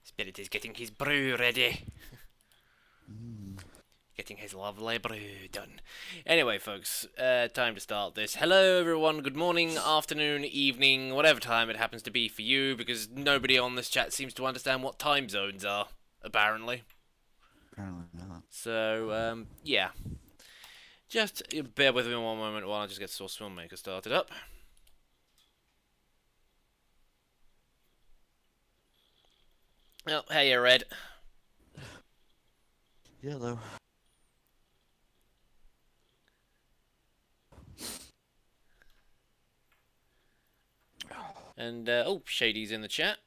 Spirit is getting his brew ready. Getting his lovely brew done. Anyway, folks, time to start this. Hello, everyone. Good morning, afternoon, evening, whatever time it happens to be for you, because nobody on this chat seems to understand what time zones are, apparently. Apparently not. So, yeah. Just bear with me one moment while I just get Source FILMMAKER started up. Oh, hey, Red. Yellow. And, oh, Shady's in the chat.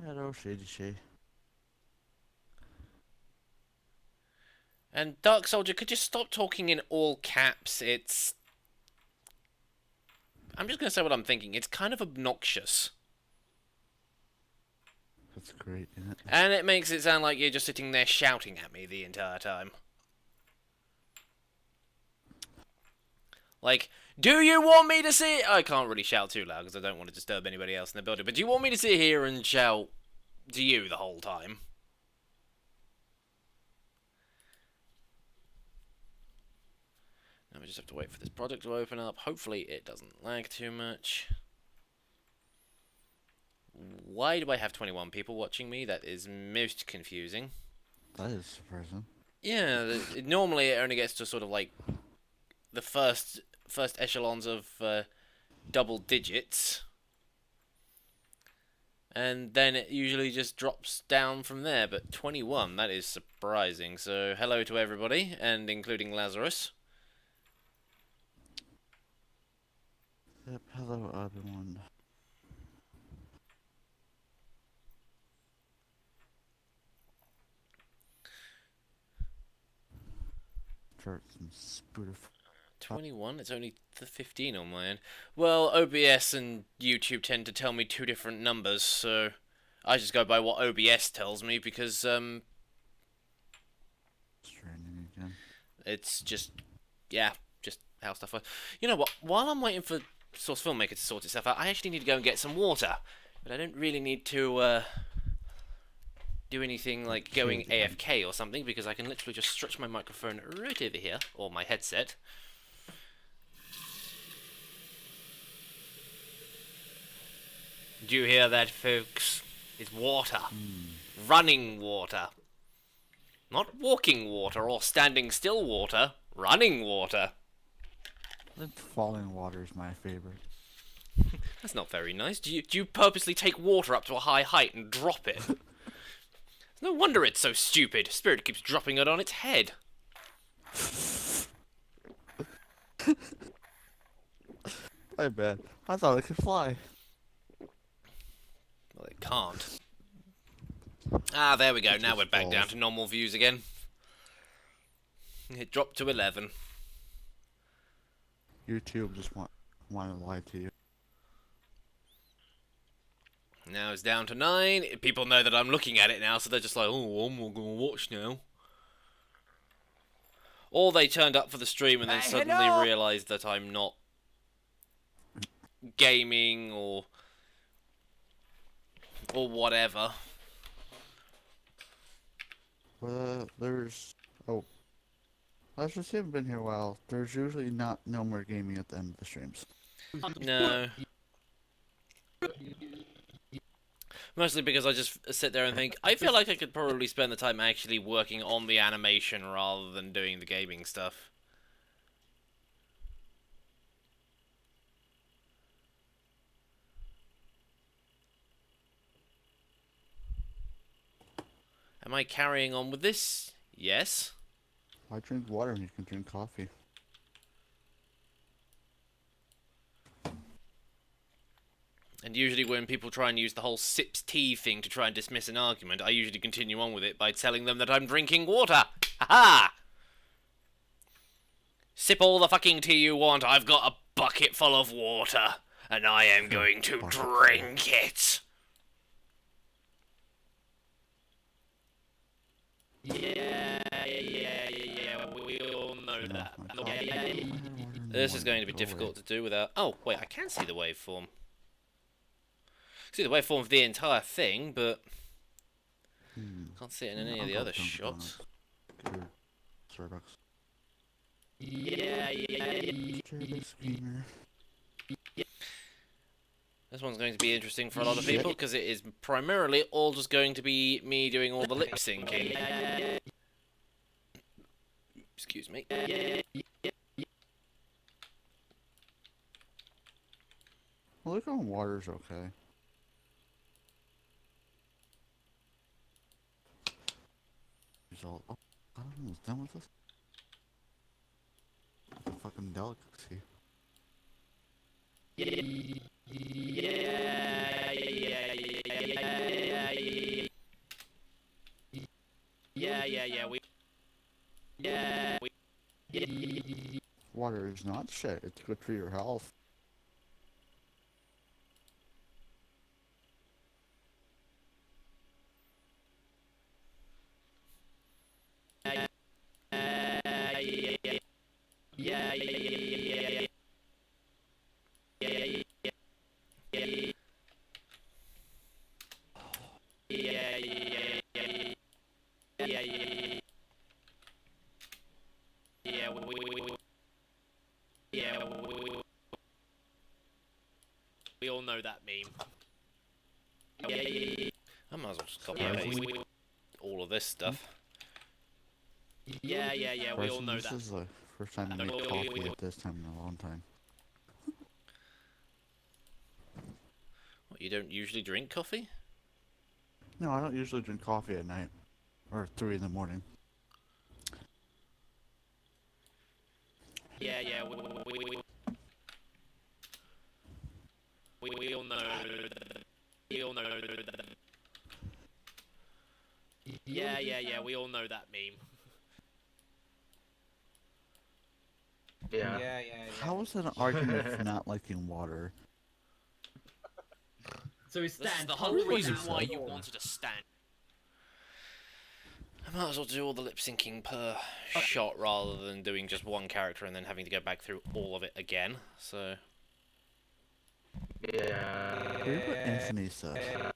Hello, Shady Shay. And Dark Soldier, could you stop talking in all caps? I'm just going to say what I'm thinking. It's kind of obnoxious. That's great, isn't it? And it makes it sound like you're just sitting there shouting at me the entire time. Like, do you want me to sit? I can't really shout too loud because I don't want to disturb anybody else in the building. But do you want me to sit here and shout to you the whole time? Now we just have to wait for this project to open up. Hopefully it doesn't lag too much. Why do I have 21 people watching me? That is most confusing. That is surprising. Yeah, normally it only gets to sort of like the first echelons of double digits, and then it usually just drops down from there. But 21, that is surprising. So hello to everybody, and including Lazarus. Yep, hello everyone. Start some spooter. 21? It's only the 15 on my end. Well, OBS and YouTube tend to tell me two different numbers, so I just go by what OBS tells me because Straining again. it's just, yeah, just how stuff works. You know what? While I'm waiting for Source FILMMAKER to sort itself out, I actually need to go and get some water. But I don't really need to do anything like going AFK or something, because I can literally just stretch my microphone right over here, or my headset. Do you hear that, folks? It's water. Running water. Not walking water or standing still water. Running water. I think falling water is my favorite. That's not very nice. Do you purposely take water up to a high height and drop it? No wonder it's so stupid. Spirit keeps dropping it on its head. My bad. I thought it could fly. Well, it can't. Ah, there we go. It Now just we're back down falls. to normal views again. It dropped to 11. YouTube just want to lie to you. Now it's down to 9. People know that I'm looking at it now, so they're just like, oh, I'm not going to watch now. Or they turned up for the stream and then suddenly realised that I'm not gaming or whatever. There's I just haven't been here a while. There's usually no more gaming at the end of the streams. No. Mostly because I just sit there and think, I feel like I could probably spend the time actually working on the animation rather than doing the gaming stuff. Am I carrying on with this? Yes. I drink water and you can drink coffee. And usually when people try and use the whole sips tea thing to try and dismiss an argument, I usually continue on with it by telling them that I'm drinking water. Ha-ha! Sip all the fucking tea you want. I've got a bucket full of water, and I am going to drink it. Yeah, we all know that. This is going to be difficult to do without... Oh, wait, I can see the waveform. See the waveform of the entire thing, but Can't see it in Yeah, any of I'll the go other with Dunkin' shots. Donuts. Or Starbucks. Yeah. Starbucks Screamer. This one's going to be interesting for a lot of people because it is primarily all just going to be me doing all the lip syncing. Excuse me. Well, liquor and water's okay. Result. Oh, I don't know. It's done with this. The fucking delicacy. Water is not shit. It's good for your health. We all know that meme. I might as well just copy and paste all of this stuff. We all know This that. is the first time I make coffee at this time in a long time. What, you don't usually drink coffee? No, I don't usually drink coffee at night. Or 3 in the morning. We all know. We all know. We all know that meme. How is that an argument for not liking water? So he's This is standing. the whole reason why you wanted to stand. I might as well do all the lip syncing per shot rather than doing just one character and then having to go back through all of it again. So. Here's what Anthony says. I'm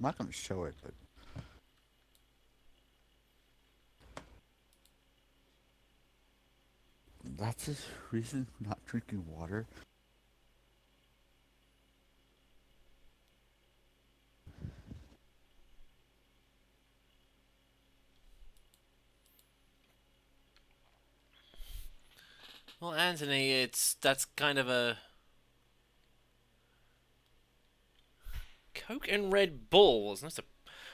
not gonna show it, but that's his reason for not drinking water. Well, Anthony, that's kind of a Coke and Red Bull.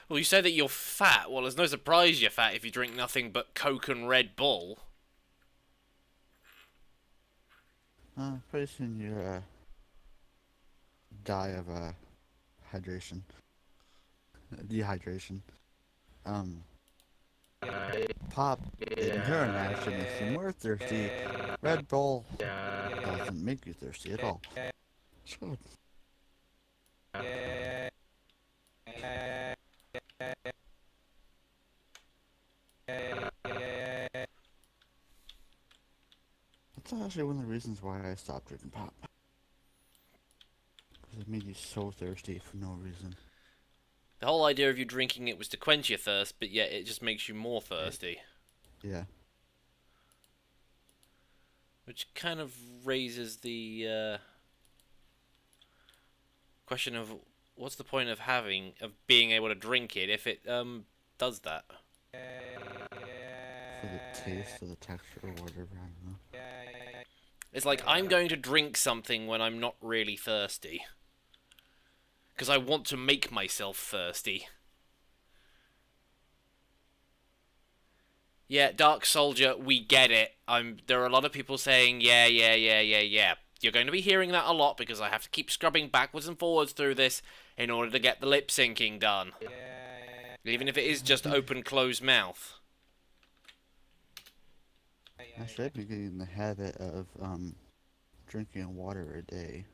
Well, you say that you're fat. Well, there's no surprise you're fat if you drink nothing but Coke and Red Bull. Pretty soon you die of hydration, dehydration. Pop in turn actually makes you more thirsty. Red Bull doesn't make you thirsty at all. It's good. That's actually one of the reasons why I stopped drinking pop. Because it made you so thirsty for no reason. The whole idea of you drinking it was to quench your thirst, but yet it just makes you more thirsty. Yeah. Which kind of raises the question of what's the point of being able to drink it if it does that? For the taste or the texture or whatever, I don't know. It's like I'm going to drink something when I'm not really thirsty. Because I want to make myself thirsty. Yeah, Dark Soldier, we get it. There are a lot of people saying, yeah. You're going to be hearing that a lot because I have to keep scrubbing backwards and forwards through this in order to get the lip syncing done. Even if it is just open, closed mouth. I should be getting in the habit of drinking water a day.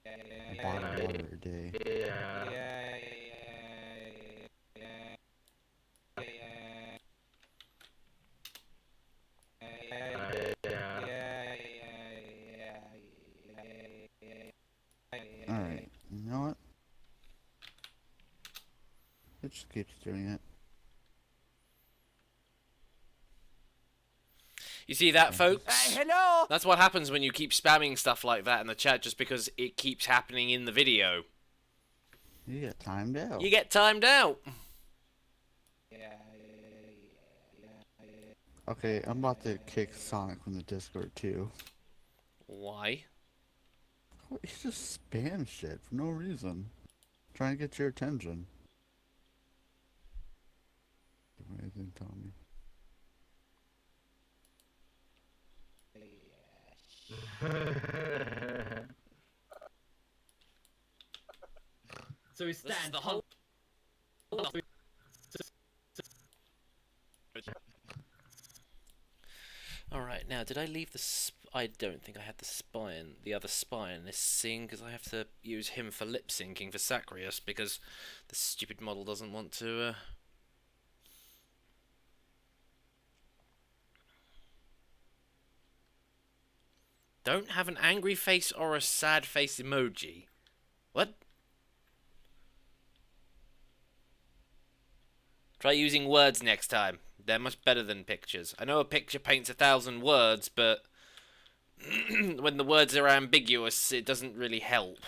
A bottle of water a day. Alright, you know what? It's just keeps doing it. You see that, Yeah. folks? Hello! That's what happens when you keep spamming stuff like that in the chat just because it keeps happening in the video. You get timed out. You get timed out. Okay, I'm about to kick Sonic from the Discord too. Why? He just spams shit for no reason. Trying to get your attention. Amazing, Tommy. So we This is stand the whole. Alright, now, did I leave the I don't think I had the other spy in this scene, because I have to use him for lip syncing for Sacrius, because the stupid model doesn't want to, Don't have an angry face or a sad face emoji. What? Try using words next time. They're much better than pictures. I know a picture paints 1,000 words, but when the words are ambiguous, it doesn't really help.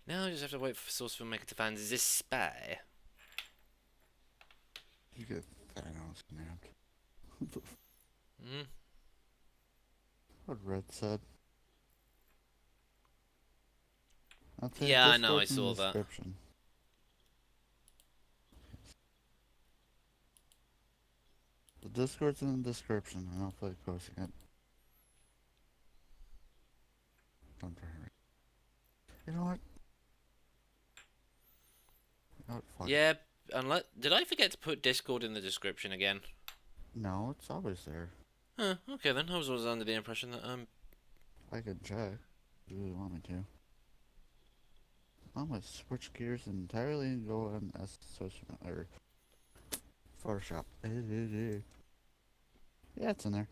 Now I just have to wait for Source Filmmaker to find this spy. You get Thanos snapped. Hmm? What Red said. I'll say Yeah, I know, I Discord's in saw the that. description. The Discord's in the description, and I'll play posting it. Don't try to. You know what? Oh, fuck. Yeah, unless... Did I forget to put Discord in the description again? No, it's always there. Huh, okay then. I was always under the impression that, I can check. If you really want me to. I'm gonna switch gears entirely and go on or Photoshop. Yeah, it's in there.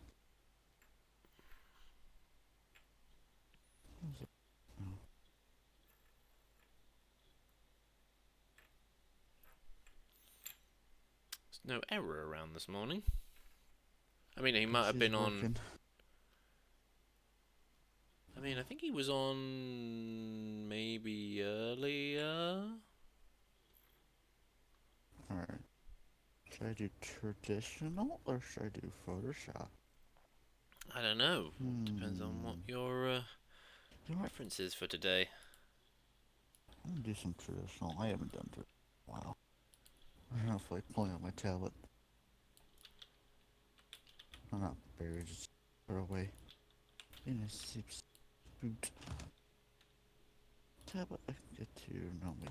There's no error around this morning. I mean, he might have been on... I mean, I think he was on... maybe earlier? Alright. Should I do traditional or should I do Photoshop? I don't know. Depends on what your You know what? preference is for today. I'm gonna do some traditional. I haven't done it in a while. I don't know if like pulling out my tablet. I'm not buried, just throw away. In a six boot. Tablet I can get to, no wait.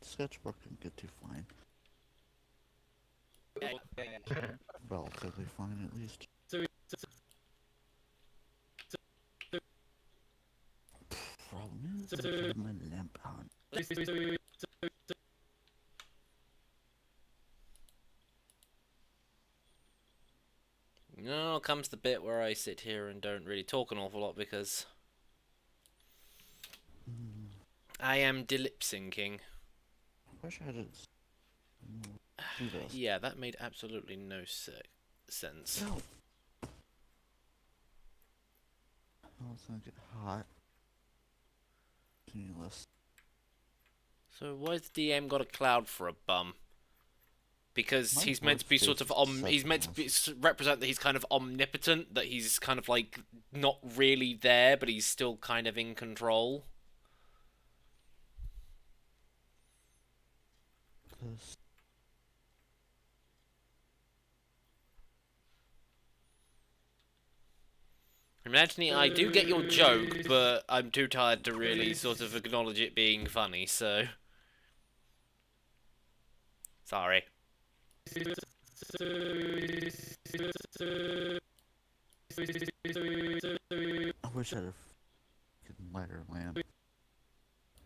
Sketchbook I can get to fine. Relatively fine at least. Problem is, I have my lamp on. Now comes the bit where I sit here and don't really talk an awful lot because I am lip syncing. I wish I had do this. Yeah, that made absolutely no sense. No. Oh, it's gonna get hot. Continuous. So why's the DM got a cloud for a bum? Because My he's meant to be voice sort of is he's meant to such be represent that he's kind of omnipotent, that he's kind of like not really there, but he's still kind of in control. This. Imagining I do get your joke, but I'm too tired to really sort of acknowledge it being funny, so sorry. I wish I had a fucking lighter lamp.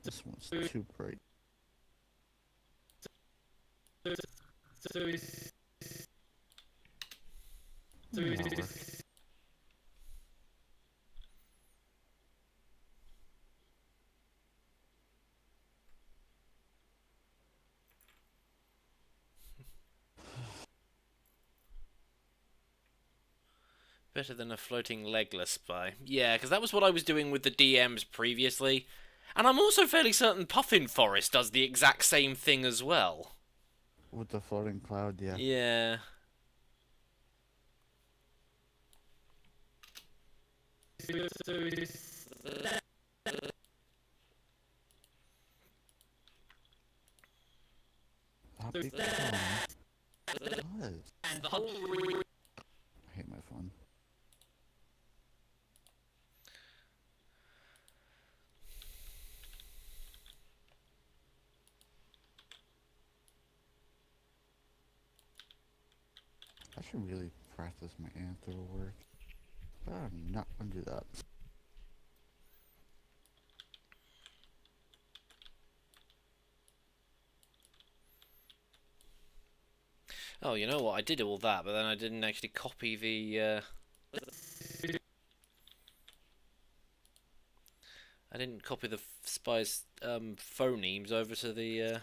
This one's too bright. That'll work. Better than a floating legless spy. Yeah, because that was what I was doing with the DMs previously. And I'm also fairly certain Puffin Forest does the exact same thing as well. With the floating cloud, yeah. Yeah. Not become. What? I hate my phone. I should really practice my anthro work. But I'm not gonna do that. Oh, you know what? I did all that, but then I didn't actually copy the. I didn't copy the spy's phonemes over to the.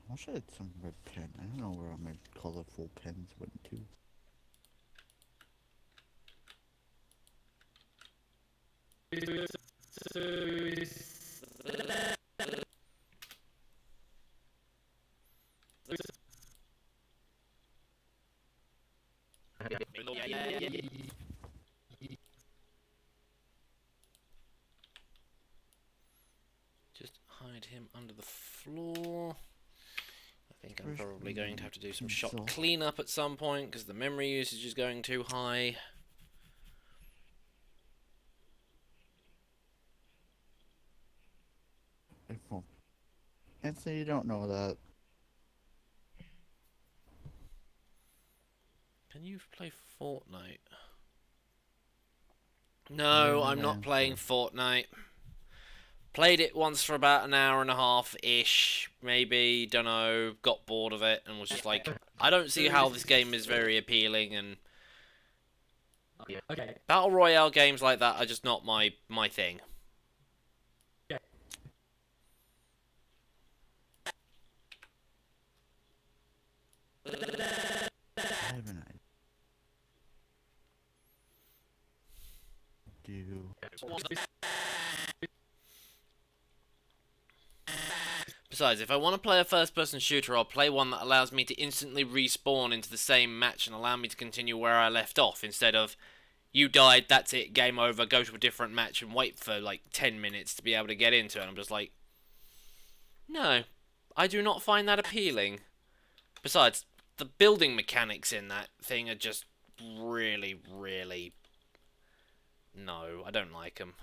I wish I had some red pen. I don't know where all my colorful pens went to. Just hide him under the floor. I think I'm probably going to have to do some shot cleanup at some point because the memory usage is going too high. Anthony, you don't know that. Can you play Fortnite? No, I'm not playing Fortnite. Played it once for about an hour and a half-ish, maybe, dunno, got bored of it, and was just like, I don't see how this game is very appealing, and... Okay. Battle Royale games like that are just not my thing. I have an idea. Besides, if I want to play a first-person shooter, I'll play one that allows me to instantly respawn into the same match and allow me to continue where I left off, instead of, you died, that's it, game over, go to a different match and wait for, like, 10 minutes to be able to get into it. And I'm just like, no, I do not find that appealing. Besides, the building mechanics in that thing are just really, really... No, I don't like them.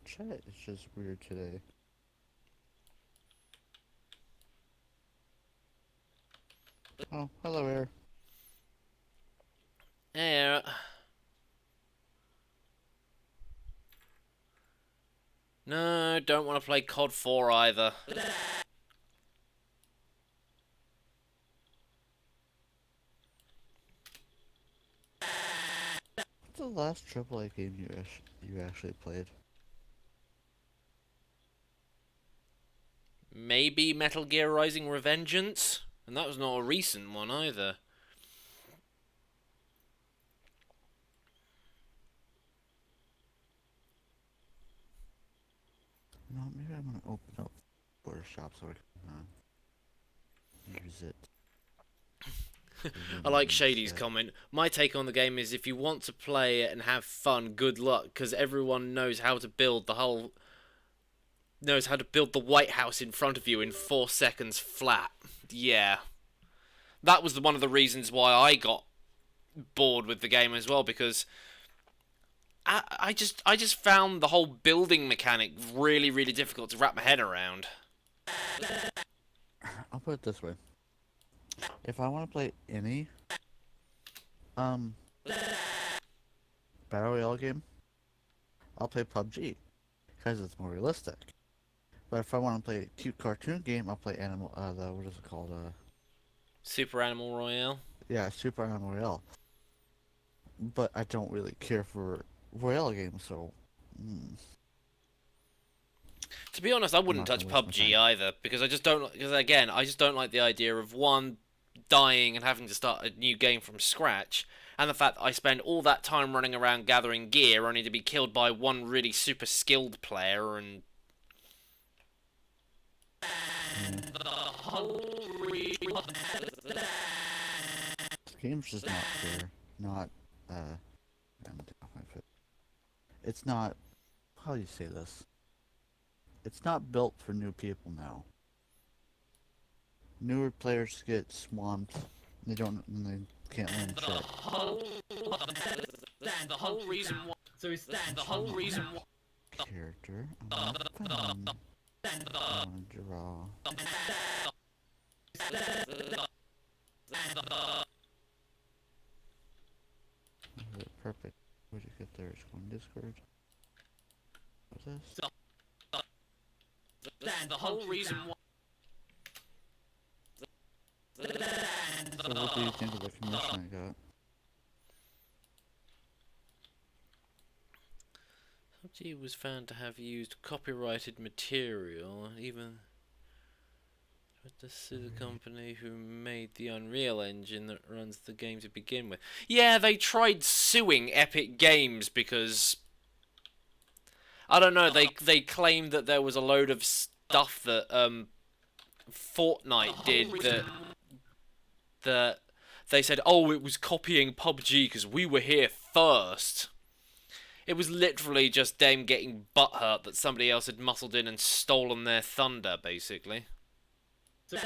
Chat is just weird today. Oh, hello, Air. Yeah. No, don't want to play COD 4 either. What's the last AAA game you actually played? Maybe Metal Gear Rising: Revengeance? And that was not a recent one either. No, maybe I'm gonna open up Photoshop so I can use it. I like Shady's comment. My take on the game is if you want to play it and have fun, good luck, because everyone knows how to build the White House in front of you in 4 seconds flat. Yeah. that was one of the reasons why I got bored with the game as well, because I just found the whole building mechanic really, really difficult to wrap my head around. I'll put it this way. If I want to play any um battle royale game, I'll play PUBG because it's more realistic. But if I want to play a cute cartoon game, I'll play what is it called? Super Animal Royale. Yeah, Super Animal Royale. But I don't really care for Royale games, so. To be honest, I wouldn't not touch gonna waste my PUBG time. either, because I just don't. Because again, I just don't like the idea of one, dying and having to start a new game from scratch, and the fact that I spend all that time running around gathering gear only to be killed by one really super skilled player. And This game's just not fair. Not, I'm off my foot. It's not. How do you say this? It's not built for new people now. Newer players get swamped. They don't. And they can't learn shit. the whole reason why. So it's the whole reason why. Character. I'm not fun. I want to draw. Perfect. Where'd you get there? It's going Discord. What's this? The whole reason why. So what do you think of the commission I got? PUBG was found to have used copyrighted material, even with the company who made the Unreal Engine that runs the game to begin with. Yeah, they tried suing Epic Games because I don't know. They claimed that there was a load of stuff that Fortnite did that they said, oh, it was copying PUBG because we were here first. It was literally just them getting butthurt that somebody else had muscled in and stolen their thunder, basically. So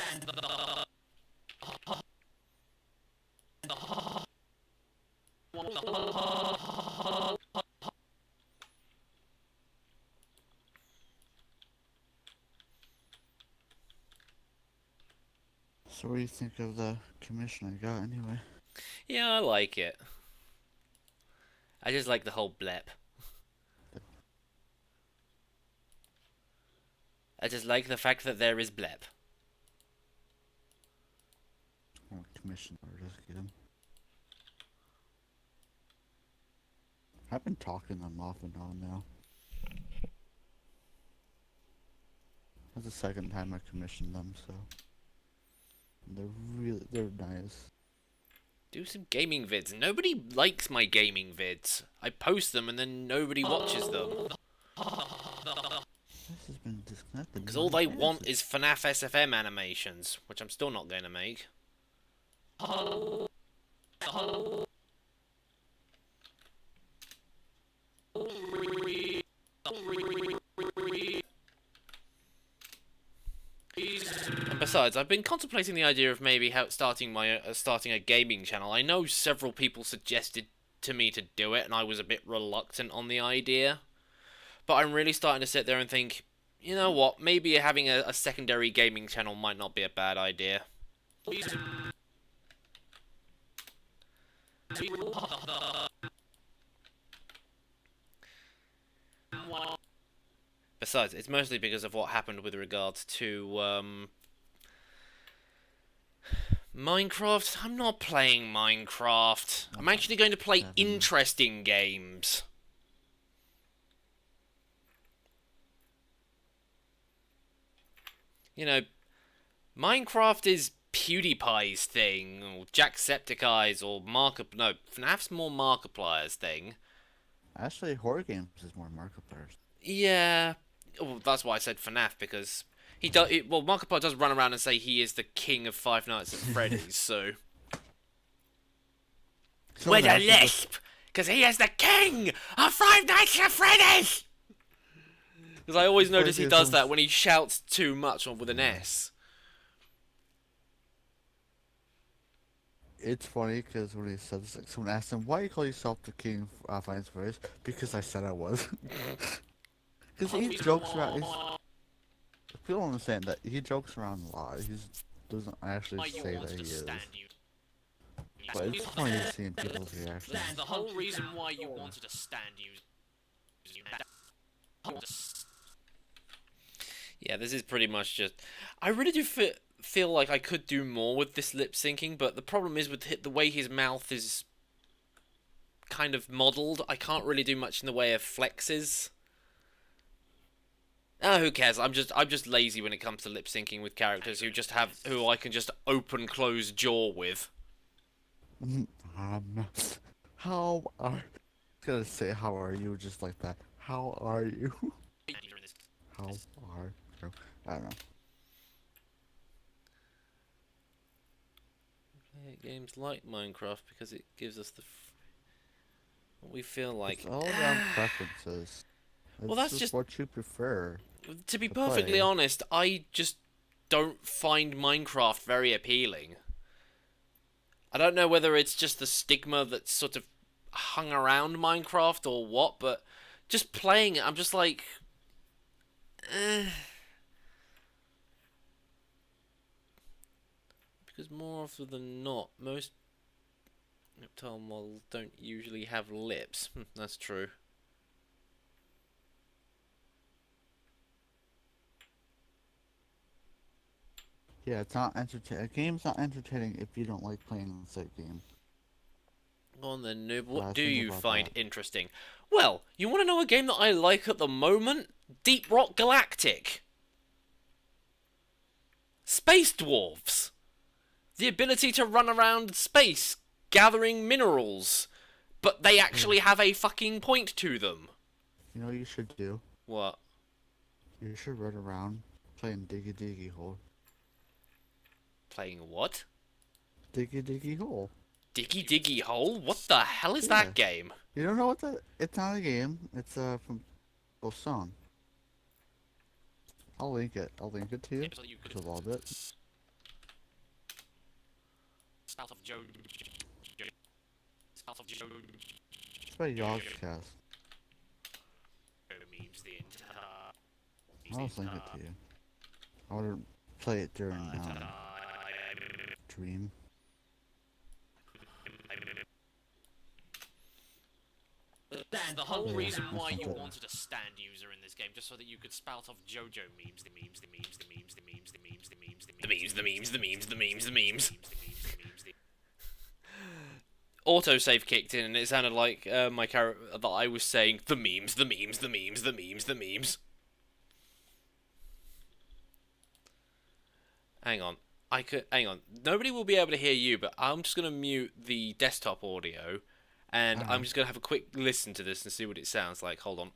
what do you think of the commission I got anyway? Yeah, I like it. I just like the whole blep. I just like the fact that there is blep. Oh, commission or just get him. I've been talking them off and on now. That's the second time I commissioned them, so they're nice. Do some gaming vids. Nobody likes my gaming vids. I post them and then nobody watches them. This has been disconnected. Because all they want is FNAF SFM animations, which I'm still not going to make. And besides, I've been contemplating the idea of maybe starting a gaming channel. I know several people suggested to me to do it, and I was a bit reluctant on the idea. But I'm really starting to sit there and think, you know what? Maybe having a secondary gaming channel might not be a bad idea. Besides, it's mostly because of what happened with regards to Minecraft. I'm not playing Minecraft. I'm actually going to play interesting games. You know, Minecraft is PewDiePie's thing, or Jacksepticeye's, or no, FNAF's more Markiplier's thing. Actually, horror games is more Markiplier's. Yeah, well, that's why I said FNAF, because he does. Well, Markiplier does run around and say he is the king of Five Nights at Freddy's, so. With a lisp, because he is the king of Five Nights at Freddy's. Because I always notice he does that when he shouts too much or with an S. It's funny because when he said this, like, someone asked him, "Why you call yourself the king of finance voice?" Because I said I was. Because he jokes around. People don't understand that he jokes around a lot. He doesn't actually say that he is. But it's funny seeing people's reactions. The whole reason why you wanted to stand you. Yeah, this is pretty much just. I really do feel like I could do more with this lip syncing, but the problem is with the way his mouth is kind of modelled, I can't really do much in the way of flexes. Who cares? I'm just lazy when it comes to lip syncing with characters who I can just open close jaw with. How are? I was gonna say how are you just like that. How are you? How are you? I don't know. Play games like Minecraft because it gives us what we feel like. It's all around preferences. It's Well, that's just what you prefer. To be perfectly honest, I just don't find Minecraft very appealing. I don't know whether it's just the stigma that's sort of hung around Minecraft or what, but just playing it, I'm just like, Because more often than not, most reptile models don't usually have lips. That's true. Yeah, it's not entertaining. A game's not entertaining if you don't like playing the same game. Go on then, Noob. What do you find interesting? Well, you want to know a game that I like at the moment? Deep Rock Galactic. Space dwarves. The ability to run around space, gathering minerals. But they actually have a fucking point to them. You know what you should do? What? You should run around playing Diggy Diggy Hole. Playing what? Diggy Diggy Hole. Diggy Diggy Hole? What the hell is that game? You don't know what that? It's not a game. It's from a song. I'll link it. I'll link it to you. Just a little bit. It's by Yogscast. I'll link it to you. I want to play it during stream. That's the whole reason why you wanted a stand user in this game, just so that you could spout off JoJo memes, the memes, the memes, the memes, the memes, the memes, the memes, the memes, the memes, the memes, the memes, the memes. Autosave kicked in, and it sounded like my character that I was saying the memes, the memes, the memes, the memes, the memes. Hang on. Hang on. Nobody will be able to hear you, but I'm just gonna mute the desktop audio. And I'm just going to have a quick listen to this and see what it sounds like. Hold on.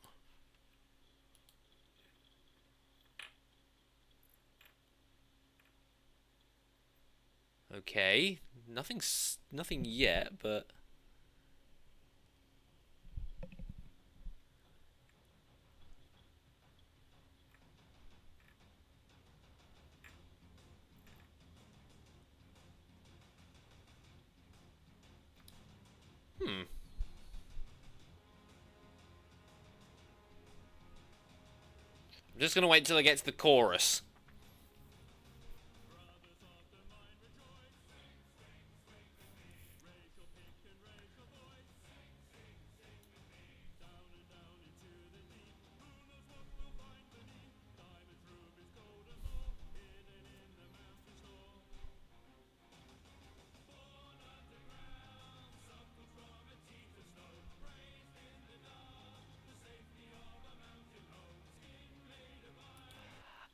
Okay. Nothing yet, but... I'm just going to wait until I get to the chorus.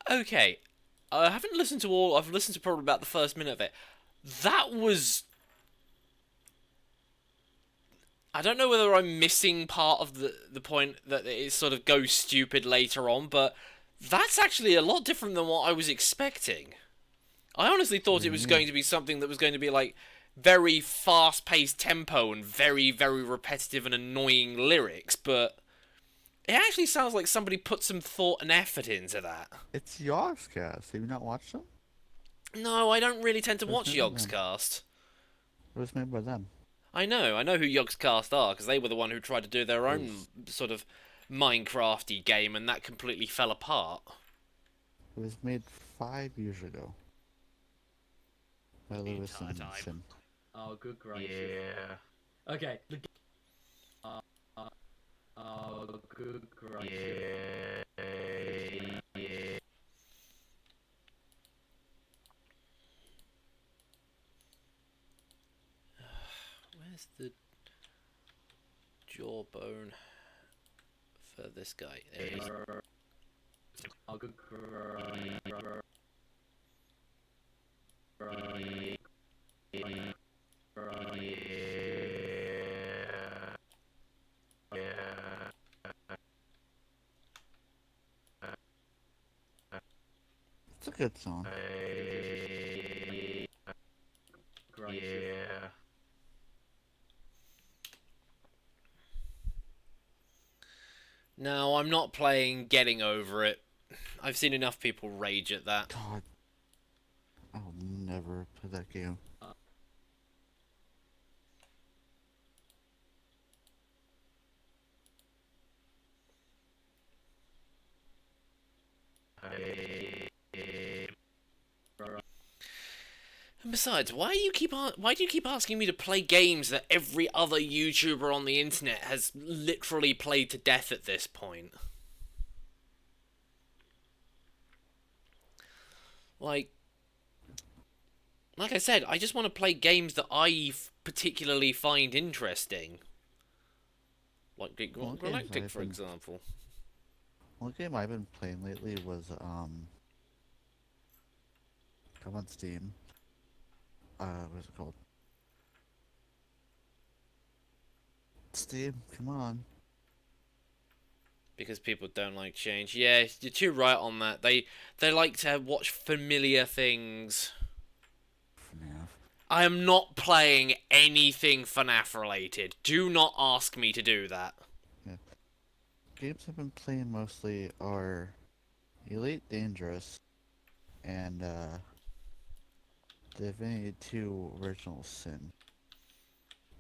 Okay, I haven't listened to all. I've listened to probably about the first minute of it. That was. I don't know whether I'm missing part of the point that it sort of goes stupid later on, but that's actually a lot different than what I was expecting. I honestly thought it was going to be something that was going to be like very fast-paced tempo and very, very repetitive and annoying lyrics, but. It actually sounds like somebody put some thought and effort into that. It's Yogscast. Have you not watched them? No, I don't really tend to watch Yogscast. It was made by them. I know who Yogscast are, because they were the one who tried to do their It own was sort of Minecrafty game, and that completely fell apart. it was made 5 years ago by The Lewis entire and time. Sim. Oh, good gracious. Yeah. Okay. Oh, good gracious. Yeah. Where's the jawbone for this guy? There it is. Oh, good It's a good song. gracious. Yeah. No, I'm not playing Getting Over It. I've seen enough people rage at that. God, I'll never play that game. And besides, why do you keep asking me to play games that every other YouTuber on the internet has literally played to death at this point? Like I said, I just want to play games that I particularly find interesting. Like Well, games Galactic, I've for been- example. One game I've been playing lately was come on Steam. What's it called? Steam, come on. Because people don't like change. Yeah, you're too right on that. They like to watch familiar things. FNAF. I am not playing anything FNAF related. Do not ask me to do that. Games I've been playing mostly are Elite Dangerous and Divinity 2 Original Sin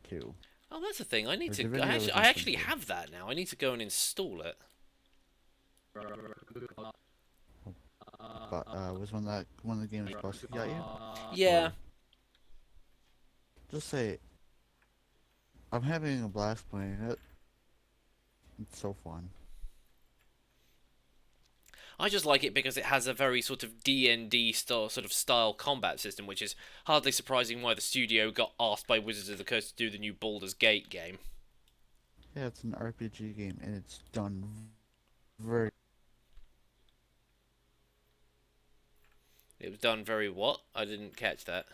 2. Oh, that's the thing. I need Or to. Divinity I Original actually Sin 2. have that now. I need to go and install it. But was one of the games supposed to get you? Yeah. Or- Just say I'm having a blast playing it. It's so fun. I just like it because it has a very sort of D&D style combat system, which is hardly surprising why the studio got asked by Wizards of the Coast to do the new Baldur's Gate game. Yeah, it's an RPG game and it's done very It was done very what? I didn't catch that.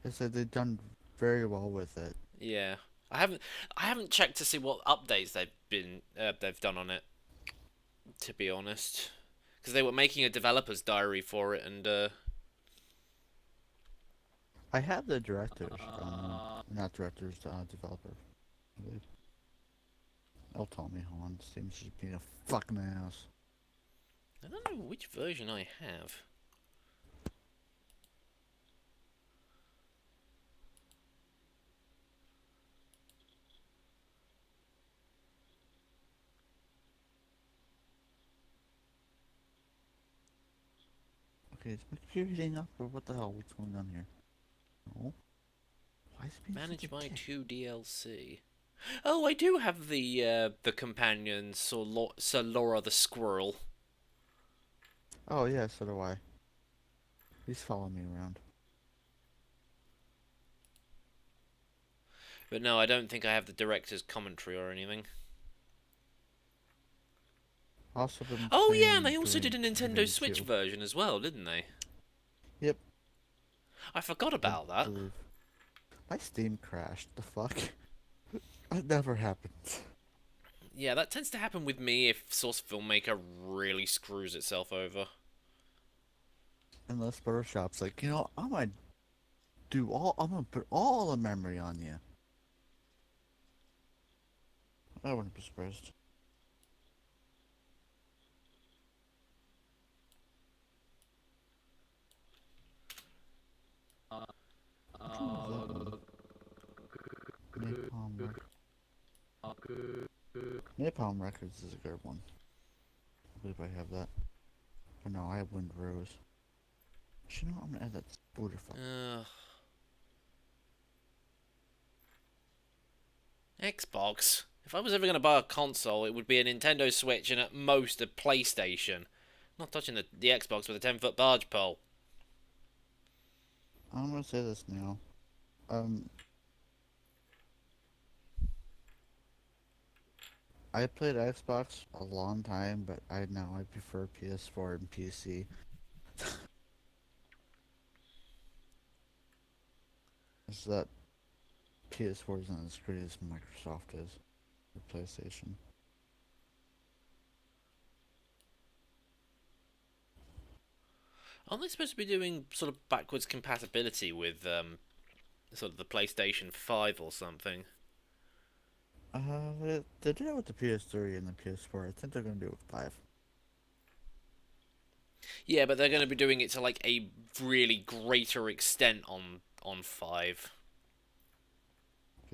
I said they've done very well with it. Yeah, I haven't checked to see what updates they've done on it. To be honest, because they were making a developer's diary for it, and I have the directors, not directors, developer. I believe. They'll tell me, hold on, Steam's just being a fucking ass. I don't know which version I have. Okay, is my computer heating up, or what the hell? What's going on here? No. Why is it being Manage such a my dick? 2 DLC. Oh, I do have the companion, Sir Laura the Squirrel. Oh yeah, so do I. He's following me around. But no, I don't think I have the director's commentary or anything. Also been Oh yeah, playing and they also did a Divinity Nintendo Switch 2. version as well, didn't they? Yep. I forgot I about that. believe. My Steam crashed. The fuck? That never happens. Yeah, that tends to happen with me if Source Filmmaker really screws itself over. Unless Photoshop's like, I'm gonna put all the memory on you. I wouldn't be surprised. Napalm Records is a good one. I believe I have that. Oh no, I have Wind Rose. But you know what? I'm gonna add that Spooder fuck. Xbox. If I was ever going to buy a console, it would be a Nintendo Switch and at most a PlayStation. I'm not touching the Xbox with a 10-foot barge pole. I'm gonna say this now. I played Xbox a long time, but I prefer PS4 and PC. Is that PS4 isn't as great as Microsoft is for PlayStation. Aren't they supposed to be doing sort of backwards compatibility with sort of the PlayStation 5 or something? They did it with the PS3 and the PS4. I think they're gonna do it with 5. Yeah, but they're going to be doing it to like a really greater extent on 5.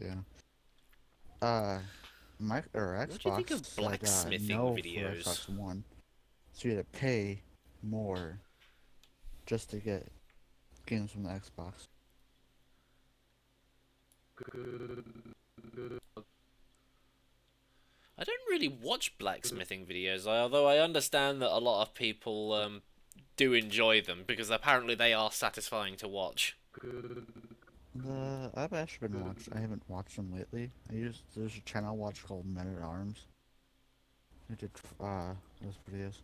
Yeah. Xbox What do you think of said blacksmithing no videos? for Xbox One, so you had to pay more just to get games from the Xbox. I don't really watch blacksmithing videos, although I understand that a lot of people do enjoy them because apparently they are satisfying to watch. I've actually been I haven't watched them lately. There's a channel I watch called Men at Arms. They did those videos.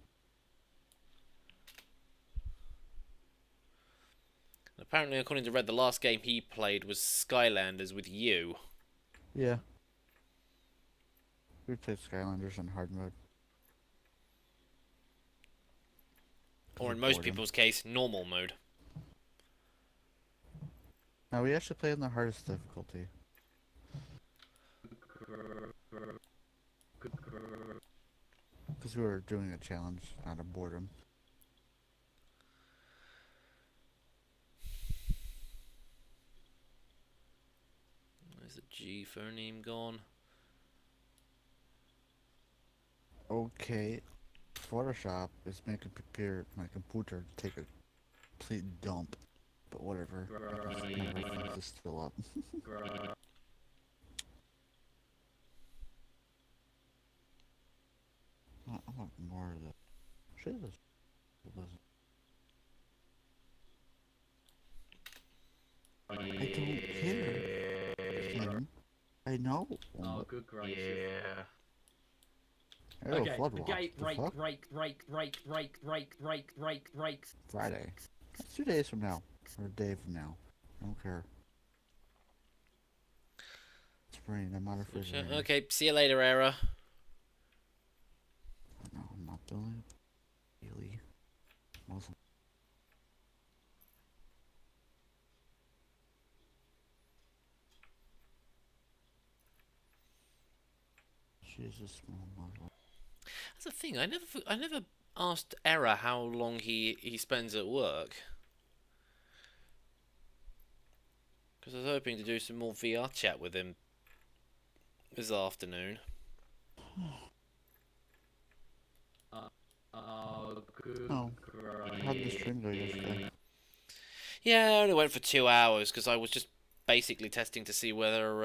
Apparently, according to Red, the last game he played was Skylanders with you. Yeah. We played Skylanders in hard mode. Or in most people's case, normal mode. Now we actually played in the hardest difficulty. Because we were doing a challenge out of boredom. Where's the G phoneme gone? Okay. Photoshop is making prepare my computer to take a complete dump. But whatever. My reference is still up. I want more of the... Shit, this I don't care. Ken. I know. Oh, good gracious. Yeah. Arrow Okay, Flood the Walk. gate The break, fuck? breaks. Friday. That's 2 days from now. Or a day from now. I don't care. It's rain. I'm out of refrigerator. Okay, see you later, Era. No, I'm not building it. Really? Muslim. Jesus, Muslim. That's the thing. I never asked Era how long he spends at work. Because I was hoping to do some more VR chat with him this afternoon. Oh, how did the stream go yesterday? Yeah, I only went for 2 hours because I was just basically testing to see whether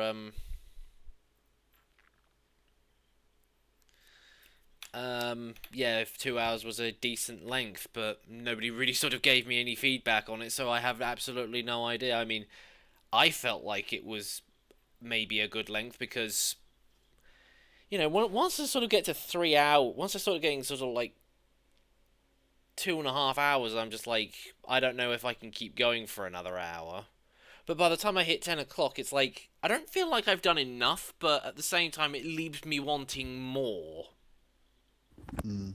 yeah, if 2 hours was a decent length, but nobody really sort of gave me any feedback on it, so I have absolutely no idea. I mean, I felt like it was maybe a good length because, you know, once I sort of get to 3 hours, once I start getting sort of like 2.5 hours, I'm just like, I don't know if I can keep going for another hour. But by the time I hit 10 o'clock, it's like, I don't feel like I've done enough, but at the same time, it leaves me wanting more. Hmm.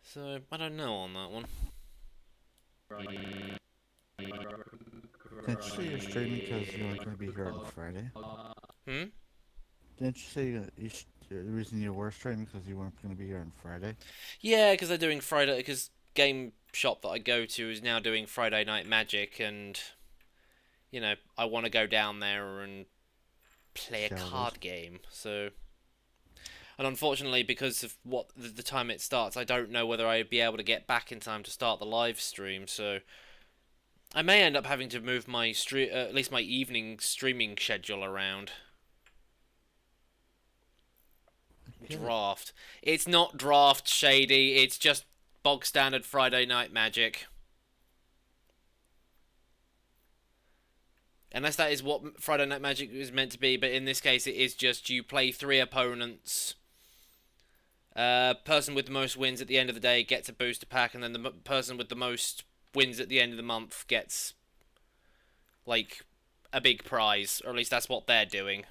So, I don't know on that one. Didn't you say you're streaming because you're going to be here on Friday? Hmm? Didn't you say the reason you were streaming because you weren't going to be here on Friday? Yeah, because they're doing Friday, because Game Shop that I go to is now doing Friday Night Magic, and you know, I want to go down there and play a Showers. card game. So, and unfortunately, because of what the time it starts, I don't know whether I'd be able to get back in time to start the live stream. So, I may end up having to move my at least my evening streaming schedule around. Draft. It's not draft, Shady. It's just bog standard Friday Night Magic. Unless that is what Friday Night Magic is meant to be, but in this case it is just you play 3 opponents. Person with the most wins at the end of the day gets a booster pack, and then the person with the most wins at the end of the month gets, like, a big prize. Or at least that's what they're doing.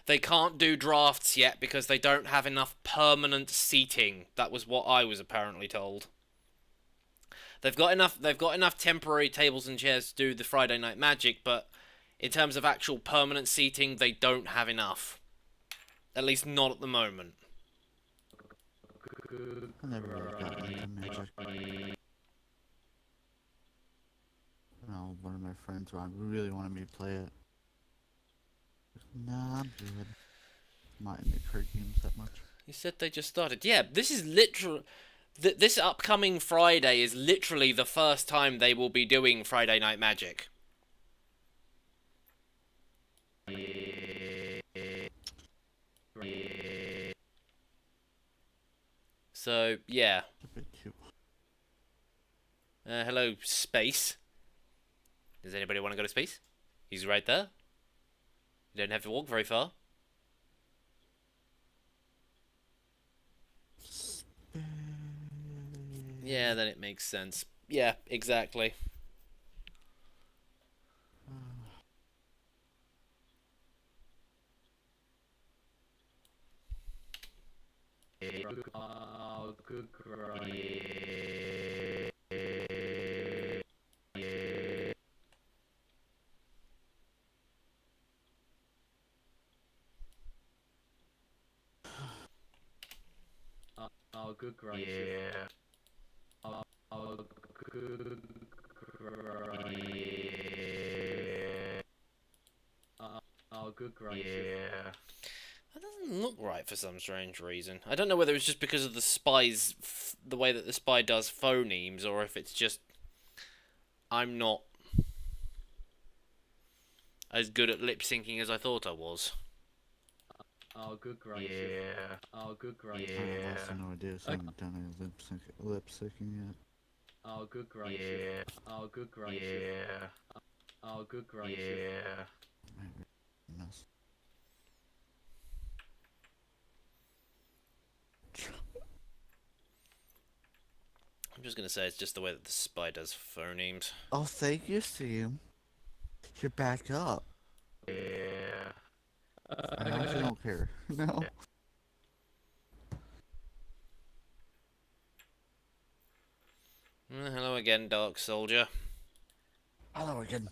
They can't do drafts yet because they don't have enough permanent seating. That was what I was apparently told. They've got enough temporary tables and chairs to do the Friday Night Magic, but in terms of actual permanent seating, they don't have enough. At least not at the moment. I never really got into Magic. No, one of my friends really wanted me to play it. Nah, I'm good. I'm not into card games that much. You said they just started. Yeah, this is literal. This upcoming Friday is literally the first time they will be doing Friday Night Magic. So, yeah. A bit cute. Hello, space. Does anybody want to go to space? He's right there. You don't have to walk very far. Yeah, then it makes sense. Yeah, exactly. Oh, good Christ. Oh, good Christ. Yeah. Oh, good Christ. Oh, good Christ. Yeah. That doesn't look right for some strange reason. I don't know whether it's just because of the spy's the way that the spy does phonemes, or if it's just I'm not as good at lip syncing as I thought I was. Oh, good Christ. Yeah. Oh, good Christ. I have also no idea, so I haven't done any lip syncing yet. Oh, good Christ. Yeah. Oh, good Christ. Yeah. Oh, good Christ. Yeah. Mess. I'm just gonna say it's just the way that the spy does phonemes. Oh, thank you, Sam. You're back up. Yeah. I actually don't care. No. Hello again, Dark Soldier. Hello again.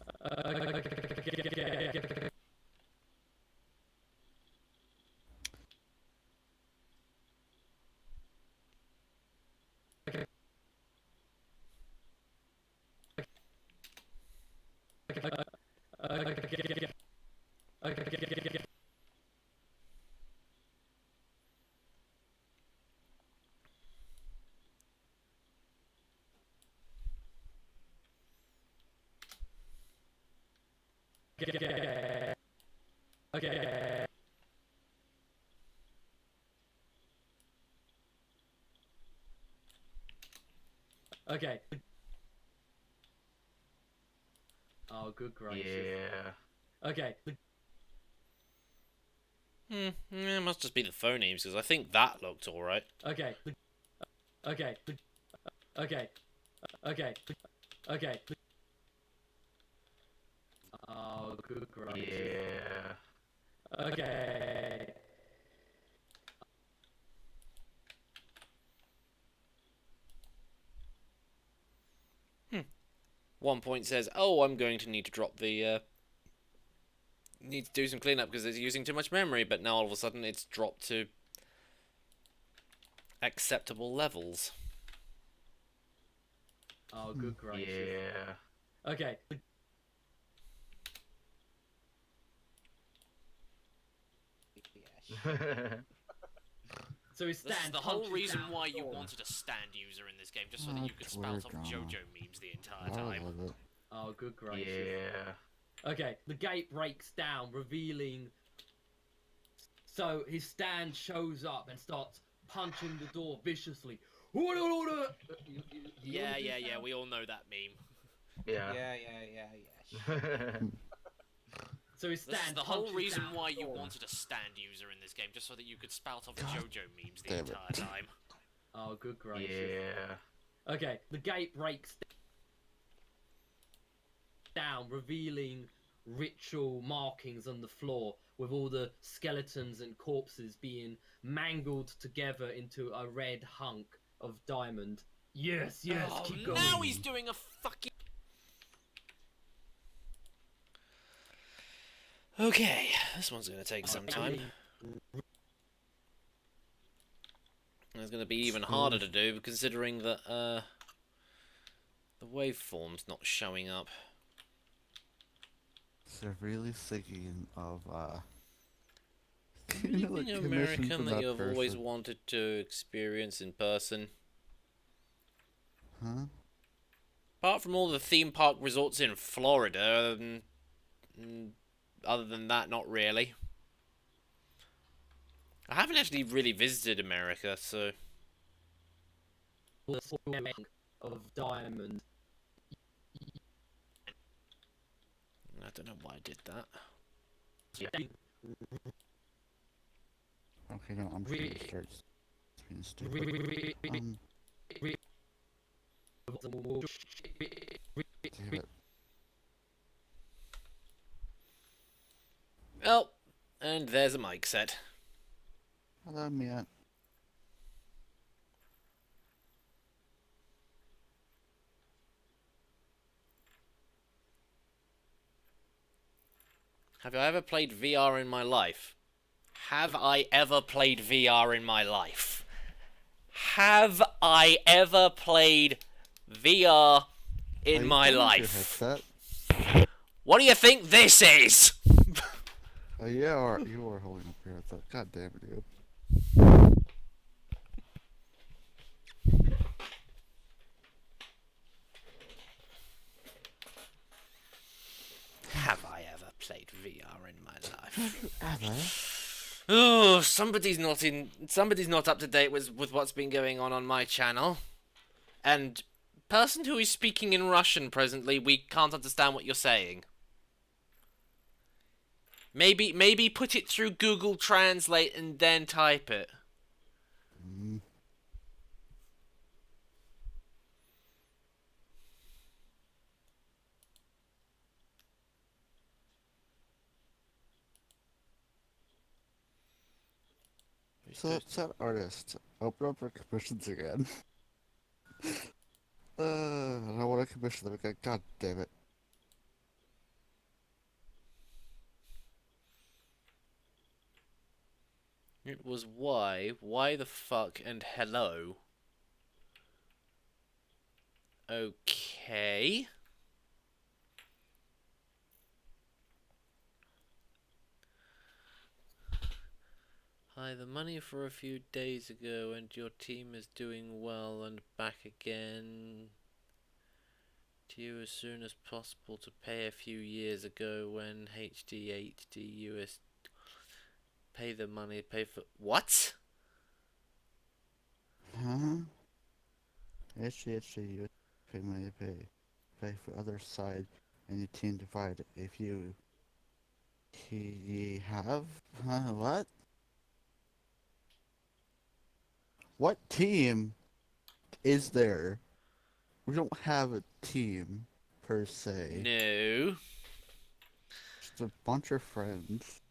Okay. Okay. Oh, good Christ. Yeah. Okay. It must just be the phonemes, because I think that looked alright. Okay. Okay. Okay. Okay. Okay. Oh, good Christ. Yeah. Okay. One point says, oh, I'm going to need to drop the, need to do some cleanup because it's using too much memory, but now all of a sudden it's dropped to acceptable levels. Oh, good gracious. Yeah. Okay. So his This is stand the whole punches reason down why the you door. wanted a stand user in this game, just so that you could That's spout weird off drama. JoJo memes the entire I time. love it. Oh, good gracious. Yeah. Okay, the gate breaks down, revealing. So his stand shows up and starts punching the door viciously. Yeah, we all know that meme. Yeah. So his stand This is the whole punches reason down why the you door. wanted a stand user in this game, just so that you could spout off God JoJo memes the damn it. entire time. Oh, good gracious. Yeah. Okay, the gate breaks down, revealing ritual markings on the floor, with all the skeletons and corpses being mangled together into a red hunk of diamond. Yes, Oh, keep going. now he's doing a fucking... Okay, this one's gonna take some time. It's gonna be even harder to do, considering that, the waveform's not showing up. Severely thinking of, Anything commission American for that you've always person. wanted to experience in person? Huh? Apart from all the theme park resorts in Florida, other than that, not really. I haven't actually really visited America, so... Of diamond. I don't know why I did that. Okay, no, I'm just gonna start being stupid. Damn it. Oh, and there's a mic set. Hello, Mia. Have I ever played VR in my life? Have I ever played VR in my life? Have I ever played VR in Are you my holding up your life? headset? What do you think this is? Oh, yeah, you are holding up your headset. God damn it, dude. Have I ever played VR in my life? Ever? Oh, somebody's not up to date with what's been going on my channel. And person who is speaking in Russian presently, we can't understand what you're saying. Maybe put it through Google Translate and then type it. Mm. So it's that artist. Open up our commissions again. I want to commission them again. God damn it. It was why the fuck, and hello. Okay. Hi, the money for a few days ago, and your team is doing well and back again to you as soon as possible to pay a few years ago when HD8D US pay the money, pay for what? Huh? HDHD, you pay money to pay. Pay for other side, and your team divide. If you... He have? Huh? What? What team is there? We don't have a team, per se. No. Just a bunch of friends.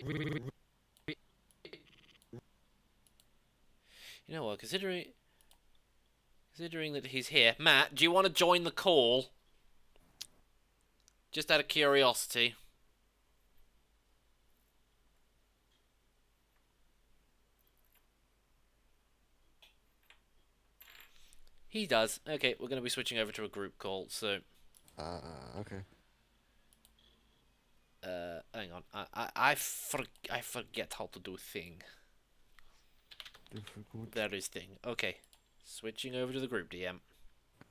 You know what, considering that he's here, Matt, do you want to join the call? Just out of curiosity. He does. Okay, we're going to be switching over to a group call, so... Okay. Hang on. I forget how to do thing. Difficult. There is thing. Okay. Switching over to the group DM.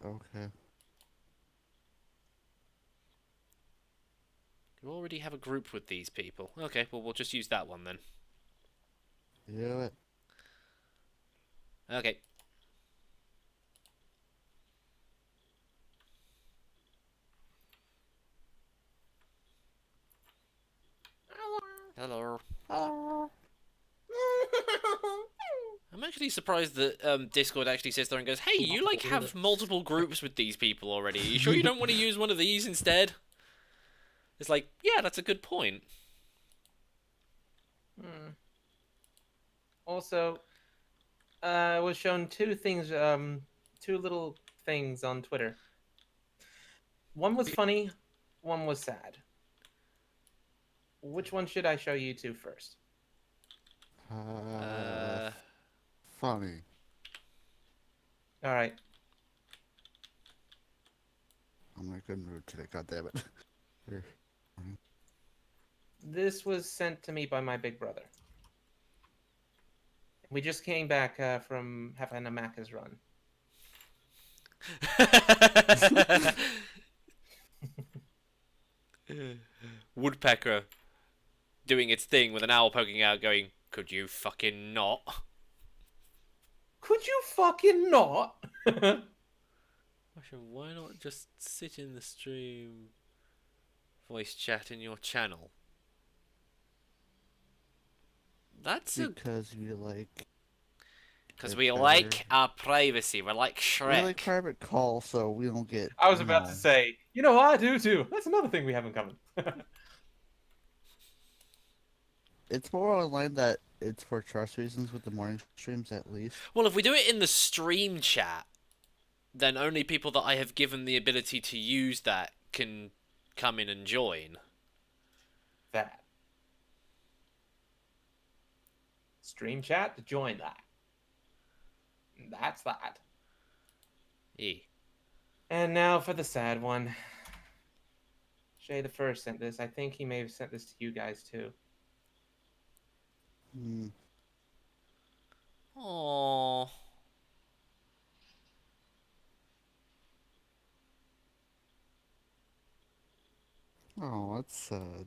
Okay. You already have a group with these people. Okay, well, we'll just use that one then. Do it. Okay. Hello. Ah. I'm actually surprised that Discord actually sits there and goes, "Hey, you like have multiple groups with these people already. Are you sure you don't want to use one of these instead?" It's like, yeah, that's a good point. Also, I was shown two things, two little things on Twitter. One was funny, one was sad. Which one should I show you two first? Funny. All right. I'm in a good mood today. God damn it. Here. This was sent to me by my big brother. We just came back from having a Macca's run. Woodpecker doing its thing with an owl poking out, going, "Could you fucking not?" Could you fucking not? Why not just sit in the stream, voice chat in your channel? That's Because we like... because it we better. like our privacy. We're like We Shrek. like private call, so we don't get... I was about to say, I do too. That's another thing we have in common. It's more online that it's for trust reasons with the morning streams, at least. Well, if we do it in the stream chat, then only people that I have given the ability to use that can come in and join. That. Stream chat to join that. That's that. Yeah. And now for the sad one. Shay the First sent this. I think he may have sent this to you guys too. Hmm. Aww. Oh, that's sad.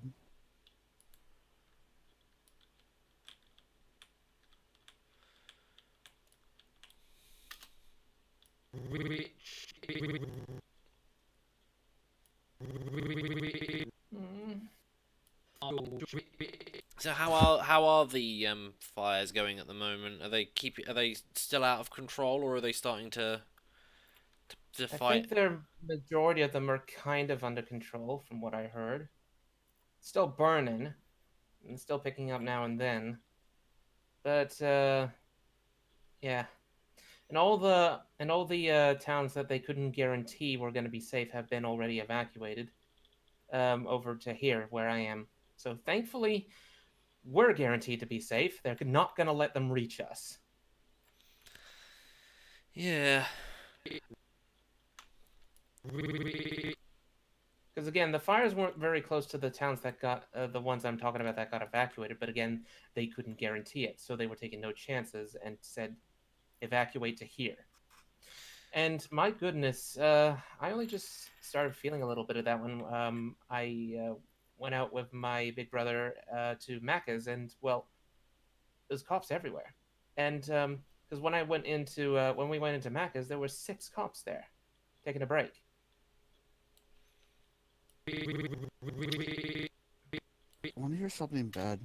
So how are the fires going at the moment? Are they still out of control, or are they starting to I fight? think the majority of them are kind of under control from what I heard. Still burning and still picking up now and then. But yeah. And all the towns that they couldn't guarantee were going to be safe have been already evacuated over to here where I am. So thankfully we're guaranteed to be safe. They're not going to let them reach us. Yeah. Because again, the fires weren't very close to the towns that got the ones I'm talking about that got evacuated. But again, they couldn't guarantee it, so they were taking no chances and said, "Evacuate to here." And my goodness, I only just started feeling a little bit of that one. I went out with my big brother to Macca's, and well, there's cops everywhere. And because when we went into Macca's, there were 6 cops there, taking a break. Want to hear something bad?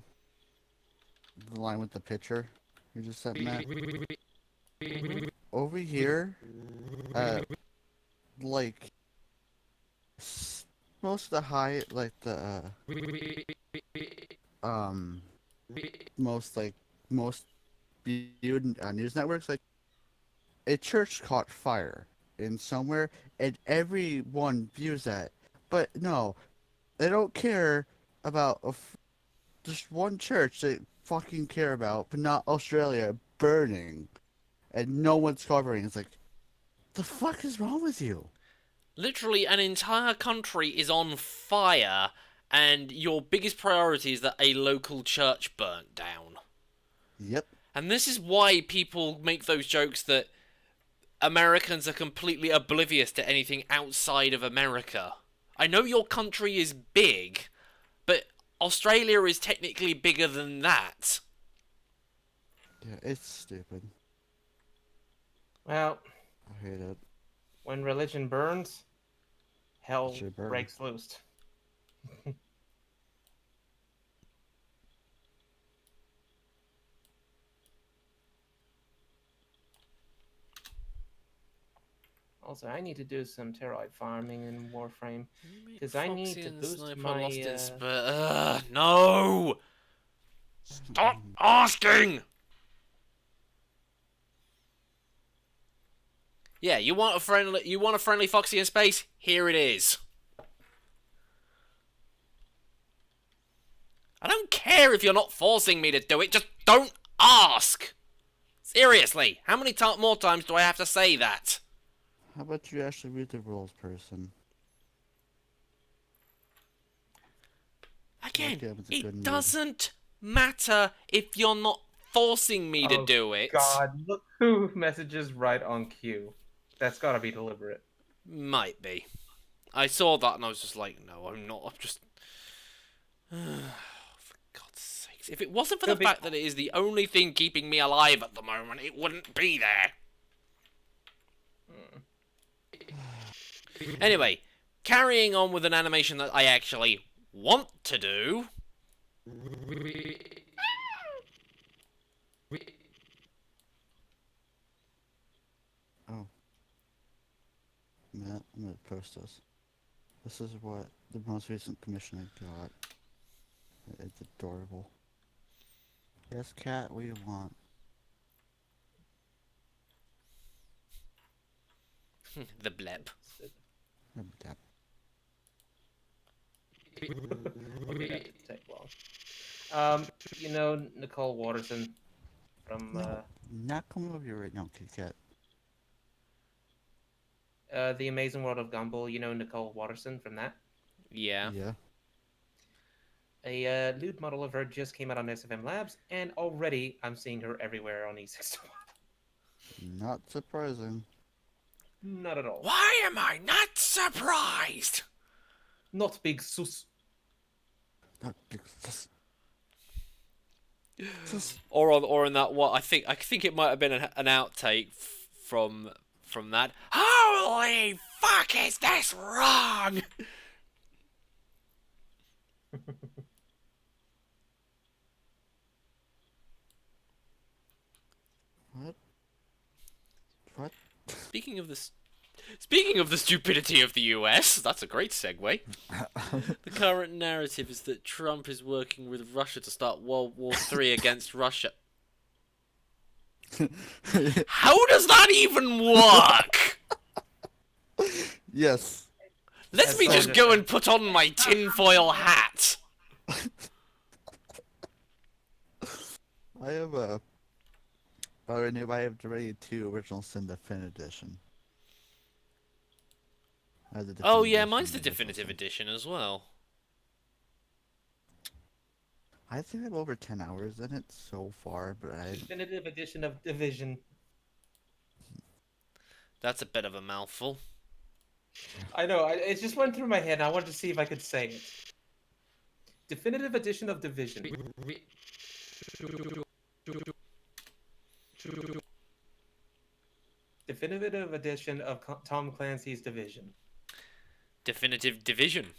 The line with the picture you just sent, Matt. Over here, like most of the high, like the most viewed news networks, like a church caught fire in somewhere, and everyone views that. But no, they don't care about just one church they fucking care about, but not Australia burning, and no one's covering. It's like, The fuck is wrong with you? Literally, an entire country is on fire, and your biggest priority is that a local church burnt down. Yep. And this is why people make those jokes that Americans are completely oblivious to anything outside of America. I know your country is big, but Australia is technically bigger than that. Yeah, it's stupid. Well, I hate it. when religion burns, hell should burn. breaks loose. Also, I need to do some terroid farming in Warframe. 'Cause I need Foxy to and boost Sniper my, lost its no! Stop asking! Yeah, you want a friendly Foxy in space? Here it is. I don't care if you're not forcing me to do it, just don't ask! Seriously, how many more times do I have to say that? How about you actually read the rules, person? Again, Okay, it's a good it move. doesn't matter if you're not forcing me to Oh, do it. God, look who messages right on cue. That's gotta be deliberate. Might be. I saw that and I was just like, no, I'm not. I'm just... For God's sakes. If it wasn't for the Could be- fact that it is the only thing keeping me alive at the moment, it wouldn't be there. Anyway, carrying on with an animation that I actually want to do. Oh. Man, I'm gonna post this. This is what the most recent commission I got. It's adorable. Yes, cat, what do you want? The bleb. Tap. Okay, that didn't take long. You know Nicole Watterson from No, not coming over here right now, Kit Kat. The Amazing World of Gumball. You know Nicole Watterson from that. Yeah. Yeah. A lewd model of her just came out on SFM Labs, and already I'm seeing her everywhere on E61. Not surprising. Not at all. Why am I not surprised? Not big sus. Not big sus. Or in that what I think it might have been an outtake from that. Holy fuck, is this wrong? What? What? Speaking of the stupidity of the US, that's a great segue. The current narrative is that Trump is working with Russia to start World War III against Russia. How does that even work? Yes. Let me just go and put on my tinfoil hat. I have a. Already, I have already 2 original Sin Defin edition. I have the Oh definitive yeah, edition mine's the of the definitive Sin. edition as well. I think I have over 10 hours in it so far, but I. Definitive edition of Division. That's a bit of a mouthful. I know. It just went through my head. And I wanted to see if I could say it. Definitive edition of Division. Definitive edition of Tom Clancy's Division. Definitive division.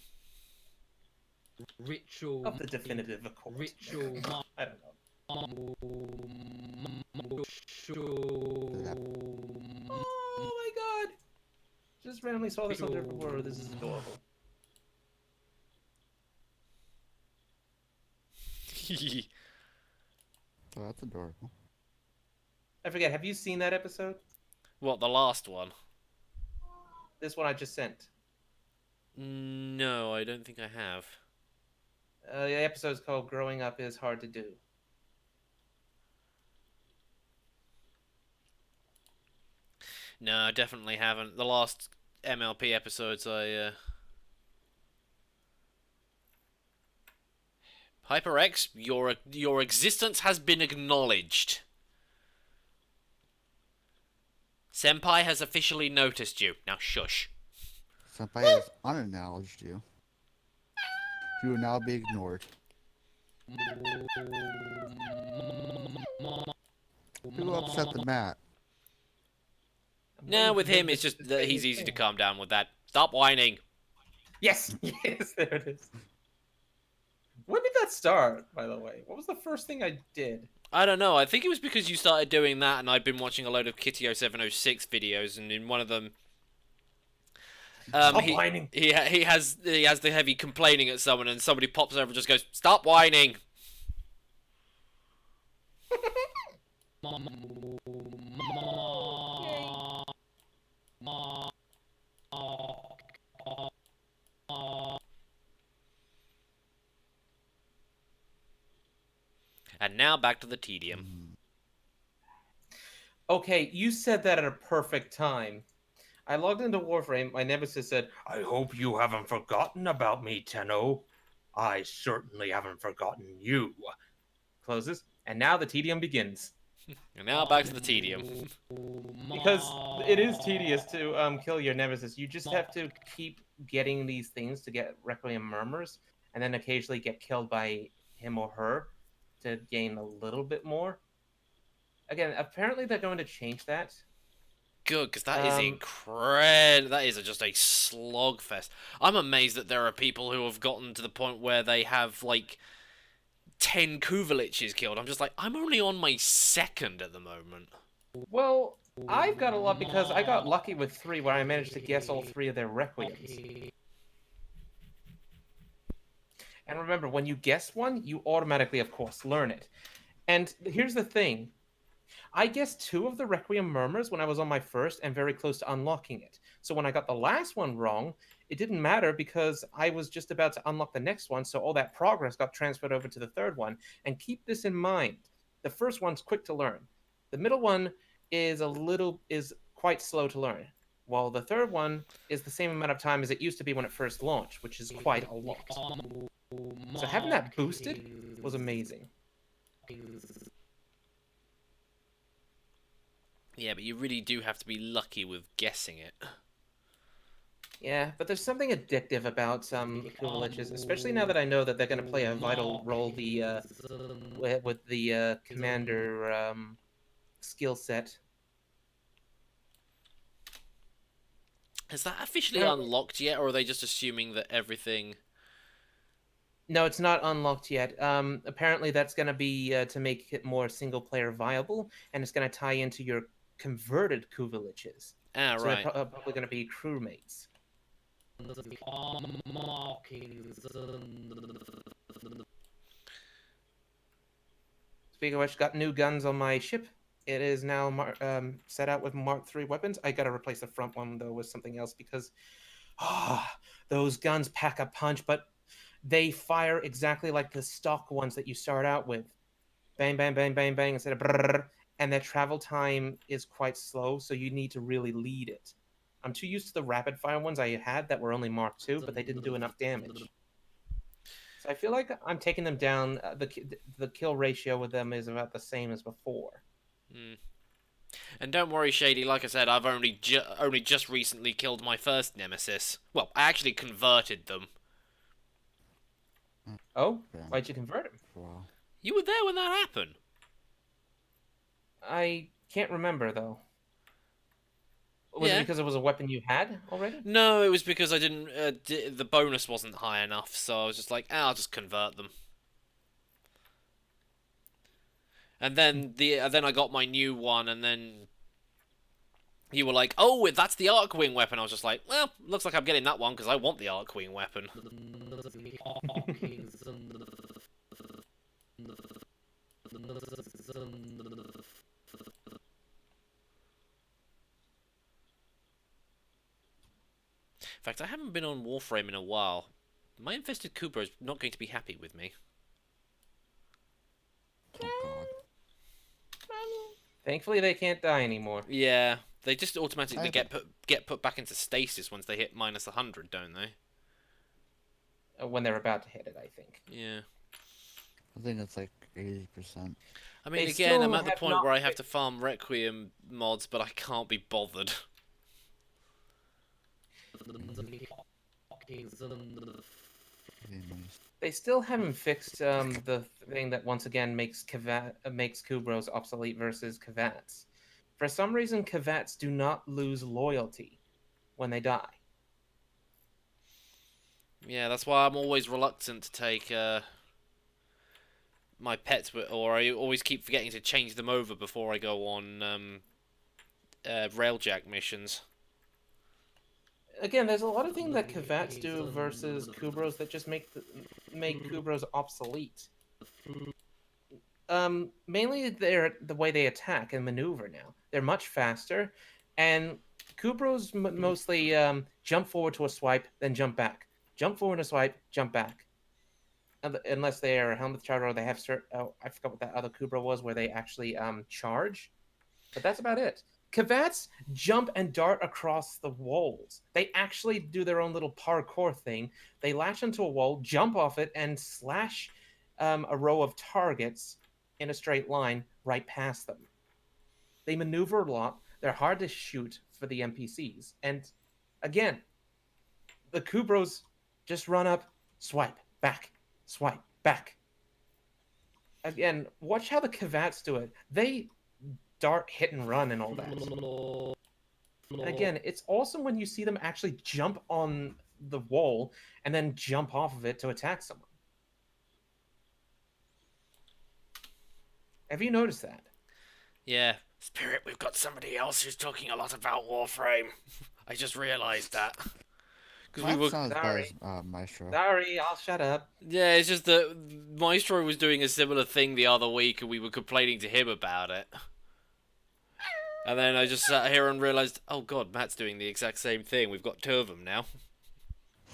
Ritual Of the definitive, of course. ritual I don't know. Oh my god! Just randomly saw this on different word. This is adorable. Oh, that's adorable. I forget. Have you seen that episode? What, the last one? This one I just sent. No, I don't think I have. The episode's called "Growing Up Is Hard to Do." No, I definitely haven't. The last MLP episodes, HyperX, your existence has been acknowledged. Senpai has officially noticed you. Now shush. Senpai has unacknowledged you. You will now be ignored. Who upset the mat? Nah, with him, it's just that he's easy to calm down with that. Stop whining. Yes, yes, there it is. When did that start, by the way? What was the first thing I did? I don't know. I think it was because you started doing that, and I'd been watching a load of Kitty0706 videos, and in one of them, Stop whining. he has the heavy complaining at someone, and somebody pops over and just goes, "Stop whining." And now back to the tedium. Okay, you said that at a perfect time. I logged into Warframe. My nemesis said, "I hope you haven't forgotten about me, Tenno. I certainly haven't forgotten you." Closes, and now the tedium begins. And now back to the tedium. Because it is tedious to kill your nemesis. You just have to keep getting these things to get Requiem Murmurs, and then occasionally get killed by him or her to gain a little bit more. Again, apparently they're going to change that. Good, because that is incredible. That is just a slogfest. I'm amazed that there are people who have gotten to the point where they have, like, 10 Kuvaliches killed. I'm just like, I'm only on my second at the moment. Well, I've got a lot because I got lucky with 3 where I managed to guess all 3 of their Requiems. And remember, when you guess one, you automatically, of course, learn it. And here's the thing. I guessed 2 of the Requiem Murmurs when I was on my first and very close to unlocking it. So when I got the last one wrong, it didn't matter because I was just about to unlock the next one, so all that progress got transferred over to the third one. And keep this in mind. The first one's quick to learn. The middle one is quite slow to learn. While the third one is the same amount of time as it used to be when it first launched, which is quite a lot. So having that boosted was amazing. Yeah, but you really do have to be lucky with guessing it. Yeah, but there's something addictive about Kuvaliches, especially now that I know that they're going to play a vital role with the commander skill set. Has that officially unlocked yet, or are they just assuming that everything... No, it's not unlocked yet. Apparently that's going to be to make it more single-player viable, and it's going to tie into your converted Kuvaliches. Ah, so right. they're probably going to be crewmates. Speaking of which, got new guns on my ship. It is now set out with Mark III weapons. I got to replace the front one, though, with something else because those guns pack a punch, but they fire exactly like the stock ones that you start out with. Bang, bang, bang, bang, bang, instead of brrr, and their travel time is quite slow, so you need to really lead it. I'm too used to the rapid fire ones I had that were only Mark II, but they didn't do enough damage. So I feel like I'm taking them down. The kill ratio with them is about the same as before. And don't worry, Shady, like I said, I've only just recently killed my first nemesis. Well, I actually converted them. Oh? Why'd you convert him? Wow. You were there when that happened. I can't remember, though. Was it because it was a weapon you had already? No, it was because I didn't... the bonus wasn't high enough, so I was just like, I'll just convert them. And then then I got my new one, and then you were like, "Oh, that's the Arcwing weapon." I was just like, "Well, looks like I'm getting that one because I want the Arcwing weapon." In fact, I haven't been on Warframe in a while. My infested Cooper is not going to be happy with me. Oh god. Thankfully, they can't die anymore. Yeah, They just automatically get put back into stasis once they hit minus 100, don't they? When they're about to hit it, I think. Yeah. I think it's like 80%. I mean, They again, I'm still at the have point not where I have to farm Requiem mods, but I can't be bothered. They still haven't fixed the thing that once again makes makes Kubros obsolete versus Kavats. For some reason, Kavats do not lose loyalty when they die. Yeah, that's why I'm always reluctant to take my pets, or I always keep forgetting to change them over before I go on railjack missions. Again, there's a lot of things that Kavats do versus Kubros that just make Kubros obsolete. Mainly the way they attack and maneuver now. They're much faster, and Kubros mostly jump forward to a swipe, then jump back. Jump forward to a swipe, jump back. Unless they are Helmut Charter or they have I forgot what that other Kubro was where they actually charge. But that's about it. Kavats jump and dart across the walls. They actually do their own little parkour thing. They latch onto a wall, jump off it, and slash a row of targets in a straight line right past them. They maneuver a lot. They're hard to shoot for the NPCs. And again, the Kubros just run up, swipe, back, swipe, back. Again, watch how the Kavats do it. They dart, hit, and run and all that. And again, it's awesome when you see them actually jump on the wall and then jump off of it to attack someone. Have you noticed that? Yeah. Spirit, we've got somebody else who's talking a lot about Warframe. I just realised that. That's not as bad as Maestro. Sorry, I'll shut up. Yeah, it's just that Maestro was doing a similar thing the other week and we were complaining to him about it. And then I just sat here and realised, oh god, Matt's doing the exact same thing. We've got two of them now.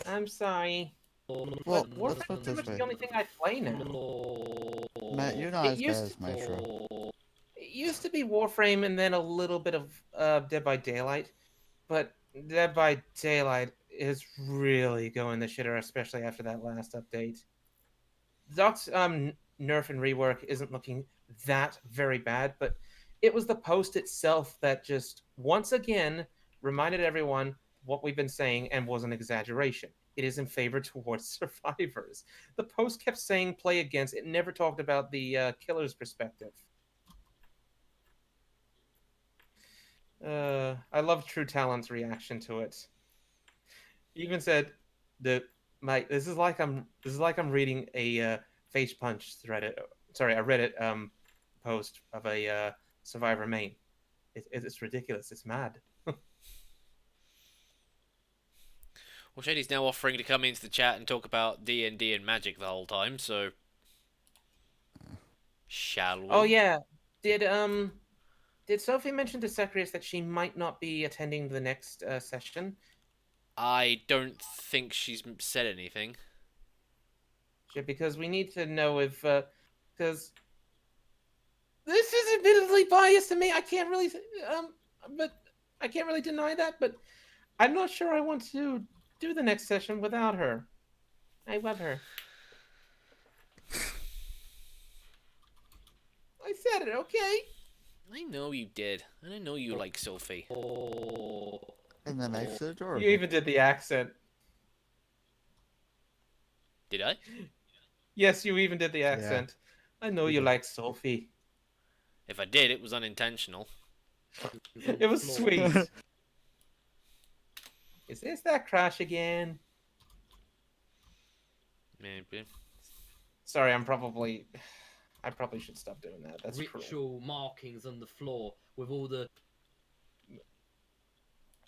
I'm sorry. Well, let's put Warframe's it this way. the only thing I play now. Matt, you're not as bad as Maestro. It used to be Warframe and then a little bit of Dead by Daylight, but Dead by Daylight is really going the shitter, especially after that last update. Doc's nerf and rework isn't looking that very bad, but it was the post itself that just once again reminded everyone what we've been saying and was an exaggeration. It is in favor towards survivors. The post kept saying play against. It never talked about the killer's perspective. I love True Talent's reaction to it. He even said that this is like I'm reading a Face Punch Reddit. Sorry, a Reddit post of a Survivor main. It's ridiculous. It's mad. Well, Shady's now offering to come into the chat and talk about D&D and Magic the whole time, so... Shall we? Oh yeah, did Sophie mention to Sacrius that she might not be attending the next session? I don't think she's said anything. Yeah, because we need to know if because this is admittedly biased to me. I can't really but I can't really deny that. But I'm not sure I want to do the next session without her. I love her. I said it, okay? I know you did. And I know you like Sophie. And then I said adorable. You even did the accent. Did I? Yes, you even did the accent. I know you like Sophie. If I did, it was unintentional. It was sweet. Is this that crash again? Maybe. Sorry, I probably should stop doing that. That's Ritual cruel. markings on the floor with all the.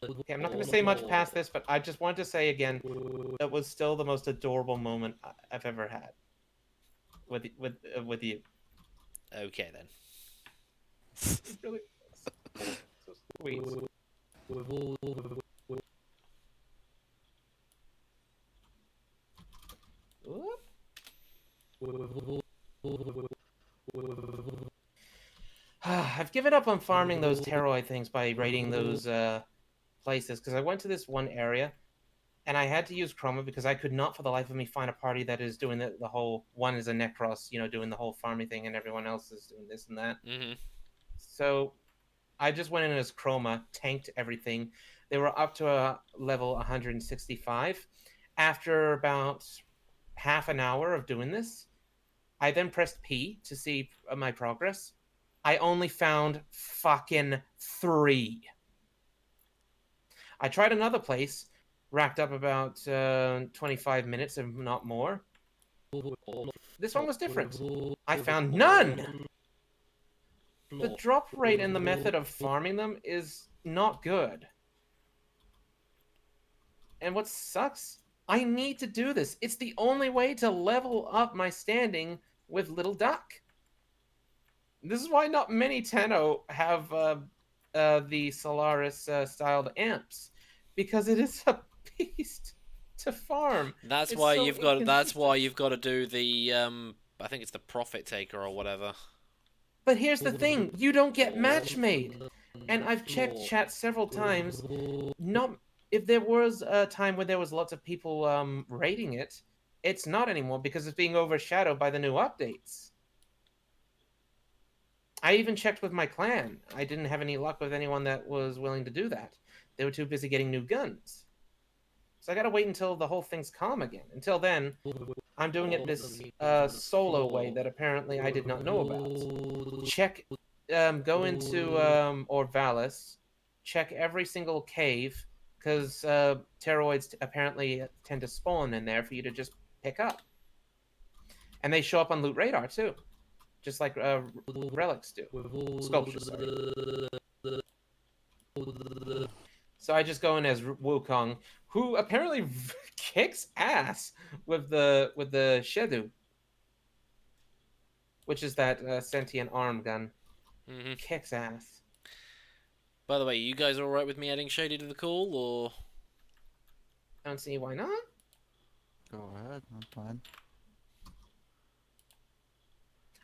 Okay, I'm not going to say much past this, but I just wanted to say again, it was still the most adorable moment I've ever had with you. Okay, then. It really was. So sweet. With all. I've I've given up on farming those pteroid things by raiding those places because I went to this one area and I had to use Chroma because I could not for the life of me find a party that is doing the whole one is a Necros, doing the whole farming thing, and everyone else is doing this and that. Mm-hmm. So I just went in as Chroma, tanked everything. They were up to a level 165. After about half an hour of doing this, I then pressed P to see my progress. I only found fucking 3. I tried another place, racked up about 25 minutes, if not more. This one was different. I found none! The drop rate and the method of farming them is not good. And what sucks, I need to do this. It's the only way to level up my standing with Little Duck. This is why not many Tenno have the Solaris styled amps, because it is a beast to farm. That's It's why so you've got. That's why inconsistent. you've got to do the. I think it's the Profit Taker or whatever. But here's the thing, you don't get match made. And I've checked chat several times. Not if there was a time when there was lots of people rating it, it's not anymore because it's being overshadowed by the new updates. I even checked with my clan. I didn't have any luck with anyone that was willing to do that. They were too busy getting new guns. So I gotta wait until the whole thing's calm again. Until then, I'm doing it this solo way that apparently I did not know about. Check, go into Orvalis, check every single cave, because pteroids apparently tend to spawn in there for you to just pick up. And they show up on Loot Radar too, just like relics do. Sculptures, sorry. So I just go in as Wukong, who apparently kicks ass with the Shedu, which is that sentient arm gun. Mm-hmm. Kicks ass. By the way, you guys all right with me adding Shady to the call, or? Don't see why not. Go ahead, I'm fine.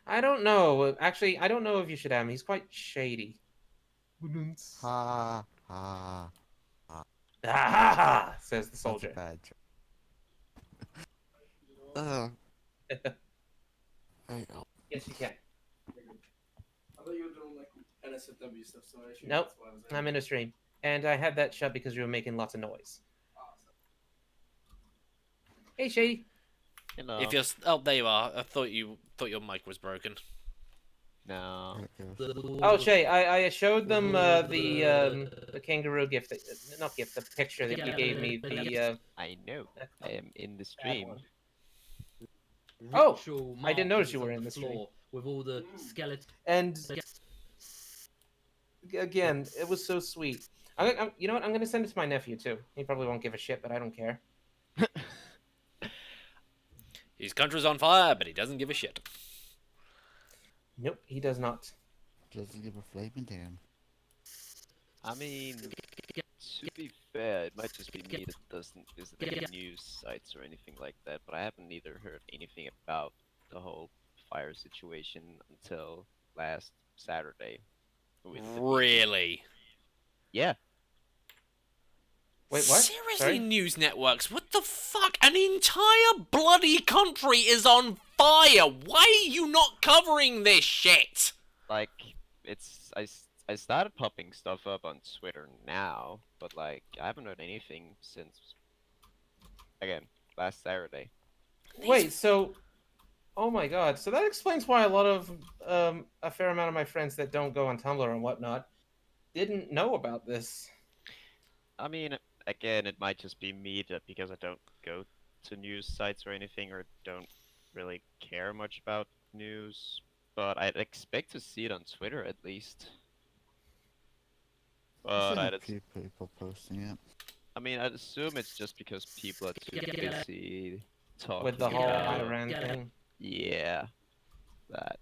I don't know. Actually, I don't know if you should have him. He's quite shady. Ha ha. Ah ha ha! Says the That's soldier. a bad joke. There you go. Yes, you can. I thought you were doing like NSFW stuff, so I assumed Nope. that's why I was I'm in a stream, and I had that shut because you were making lots of noise. Hey, Shady. Hello. If you're there you are. I thought your mic was broken. No. There it goes. Oh, Shay, I showed them the kangaroo gift, not gift, the picture that you gave me. The I know. I am in the stream. Oh, Ritual I didn't notice you markings were on in the the stream. floor with all the skeletons. and again, it was so sweet. You know what? I'm gonna send it to my nephew too. He probably won't give a shit, but I don't care. His country's on fire, but he doesn't give a shit. Nope, he does not. Doesn't give a flaming damn. I mean, to be fair, it might just be me that doesn't visit any news sites or anything like that, but I haven't either heard anything about the whole fire situation until last Saturday. with the media. Really? Yeah. Wait, what? Seriously, Sorry? news networks? What the fuck? An entire bloody country is on fire! Why are you not covering this shit? Like, I started popping stuff up on Twitter now, but like, I haven't heard anything since, again, last Saturday. Wait, so... Oh my god, so that explains why a lot of, a fair amount of my friends that don't go on Tumblr and whatnot didn't know about this. I mean, again, it might just be me that because I don't go to news sites or anything, or don't really care much about news, but I'd expect to see it on Twitter at least. I've But seen I'd, a few people posting it. I mean, I'd assume it's just because people are too busy talking With the whole about, Iran thing. yeah, that.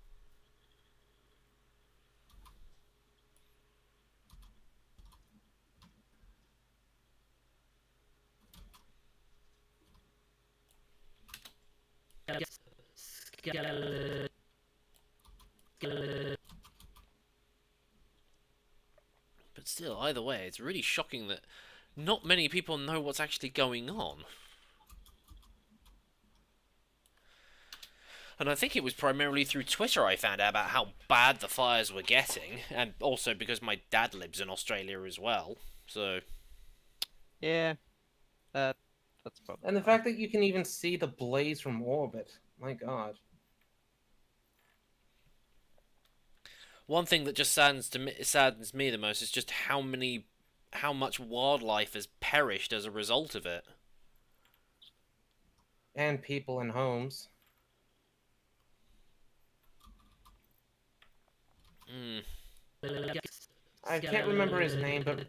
still, either way, it's really shocking that not many people know what's actually going on. And I think it was primarily through Twitter I found out about how bad the fires were getting, and also because my dad lives in Australia as well, so... Yeah, that's probably And the fine. fact that you can even see the blaze from orbit. My god. One thing that just saddens me the most is just how much wildlife has perished as a result of it. And people in homes. Mm. I can't remember his name, but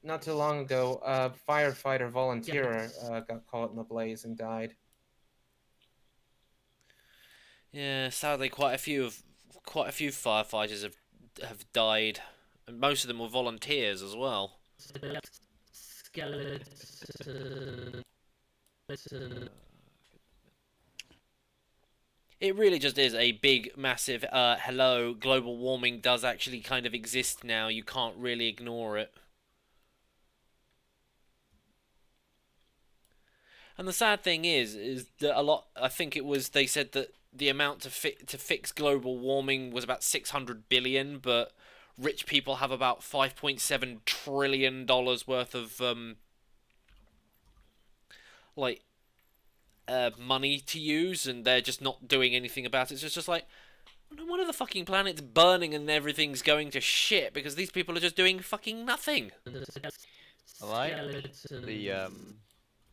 not too long ago, a firefighter volunteer got caught in the blaze and died. Yeah, sadly, quite a few firefighters have died, and most of them were volunteers as well. Skeleton. It really just is a big, massive, hello, global warming does actually kind of exist now. You can't really ignore it. And the sad thing is that I think it was, they said that the amount to fix global warming was about 600 billion, but rich people have about 5.7 trillion dollars worth of, money to use, and they're just not doing anything about it. So it's just like, no wonder the fucking planet's burning and everything's going to shit, because these people are just doing fucking nothing. I like the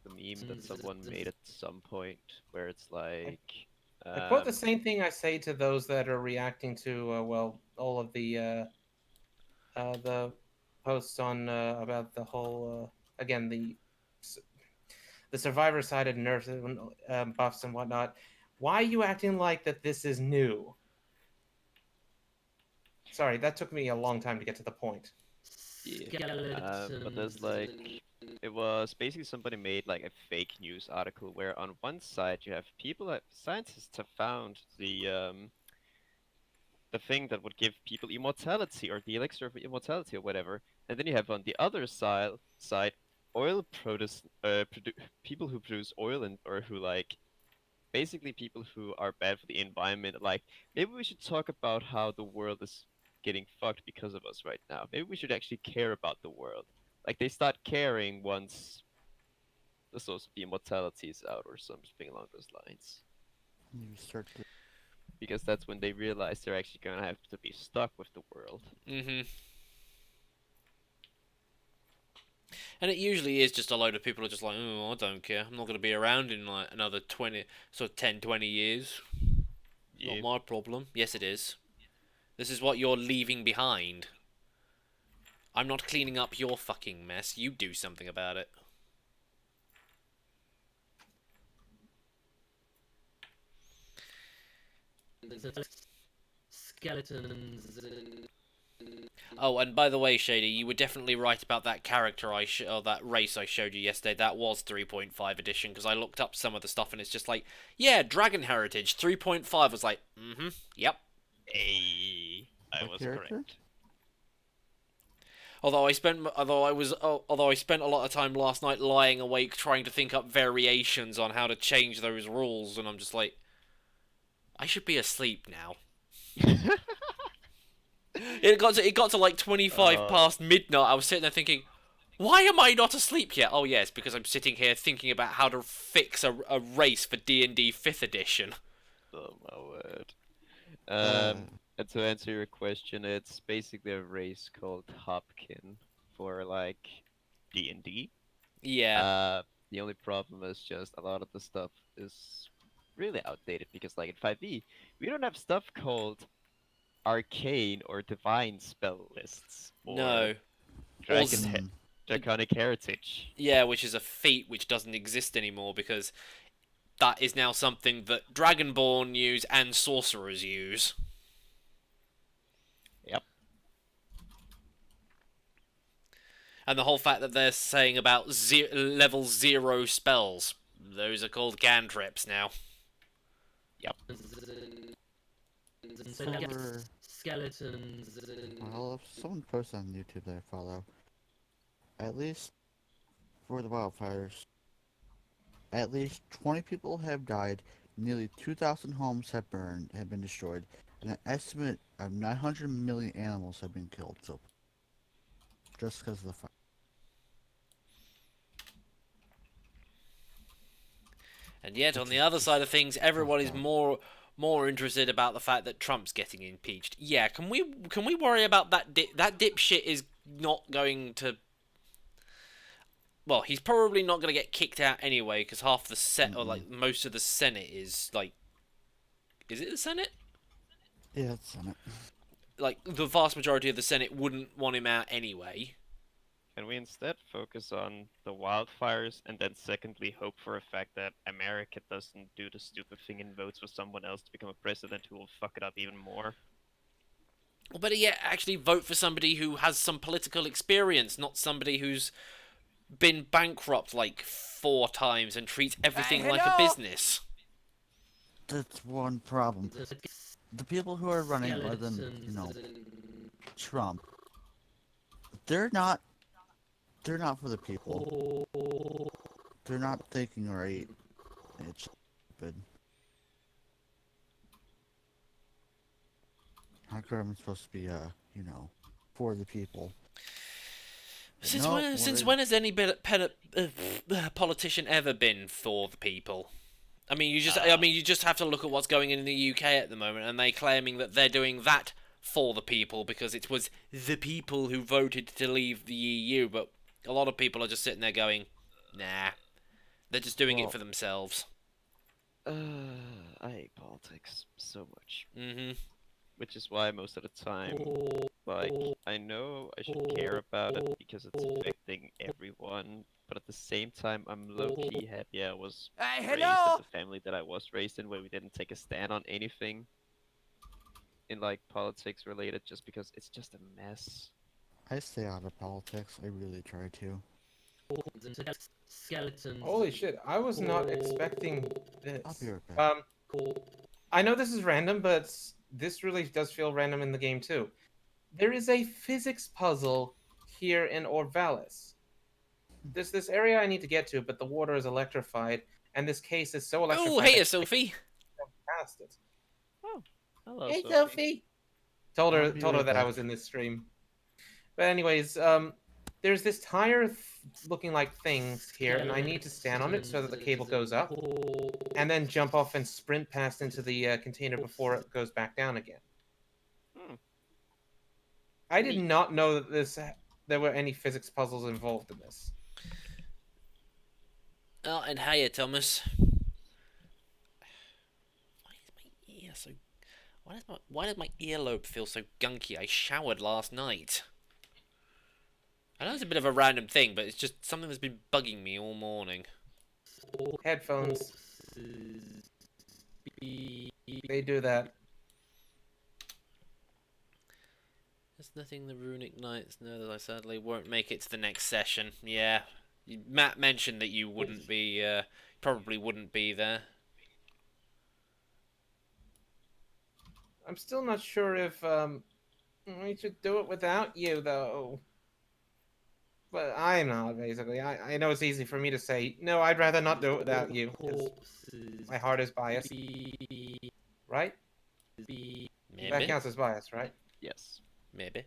meme that someone made at some point where it's like, I quote the same thing I say to those that are reacting to, well, all of the posts on about the whole, again, the survivor-sided nerfs and buffs and whatnot. Why are you acting like that this is new? Sorry, that took me a long time to get to the point. yeah. But there's like, it was basically somebody made like a fake news article where on one side you have scientists have found the thing that would give people immortality, or the elixir of immortality or whatever, and then you have on the other side people who produce oil, and or who like basically people who are bad for the environment. Like, maybe we should talk about how the world is getting fucked because of us right now. Maybe we should actually care about the world. Like, they start caring once the source of the immortality is out, or something along those lines. You start to. Because that's when they realize they're actually gonna have to be stuck with the world. Mm-hmm. And it usually is just a load of people who are just like, oh, I don't care. I'm not going to be around in like another 10, 20 years. Yeah. Not my problem. Yes, it is. This is what you're leaving behind. I'm not cleaning up your fucking mess. You do something about it. Skeletons and... Oh, and by the way, Shady, you were definitely right about that character or that race I showed you yesterday. That was 3.5 edition, because I looked up some of the stuff and it's just like, yeah, Dragon Heritage 3.5 was like, yep. Hey, I was correct. Although I spent a lot of time last night lying awake trying to think up variations on how to change those rules, and I'm just like, I should be asleep now. It got to like 25 past midnight. I was sitting there thinking, why am I not asleep yet? Oh yes, because I'm sitting here thinking about how to fix a race for D&D 5th edition. Oh my word. And to answer your question, it's basically a race called Hopkin for like D&D. Yeah. The only problem is just a lot of the stuff is really outdated, because like in 5e, we don't have stuff called arcane or divine spell lists, or No. draconic heritage. Yeah, which is a feat which doesn't exist anymore, because that is now something that Dragonborn use and sorcerers use. Yep. And the whole fact that they're saying about level 0 spells, those are called cantrips now. Yep. For skeletons and Well, if someone posts on YouTube that I follow, at least for the wildfires, at least 20 people have died, nearly 2,000 homes have been destroyed, and an estimate of 900 million animals have been killed. So, just because of the fire. And yet, on Which the is other just side of things, everyone is fucked up. more interested about the fact that Trump's getting impeached. Yeah, can we worry about that? That dipshit is not going to. Well, he's probably not going to get kicked out anyway, because half the or like most of the Senate is like. Is it the Senate? Yeah, it's on it. Like the vast majority of the Senate wouldn't want him out anyway. Can we instead focus on the wildfires and then secondly hope for a fact that America doesn't do the stupid thing and votes for someone else to become a president who will fuck it up even more? Or better yet, actually vote for somebody who has some political experience, not somebody who's been bankrupt like 4 times and treats everything like a business. That's one problem. The people who are running, other than, you know, Trump, they're not for the people. They're not thinking right. It's stupid. How government's supposed to be, you know, for the people? Since No, when has any politician ever been for the people? I mean, you just have to look at what's going on in the UK at the moment, and they claiming that they're doing that for the people because it was the people who voted to leave the EU. But a lot of people are just sitting there going, "Nah," they're just doing it for themselves. I hate politics so much. Mm-hmm. Which is why most of the time, like, I know I should care about it because it's affecting everyone, but at the same time, I'm low-key happy I was raised in the family that I was raised in, where we didn't take a stand on anything in, like, politics related, just because it's just a mess. I stay out of politics. I really try to. skeletons. Holy shit! I was not expecting this. I'll be right back. I know this is random, but this really does feel random in the game too. There is a physics puzzle here in Orvalis. There's this area I need to get to, but the water is electrified, and this case is so electrified. Oh, hey, Sophie. Past it. Oh, hello, Hey, Sophie. Sophie. Told her I'll be that right I back. was in this stream. But anyways, there's this tire looking like things here, and I need to stand on it so that the cable goes up, and then jump off and sprint past into the container before it goes back down again. I did not know that there were any physics puzzles involved in this. Oh, and hiya, Thomas. Why is my ear so? Why does my earlobe feel so gunky? I showered last night. I know it's a bit of a random thing, but it's just something that's been bugging me all morning. Headphones. They do that. There's nothing the runic knights know that I sadly won't make it to the next session. Yeah, Matt mentioned that you wouldn't be, probably wouldn't be there. I'm still not sure if we should do it without you, though. But I'm not, basically. I know it's easy for me to say, no, I'd rather not do it without you. 'Cause my heart is biased. Right? Maybe. That counts as bias, right? Yes. Maybe.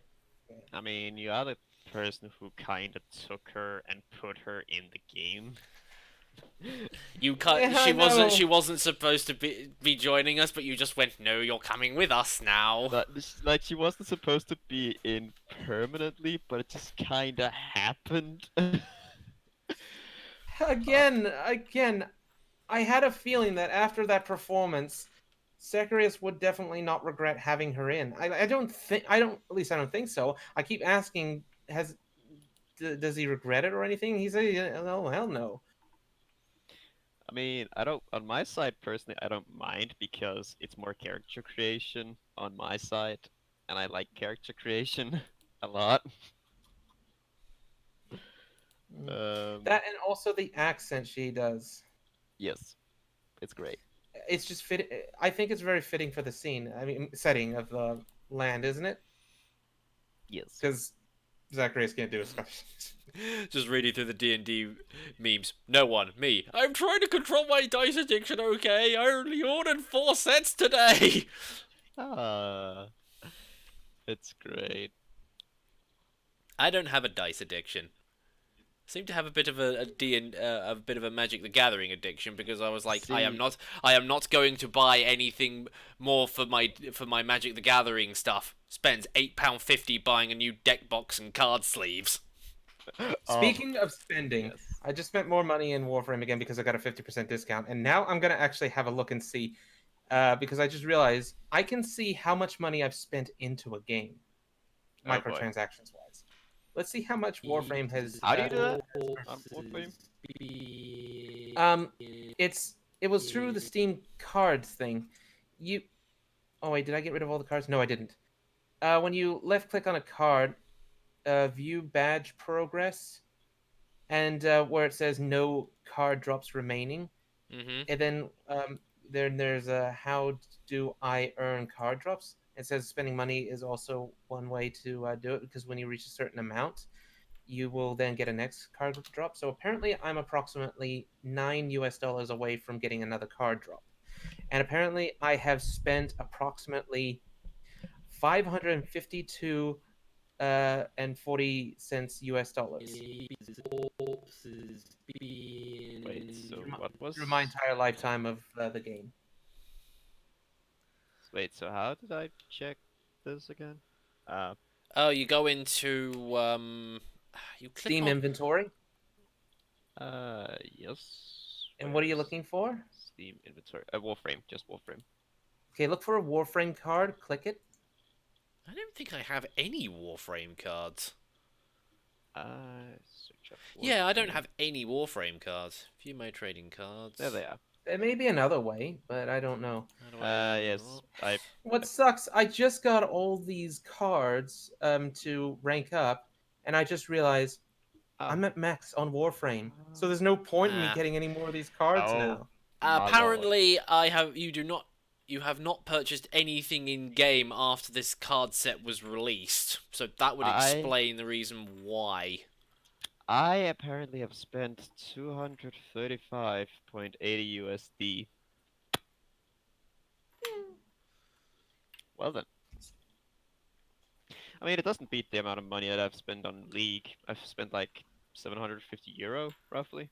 I mean, you are the person who kinda took her and put her in the game. You can't. Yeah, I she wasn't. know. She wasn't supposed to be joining us, but you just went. No, you're coming with us now. But, like, she wasn't supposed to be in permanently, but it just kinda happened. Again, I had a feeling that after that performance, Zacharias would definitely not regret having her in. I don't think. At least I don't think so. I keep asking, does he regret it or anything? He said, "Oh hell no." I mean, on my side personally, I don't mind because it's more character creation on my side, and I like character creation a lot. That and also the accent she does. Yes, it's great. It's just fit. I think it's very fitting for the scene. I mean, setting of the land, isn't it? Yes. Because Zacharias can't do a Scottish. Just reading through the D&D memes. No one, me. I'm trying to control my dice addiction, okay? I only ordered 4 sets today. Ah, it's great. I don't have a dice addiction. I seem to have a bit of a bit of a Magic the Gathering addiction because I was like, I am not going to buy anything more for my Magic the Gathering stuff. Spends £8.50 buying a new deck box and card sleeves. Speaking of spending, yes. I just spent more money in Warframe again because I got a 50% discount, and now I'm gonna actually have a look and see, because I just realized I can see how much money I've spent into a game, Oh boy. microtransactions wise. Let's see how much Warframe has. How do you do that? Warframe? It was through the Steam cards thing. You. Oh wait, did I get rid of all the cards? No, I didn't. When you left click on a card, view badge progress, and where it says no card drops remaining, and then there's how do I earn card drops. It says spending money is also one way to do it, because when you reach a certain amount, you will then get a next card drop. So apparently I'm approximately $9 away from getting another card drop, and apparently I have spent approximately 552 and 40 cents US dollars Wait, so what was? through my entire lifetime of the game. Wait, so how did I check this again? Oh, you go into you click Steam on. inventory. Yes. And what are you Where's looking for? Steam inventory. Warframe, just Warframe. Okay, look for a Warframe card, click it. I don't think I have any Warframe cards. Search up Yeah, I don't Warframe. have any Warframe cards. View my trading cards. There they are. There may be another way, but I don't know. How do I Yes, I. What sucks, I just got all these cards to rank up, and I just realized Oh. I'm at max on Warframe. So there's no point in me Ah. getting any more of these cards Oh. now. My lord. Apparently, you have not purchased anything in game after this card set was released. So that would explain the reason why. I apparently have spent 235.80 USD. Well then. I mean, it doesn't beat the amount of money that I've spent on League. I've spent like 750 euro, roughly.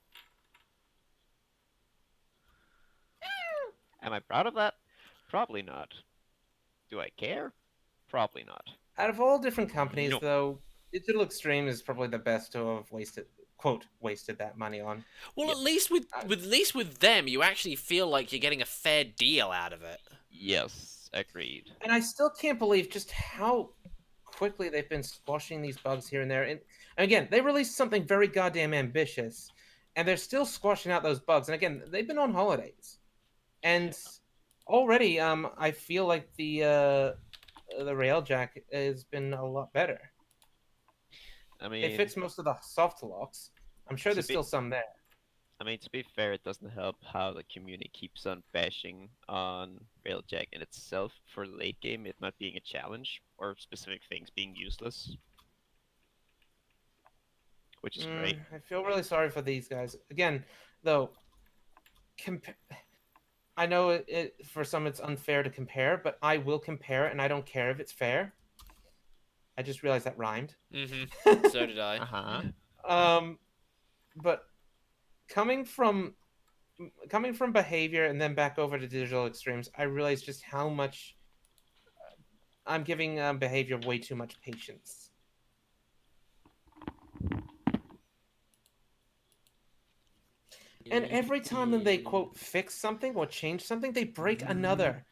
Am I proud of that? Probably not. Do I care? Probably not. Out of all different companies, No. though, Digital Extreme is probably the best to have wasted that money on. Well, Yes. at least with them, you actually feel like you're getting a fair deal out of it. Yes, agreed. And I still can't believe just how quickly they've been squashing these bugs here and there. And again, they released something very goddamn ambitious, and they're still squashing out those bugs. And again, they've been on holidays, and already, I feel like the Railjack has been a lot better. I mean, They fixed most of the soft locks. I'm sure To there's be- still some there. I mean, to be fair, it doesn't help how the community keeps on bashing on Railjack in itself for late game, it not being a challenge, or specific things being useless. Which is great. I feel really sorry for these guys. Again, though, I know for some it's unfair to compare, but I will compare, and I don't care if it's fair. I just realized that rhymed. Mm-hmm. So did I. Uh-huh. But coming from behavior and then back over to digital extremes, I realized just how much I'm giving behavior way too much patience. And every time that they quote fix something or change something, they break another.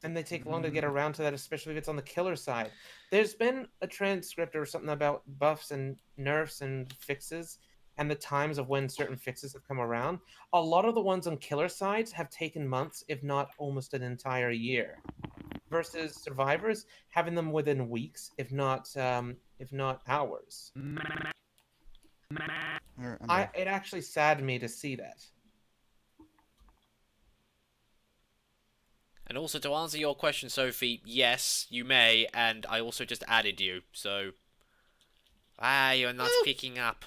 And they take long to get around to that, especially if it's on the killer side. There's been a transcript or something about buffs and nerfs and fixes and the times of when certain fixes have come around. A lot of the ones on killer sides have taken months, if not almost an entire year. Versus survivors having them within weeks, if not hours. It actually saddened me to see that. And also to answer your question, Sophie, yes, you may, and I also just added you, so... you're not picking up.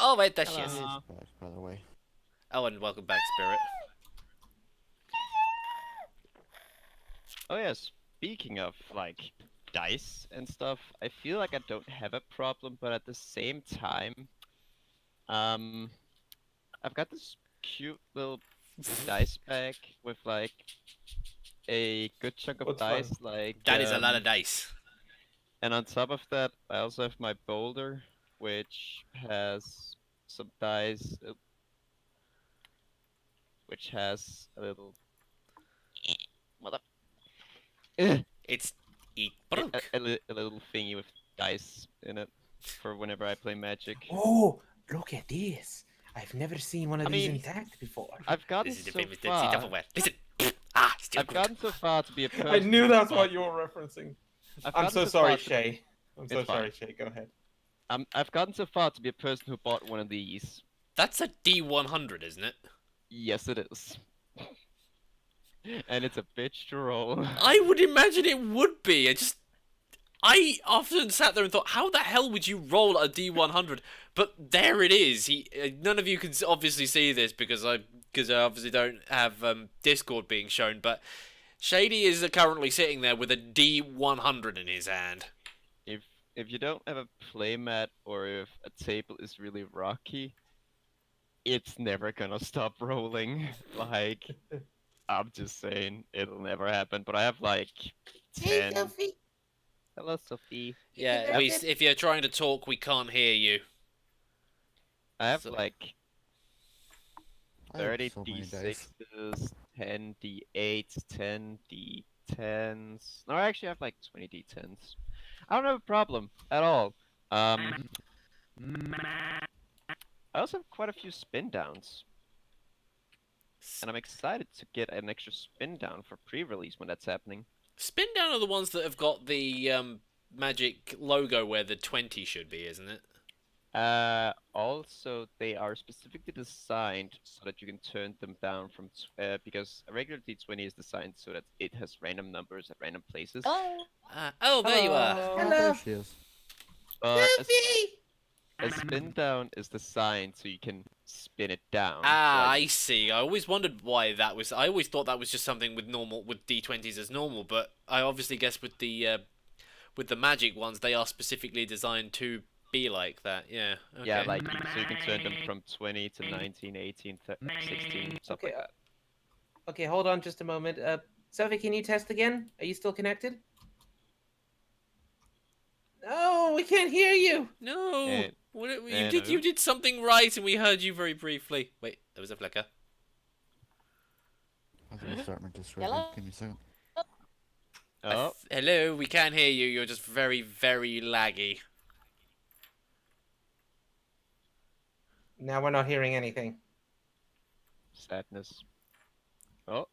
Oh, wait, there she is. Hello. Back, by the way. Oh, and welcome back, Spirit. Oh yeah, speaking of like dice and stuff, I feel like I don't have a problem, but at the same time, I've got this cute little dice bag with like a good chunk of What's dice, fun? like That is a lot of dice. and on top of that, I also have my boulder, which has some dice, which has a little mother. It's eat a, brunk. a little thingy with dice in it for whenever I play Magic. Oh, look at this! I've never seen one of I these mean, intact before. I've gotten This is the so bit with the far. Tupperware. Listen! Still I've good. gotten so far to be a person. I knew who that's bought- what you were referencing. I've I'm gotten so far sorry, to- Shay. I'm so It's fine. sorry, Shay. Go ahead. I've gotten so far to be a person who bought one of these. That's a D100, isn't it? Yes, it is. And it's a bitch to roll. I would imagine it would be. I often sat there and thought, how the hell would you roll a D100? But there it is. None of you can obviously see this because I obviously don't have Discord being shown. But Shady is currently sitting there with a D100 in his hand. If you don't have a playmat or if a table is really rocky, it's never gonna stop rolling. Like, I'm just saying, it'll never happen. But I have like 10. Hello, Sophie. Yeah, if you're trying to talk, we can't hear you. I have So- like I have 30 so many dice. D6s, 10 D8s, 10 D10s. No, I actually have like 20 D10s. I don't have a problem at all. I also have quite a few spin downs. And I'm excited to get an extra spin down for pre-release when that's happening. Spin down are the ones that have got the magic logo where the 20 should be, isn't it? Also, they are specifically designed so that you can turn them down from because a regular D20 is designed so that it has random numbers at random places. Oh, there you are. Oh, there she is. But a spin down is designed so you can spin it down. I see. I always wondered why that was. I always thought that was just something with D20s as normal, but I obviously guess with the magic ones, they are specifically designed to be like that. Yeah. Okay. Yeah, like so you can turn them from 20 to 19, 18, 16, stuff like that. Okay, hold on just a moment. Sophie, can you test again? Are you still connected? No, we can't hear you. No. And- You did something right, and we heard you very briefly. Wait, there was a flicker. I was gonna start my Discord. Hello? Give me a second. Oh, Hello, we can't hear you. You're just very, very laggy. Now we're not hearing anything. sadness. Oh,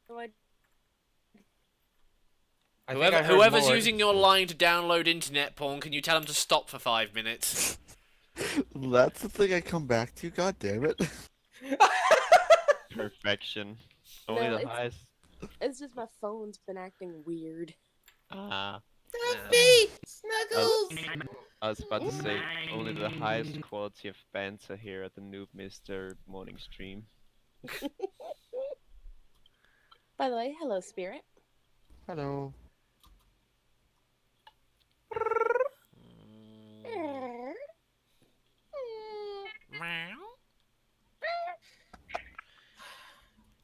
I think I heard Whoever's Lord. using your line to download internet porn, can you tell them to stop for 5 minutes? That's the thing I come back to. God damn it! perfection. Only No, the it's- highest. It's just my phone's been acting weird. Sophie, Snuggles. I was about to say only the highest quality of banter here at the NoobMister morning stream. By the way, hello, Spirit. Hello.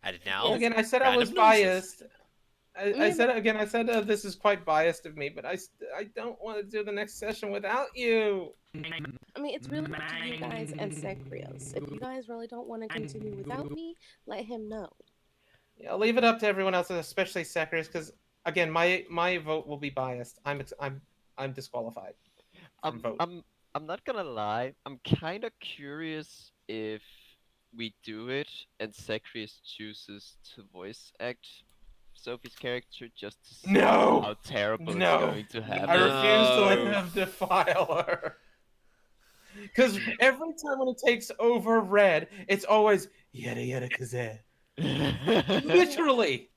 And now, Again, I said I was random noises. biased. I said again. I said this is quite biased of me, but I don't want to do the next session without you. I mean, it's really up to you guys and Sekrios. If you guys really don't want to continue without me, let him know. Yeah, I'll leave it up to everyone else, especially Sekers, because again, my vote will be biased. I'm disqualified from vote. I'm not gonna lie. I'm kind of curious if we do it and Sekrius chooses to voice act Sophie's character just to see No! how terrible No! it's going to happen. I refuse to let No. them defile her. Because every time when it takes over red, it's always yada yada kazeh. Literally.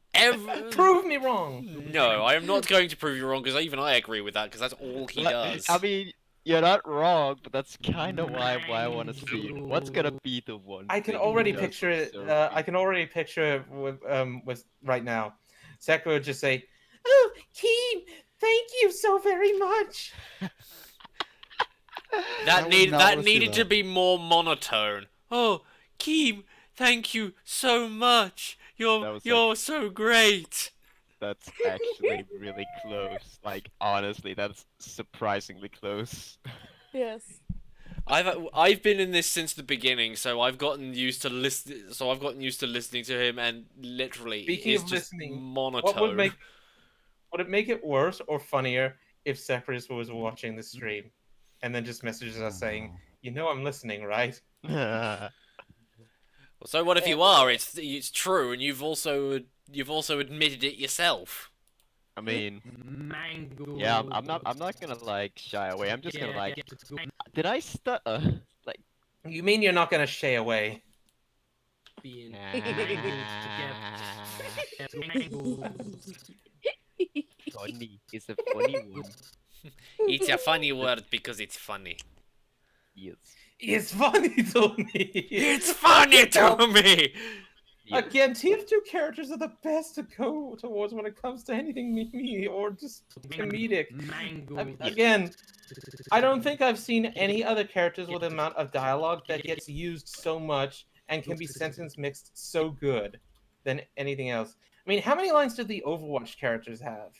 Prove me wrong. No, I am not going to prove you wrong because even I agree with that because that's all he does. I mean, you're not wrong, but that's kind of why I want to see it. What's gonna be the one? I can thing he already does picture it. so I can already picture it with right now. Sakura would just say, "Oh, Keem, thank you so very much." That would need not that wanna see needed to that. be more monotone. Oh, Keem, thank you so much. That You're was you're so great. That's actually really close. Like honestly, that's surprisingly close. Yes. I've been in this since the beginning, so I've gotten used to listening to him, and literally Speaking it is of just listening, monotone. what would it make it worse or funnier if Sakura was watching the stream and then just messages us saying, no. "You know I'm listening, right?" I Well, so what if you are? It's true, and you've also admitted it yourself. mean, Mango. yeah, I'm not gonna like shy away. I'm just gonna like, did I stutter? Like, You mean you're not gonna shay away? being mangled together. Mangled. funny. It's a funny one. It's a funny word because it's funny. Yes. It's funny to me. It's funny to me. Yes. Again, TF2 characters are the best to go towards when it comes to anything meme or just comedic. Mangled. Again, I don't think I've seen any other characters with the amount of dialogue that gets used so much and can be sentence mixed so good than anything else. I mean, how many lines did the Overwatch characters have?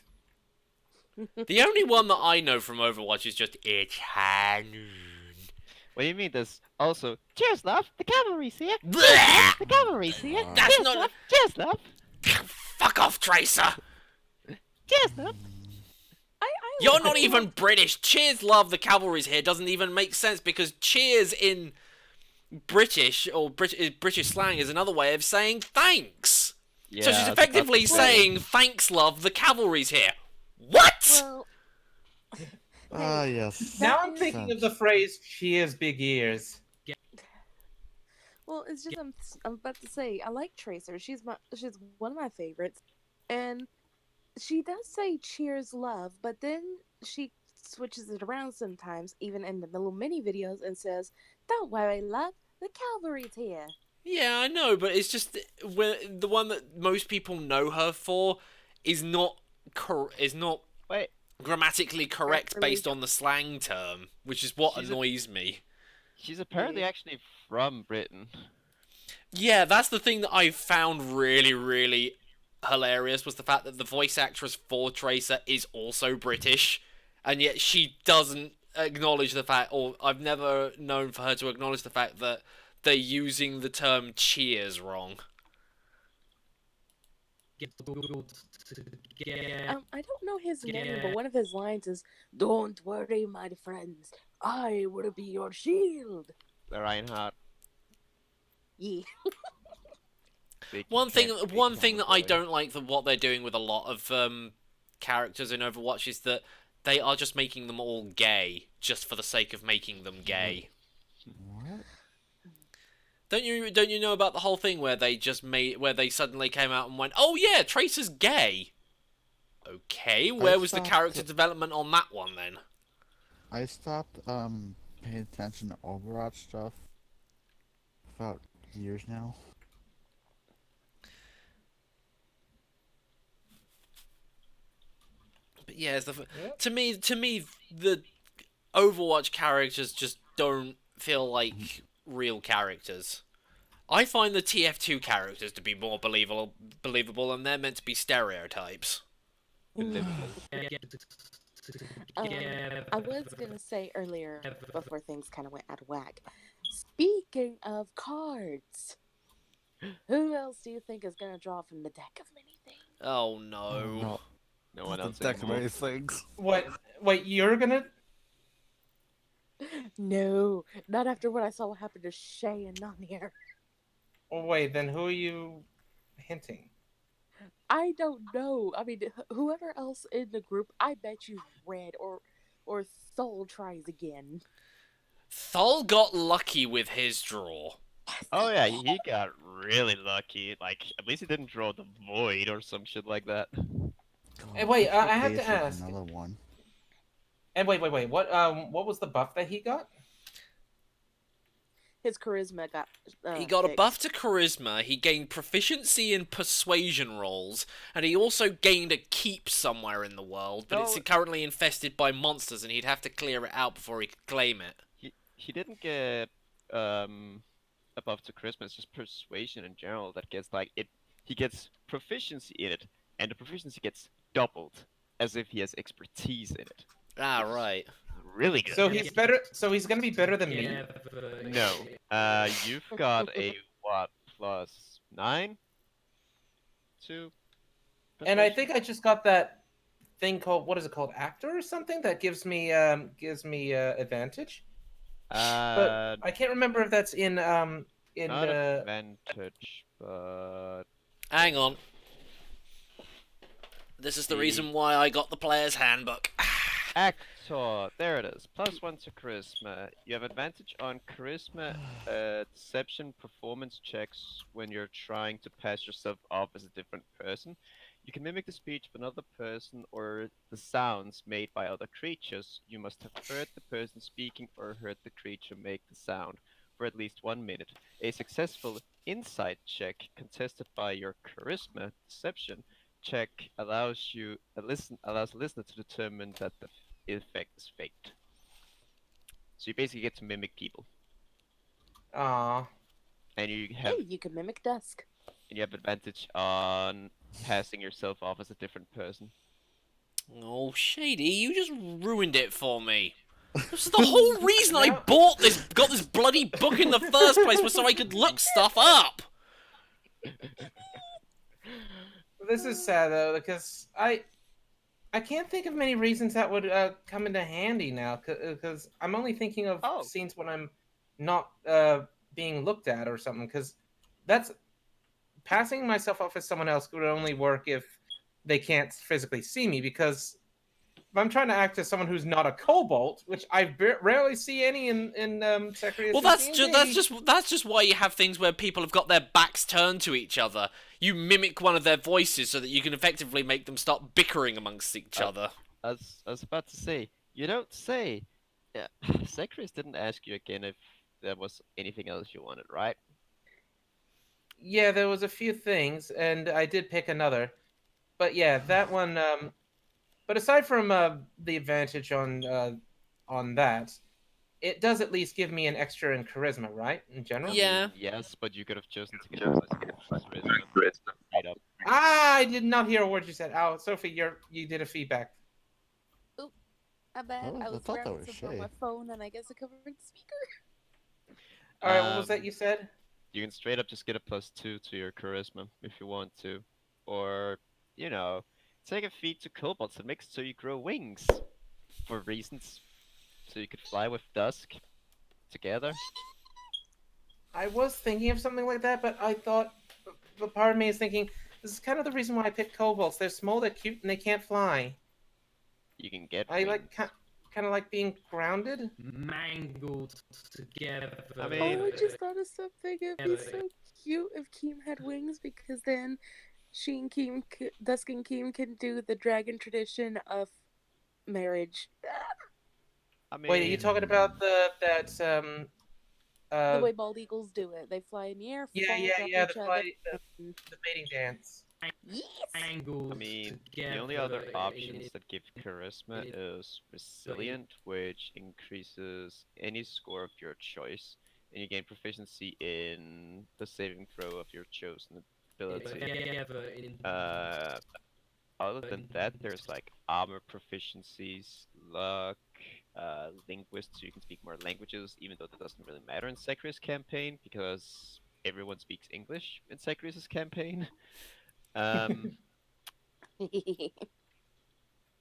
The only one that I know from Overwatch is just it's Hanun. What do you mean? There's also cheers, love. The cavalry's here. Blech! The cavalry's here. That's Cheers, not- love. Cheers, love. Fuck off, Tracer. Cheers, love. I You're not even British. Cheers, love. The cavalry's here doesn't even make sense because cheers in British or British slang is another way of saying thanks. Yeah, So she's that's effectively the saying thanks, love. The cavalry's here. What? Well, Ah, yes. Now that I'm is- thinking of the phrase "Cheers, big ears." Well, it's just I'm about to say I like Tracer. She's one of my favorites, and she does say "Cheers, love," but then she switches it around sometimes, even in the little mini videos, and says, "Don't worry, love. The cavalry's here." Yeah, I know, but it's just the one that most people know her for is not Wait, grammatically correct Really? based on the slang term, which is what She's annoys me. she's apparently actually from Britain. Yeah, that's the thing that I found really, really hilarious was the fact that the voice actress for Tracer is also British, and yet she doesn't acknowledge the fact, or I've never known for her to acknowledge the fact that they're using the term cheers wrong. I don't know his name, but one of his lines is, "Don't worry, my friends. I will be your shield." The Reinhardt. Yeah. Big One thing cat, big that I cowboy. don't like what they're doing with a lot of characters in Overwatch is that they are just making them all gay just for the sake of making them gay. What? Don't you know about the whole thing where they suddenly came out and went, "Oh yeah, Tracer's gay." Okay, where was the stopped- character development on that one then? I stopped paying attention to Overwatch stuff about years now. But yeah, to me the Overwatch characters just don't feel like real characters. I find the TF2 characters to be more believable, and they're meant to be stereotypes. I was gonna say earlier before things kind of went out of whack. Speaking of cards, who else do you think is gonna draw from the deck of many things? Oh no. No, No one else deck of anymore. many things. What? Wait, you're gonna? No, not after what I saw happen to Shay and Nanier. Oh, wait, then who are you hinting? I don't know. I mean, whoever else in the group, I bet you read or Soul tries again. Thol got lucky with his draw. Oh yeah, he got really lucky. Like, at least he didn't draw the void or some shit like that. Hey, wait, Extra I have to base is ask. another one. And wait. What was the buff that he got? His charisma got He got a fixed. buff to charisma, he gained proficiency in persuasion rolls, and he also gained a keep somewhere in the world, but it's No. currently infested by monsters and he'd have to clear it out before he could claim it. He didn't get a buff to charisma. It's just persuasion in general that gets like it. He gets proficiency in it, and the proficiency gets doubled, as if he has expertise in it. Ah, Which is right. really good. So he's better. So he's gonna be better than me. No. You've got a what +9 to. And I persuasion? think I just got that thing called, what is it called, actor or something, that gives me advantage. But I can't remember if that's in Not advantage, but Hang on. This is the reason why I got the player's handbook. actor. There it is. +1 to charisma. You have advantage on charisma deception performance checks when you're trying to pass yourself off as a different person. You can mimic the speech of another person or the sounds made by other creatures. You must have heard the person speaking or heard the creature make the sound for at least 1 minute. A successful insight check contested by your charisma deception check allows a listener to determine that the effect is faked. So you basically get to mimic people, Aw. and you have Hey, you can mimic Dusk. advantage on passing yourself off as a different person. Oh, Shady, you just ruined it for me. This is the whole reason I got this bloody book in the first place, was so I could look stuff up. This is sad though, because I can't think of many reasons that would come into handy now, because I'm only thinking of scenes when I'm not being looked at or something. Because that's passing myself off as someone else would only work if they can't physically see me. Because if I'm trying to act as someone who's not a kobold, which I rarely see any in Secretary. Well, that's just why you have things where people have got their backs turned to each other. You mimic one of their voices so that you can effectively make them start bickering amongst each other. I was about to say, you don't say. Yeah, Secretary didn't ask you again if there was anything else you wanted, right? Yeah, there was a few things, and I did pick another. But yeah, that one. But aside from the advantage on that, it does at least give me an extra in charisma, right? In general. Yeah. Yes, but you could have chosen to get charisma straight up. I did not hear a word you said. Oh, Sophie, you did a feedback. Oop, I bet. Oh, I I was thought that grabbing was something on my Shay. phone, and I guess I covered the speaker. All right, what was that you said? You can straight up just get a +2 to your charisma if you want to, or take a feat to kobolds that makes it so you grow wings for reasons, so you could fly with Dusk together. I was thinking of something like that, but I thought, but part of me is thinking this is kind of the reason why I picked kobolds. They're small, they're cute, and they can't fly. You can get. I wings. like kind of like being grounded. Mangled together. I Oh, mean, I just thought of something. It'd be so cute if Keem had wings, because then she and Keem, Dusk and Keem can do the dragon tradition of marriage. Wait, are you talking about the way bald eagles do it. They fly in the air, fall, drop each other. The mating dance. Yes. I mean, the only other options that give charisma is resilient, which increases any score of your choice, and you gain proficiency in the saving throw of your chosen ability. Other than that, there's like armor proficiencies, luck, linguist, so you can speak more languages, even though that doesn't really matter in Secret's campaign because everyone speaks English in Secret's campaign.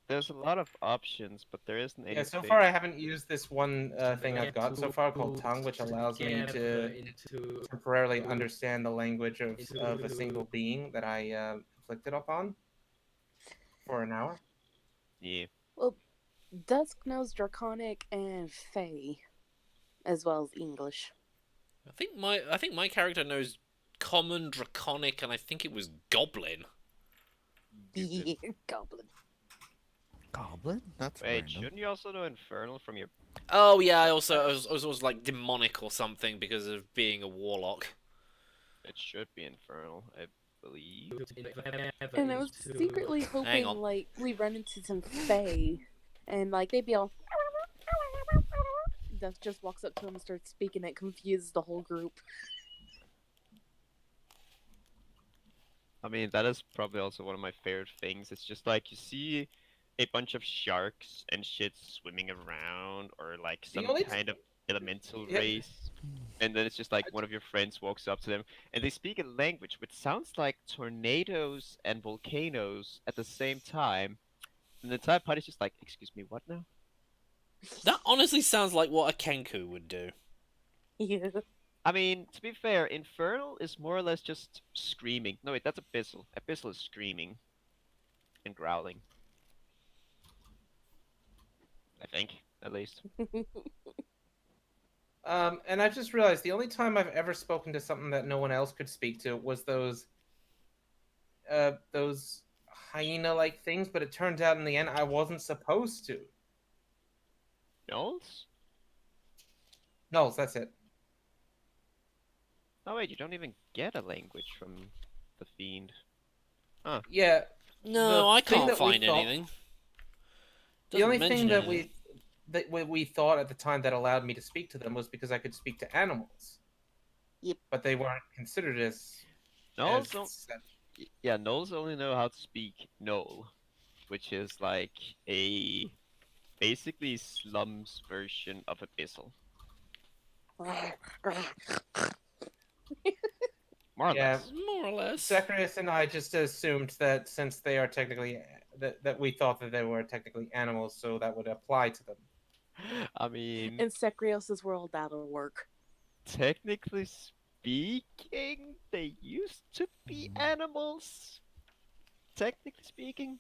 There's a lot of options, but there isn't anything. Yeah, so far I haven't used this one thing I've got so far called Tongue, which allows me to temporarily understand the language of a single being that I inflicted upon for an hour. Yeah. Well, Dusk knows Draconic and Fey, as well as English. I think my character knows common, draconic, and I think it was goblin. Goblin. Goblin? That's Wait, random. shouldn't you also know Infernal from your... Oh yeah, I was also like demonic or something because of being a warlock. It should be Infernal, I believe. And I was secretly hoping, on. like, we run into some fae, and, like, they'd be all... Death just walks up to him and starts speaking. It confuses the whole group. I mean, that is probably also one of my favorite things. It's just like you see a bunch of sharks and shit swimming around, or like some only kind of elemental Yeah. race, and then it's just like one of your friends walks up to them and they speak a language which sounds like tornadoes and volcanoes at the same time, and the entire party's just like, "Excuse me, what now?" That honestly sounds like what a Kenku would do. Yeah. I mean, to be fair, Infernal is more or less just screaming. No, wait, that's Abyssal. Abyssal is screaming and growling. I think, at least. And I just realized the only time I've ever spoken to something that no one else could speak to was those hyena-like things, but it turned out in the end I wasn't supposed to. Knowles? No, that's it. Oh wait, you don't even get a language from the Fiend. Yeah. No, The I thing can't that we find thought- anything. The Doesn't only mention thing that anything. we thought at the time that allowed me to speak to them was because I could speak to animals. Yep. But they weren't considered as. Knowles, as yeah, Knowles only know how to speak Knoll, which is like a basically Slum's version of Abyssal. More or Yeah. less. More or less. Zacharias and I just assumed that since they are technically that we thought that they were technically animals, so that would apply to them. I mean, In Secrios' world, that'll work. technically speaking, they used to be animals. Technically speaking.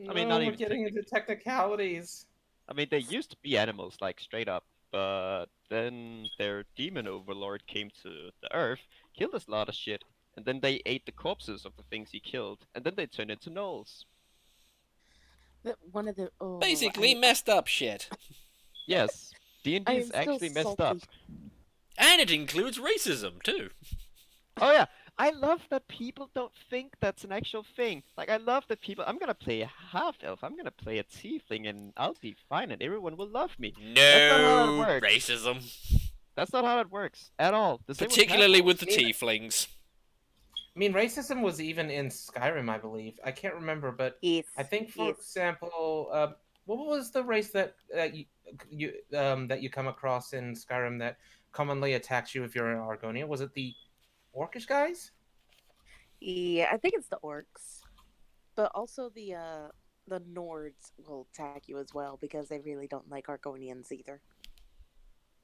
I mean, not we're even getting into technicalities. I mean, they used to be animals, like straight up, but then their demon overlord came to the earth, killed us a lot of shit, and then they ate the corpses of the things he killed, and then they turned into gnolls. One of the Basically, messed up shit. Yes, D&D I is am still actually messed up. salty. And it includes racism, too. Oh yeah, I love that people don't think that's an actual thing. Like, I love that people. I'm gonna play a half elf. I'm gonna play a tiefling, and I'll be fine, and everyone will love me. That's not how it No works. racism. That's not how it works at all. The same Particularly with with the tieflings. I mean, racism was even in Skyrim, I believe. I can't remember, but Yes. I think, for yes. example, what was the race that that you come across in Skyrim that commonly attacks you if you're an Argonia? Was it the Orcish guys? Yeah, I think it's the orcs, but also the Nords will attack you as well because they really don't like Argonians either.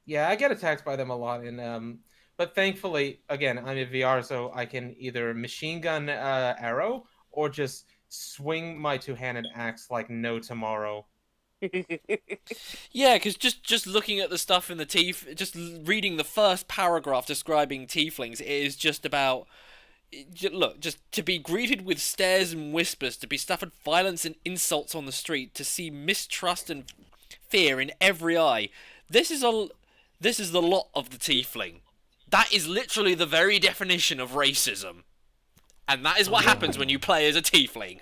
Yeah, I get attacked by them a lot, but thankfully, again, I'm a VR, so I can either machine gun arrow or just swing my two-handed axe like no tomorrow. Yeah, because just looking at the stuff in the just reading the first paragraph describing tieflings, it is just about... Look, just to be greeted with stares and whispers, to be suffered violence and insults on the street, to see mistrust and fear in every eye. This is the lot of the tiefling. That is literally the very definition of racism. And that is what happens when you play as a tiefling.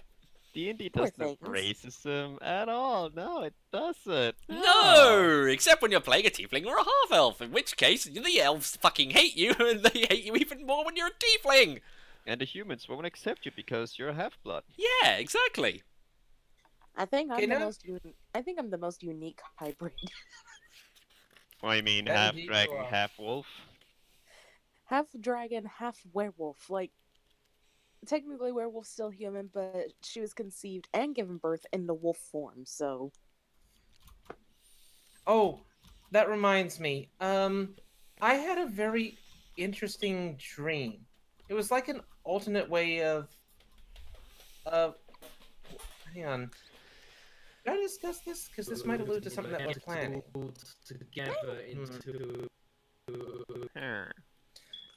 D&D Poor doesn't have things. racism at all. No, it doesn't. No! Except when you're playing a tiefling or a half-elf, in which case the elves fucking hate you, and they hate you even more when you're a tiefling! And the humans won't accept you because you're a half-blood. Yeah, exactly. I think Okay, I'm the now- most. I think I'm the most unique hybrid. I mean, That half indeed you dragon, are. half wolf. Half dragon, half werewolf. Like, technically, werewolf's still human, but she was conceived and given birth in the wolf form. So Oh, that reminds me. I had a very interesting dream. It was like an alternate way of. Hang on. Did I discuss this? Because this might allude to something that we're planning. Together into Huh.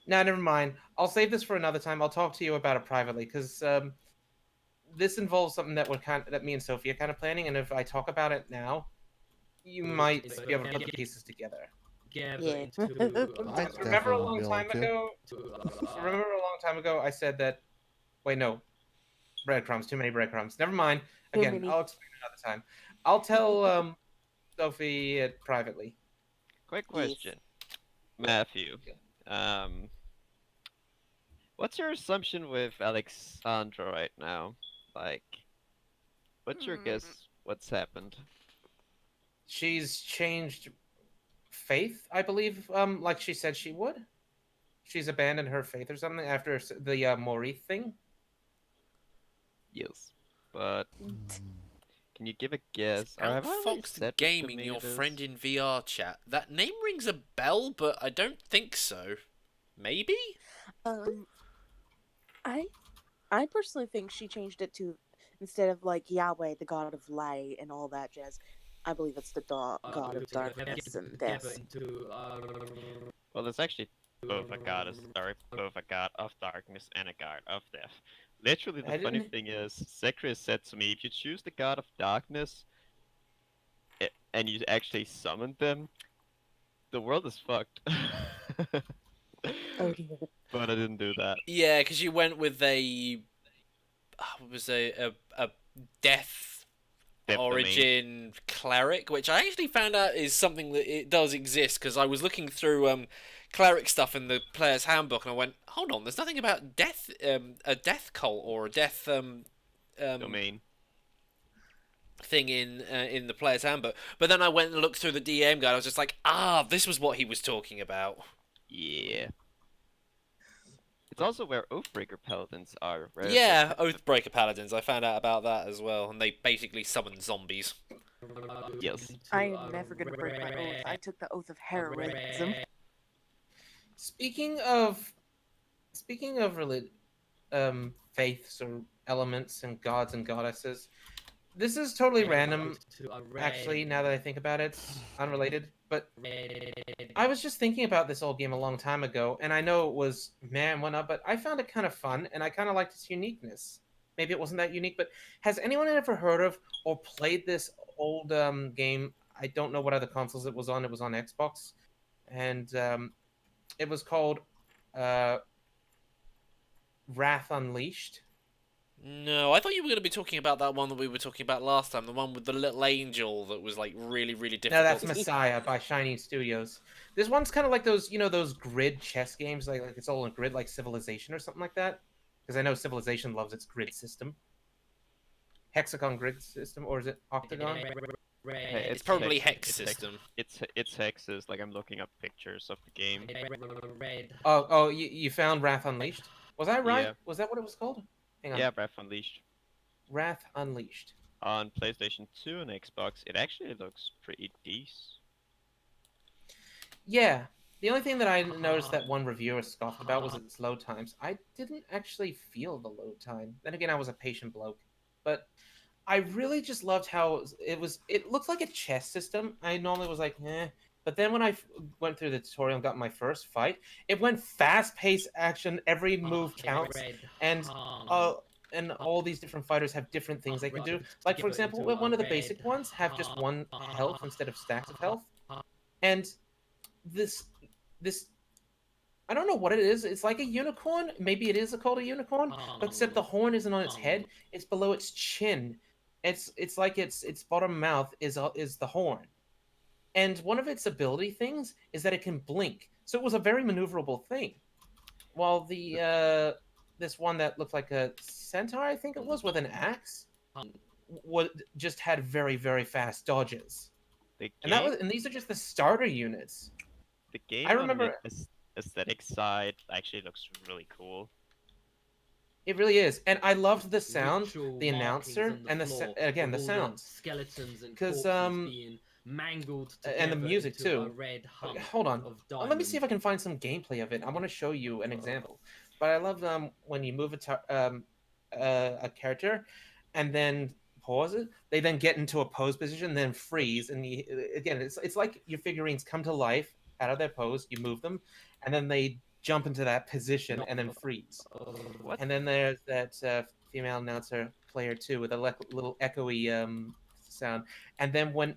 Nah, never mind. I'll save this for another time. I'll talk to you about it privately because this involves something that me and Sophie are kind of planning, and if I talk about it now, you might be able to put the pieces together. Yeah. I Remember a definitely long be able time to. ago? Remember a long time ago I said that. Wait, no. Breadcrumbs. Too many breadcrumbs. Never mind. Too Again, many. I'll explain another time. I'll tell Sophie it privately. Quick Yes. question, Matthew. Um, what's your assumption with Alexandra right now? Like, what's your guess? What's happened? She's changed faith, I believe. Like she said she would. She's abandoned her faith or something after the Morith thing. Yes, but Mm. can you give a guess? Or Out have I already Fox said what to Gaming, me your it is? friend in VR chat. That name rings a bell, but I don't think so. Maybe? I I personally think she changed it to, instead of like Yahweh, the God of light and all that jazz. I believe it's the God of darkness and death. Well, there's actually both a goddess, sorry, both a god of darkness and a god of death. Literally, the I funny didn't. thing is, Zacharias said to me, if you choose the god of darkness and you actually summon them, the world is fucked. Oh dear. But I didn't do that. Yeah, because you went with what was a death Death domain. origin cleric, which I actually found out is something that it does exist, because I was looking through cleric stuff in the player's handbook, and I went, hold on, there's nothing about death, a death cult or a death Domain. thing in the player's handbook. But then I went and looked through the DM guide. I was just like, this was what he was talking about. Yeah. It's also where Oathbreaker Paladins are. Right? Yeah, Oathbreaker Paladins. I found out about that as well, and they basically summon zombies. Yes. I am never gonna break my oath. I took the oath of heroism. Speaking of faiths or elements and gods and goddesses, this is totally random. Actually, now that I think about it, it's unrelated. But I was just thinking about this old game a long time ago, and I know it was man one up, but I found it kind of fun, and I kind of liked its uniqueness. Maybe it wasn't that unique, but has anyone ever heard of or played this old game? I don't know what other consoles it was on. It was on Xbox, and it was called Wrath Unleashed. No, I thought you were going to be talking about that one that we were talking about last time, the one with the little angel that was like really, really No, difficult. that's Messiah by Shining Studios. This one's kind of like those, those grid chess games, like it's all in grid, like Civilization or something like that. Because I know Civilization loves its grid system. Hexagon grid system, or is it Octagon? Hey, It's probably Hex- Hex system. It's Hexes. Like I'm looking up pictures of the game. Oh, you found Wrath Unleashed? Was I right? Yeah. Was that what it was called? Hang on. Yeah, Breath Unleashed. Wrath Unleashed. On PlayStation 2 and Xbox, it actually looks pretty decent. Yeah. The only thing that I noticed that one reviewer scoffed about was its load times. I didn't actually feel the load time. Then again, I was a patient bloke. But I really just loved how it looked like a chess system. I normally was like, eh. But then when I went through the tutorial and got my first fight, it went fast-paced action. Every move counts. And all these different fighters have different things they can do. Like, for example, one of the basic ones have just one health instead of stacks of health. And this I don't know what it is. It's like a unicorn. Maybe it is called a unicorn, but except the horn isn't on its head. It's below its chin. It's like its bottom mouth is the horn. And one of its ability things is that it can blink. So it was a very maneuverable thing. While the this one that looked like a centaur, I think it was, with an axe, just had very, very fast dodges. And these are just the starter units. The game I remember on the aesthetic side actually looks really cool. It really is, and I loved the sound, the announcer, and the sounds. Skeletons and because being mangled and the music into too. a red hunk Hold on, of let me see if I diamond. can find some gameplay of it. I want to show you an example. But I love when you move a character, and then pause it. They then get into a pose position, then freeze, and again, it's like your figurines come to life, out of their pose, you move them, and then they jump into that position and then freeze. What? And then there's that female announcer player 2 with a little echoey sound. And then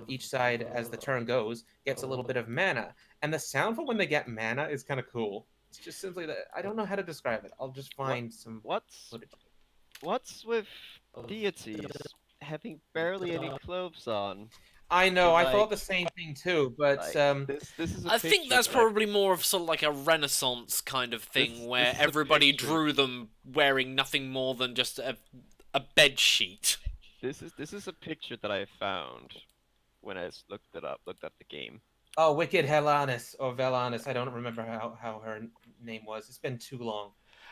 each side, as the turn goes, gets a little bit of mana. And the sound for when they get mana is kind of cool. It's just simply that I don't know how to describe it. I'll just find some What's footage. what's with deities having barely any clothes on? I know, I Like- thought the same thing too, but Like, this is a I think picture that's that probably more of sort of like a Renaissance kind of thing, This where is a everybody picture. drew them wearing nothing more than just a bed sheet. This is a picture that I found when I looked it up, looked up the game. oh, Wicked Helanis or Velanis, I don't remember how her name was. It's been too long.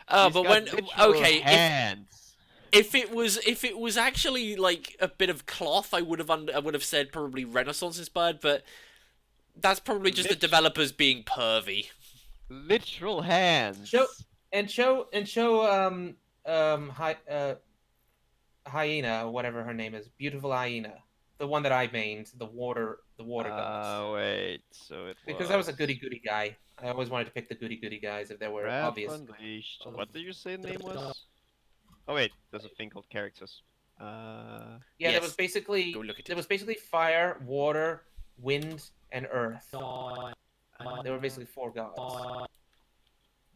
Oh, She's but got when literal okay, hands. if it was actually like a bit of cloth, I would have said probably Renaissance inspired, but that's probably just the developers being pervy. Literal hands. Show Hyena, whatever her name is, beautiful Hyena, the one that I mained, the water goddess. Wait, so it Because I was a goody guy. I always wanted to pick the goody guys if they were Wrath obvious. Unleashed. What did you say the name was? Oh wait, there's a thing called characters. Yeah, Yes. there was basically Go look at there it. was basically fire, water, wind, and earth. They were basically 4 gods.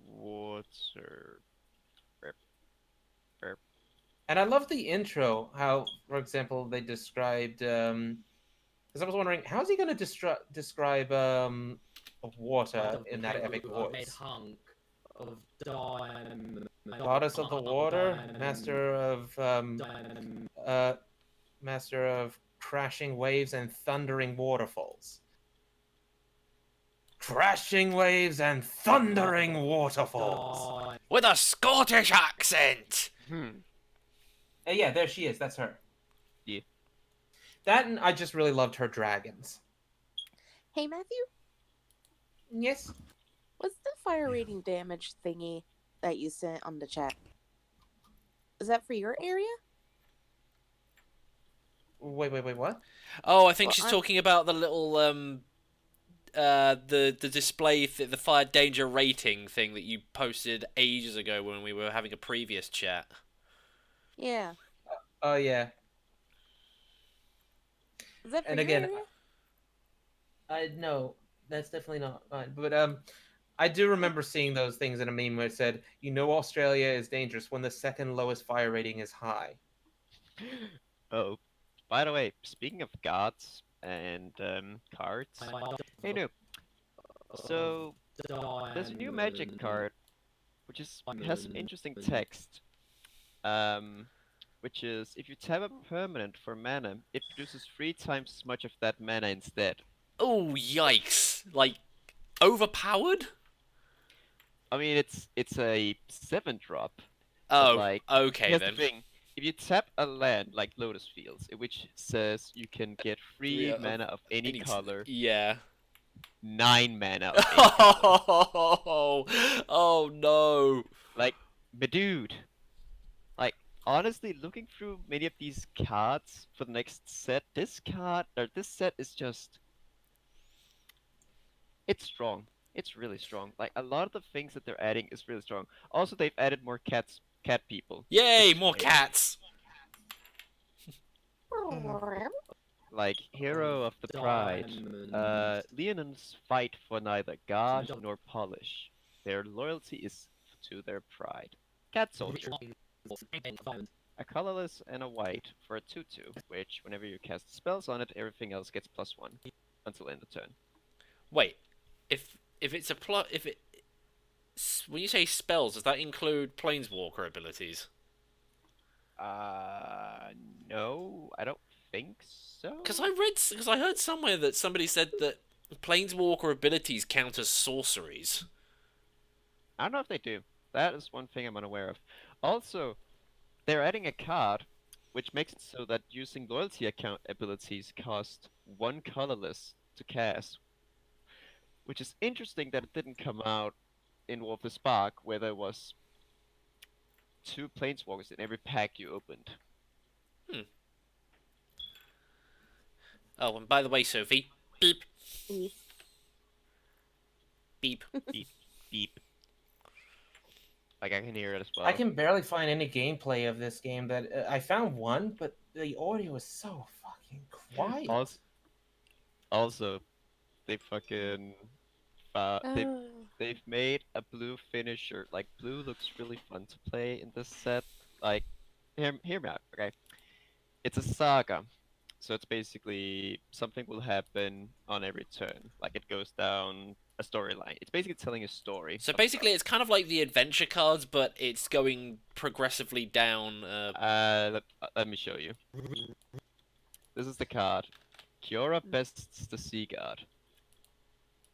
Water. And I love the intro. How, for example, they described. Because I was wondering, how is he going to describe water in that epic voice? Hunk of diamond. Goddess of the water, master of crashing waves and thundering waterfalls. Crashing waves and thundering waterfalls. With a Scottish accent. Yeah, there she is. That's her. Yeah. That, and I just really loved her dragons. Hey, Matthew, Yes. what's the fire rating damage thingy that you sent on the chat? Is that for your area? Wait, what? Oh, I think Well, she's I'm- talking about the little the display the fire danger rating thing that you posted ages ago when we were having a previous chat. Yeah. Oh, yeah. Is that for And your again, area? No, that's definitely not mine. But I do remember seeing those things in a meme where it said, Australia is dangerous when the second lowest fire rating is high. Oh, by the way, speaking of gods and cards, hey Noob. So there's a new magic card, which has some interesting text. Which is if you tap a permanent for mana, it produces 3 times as much of that mana instead. Oh, yikes! Like overpowered? I mean, it's a 7-drop. Oh, like, okay here's then. the thing: if you tap a land like Lotus Fields, which says you can get 3 Yeah, mana of any color, Yeah. 9 mana of any color. Oh no. Like, but dude, like honestly, looking through many of these cards for the next set, this set is just, it's strong. It's really strong. Like a lot of the things that they're adding is really strong. Also, they've added more cat people. Yay, which is more great. cats. Like Hero of the Pride. Leonins fight for neither god nor polish. Their loyalty is to their pride. Cat Soldier. A colorless and a white for a 2/2, which whenever you cast spells on it, everything else gets +1 until end of turn. Wait, if it's a plot, when you say spells, does that include planeswalker abilities? No, I don't think so. Because I heard somewhere that somebody said that planeswalker abilities count as sorceries. I don't know if they do. That is one thing I'm unaware of. Also, they're adding a card which makes it so that using loyalty account abilities cost 1 colorless to cast. Which is interesting that it didn't come out in War of the Spark, where there was 2 planeswalkers in every pack you opened. Oh, and by the way, Sophie, beep. Yes. Beep. Beep. Beep. Like I can hear it as well. I can barely find any gameplay of this game. That I found one, but the audio is so fucking quiet. Also, they fucking Oh. they've made a blue finisher. Like blue looks really fun to play in this set. Like, hear me out, okay? It's a saga, so it's basically something will happen on every turn. Like it goes down a storyline. It's basically telling a story. So basically, it's kind of like the adventure cards, but it's going progressively down. Let me show you. This is the card. Kiora bests the Sea God.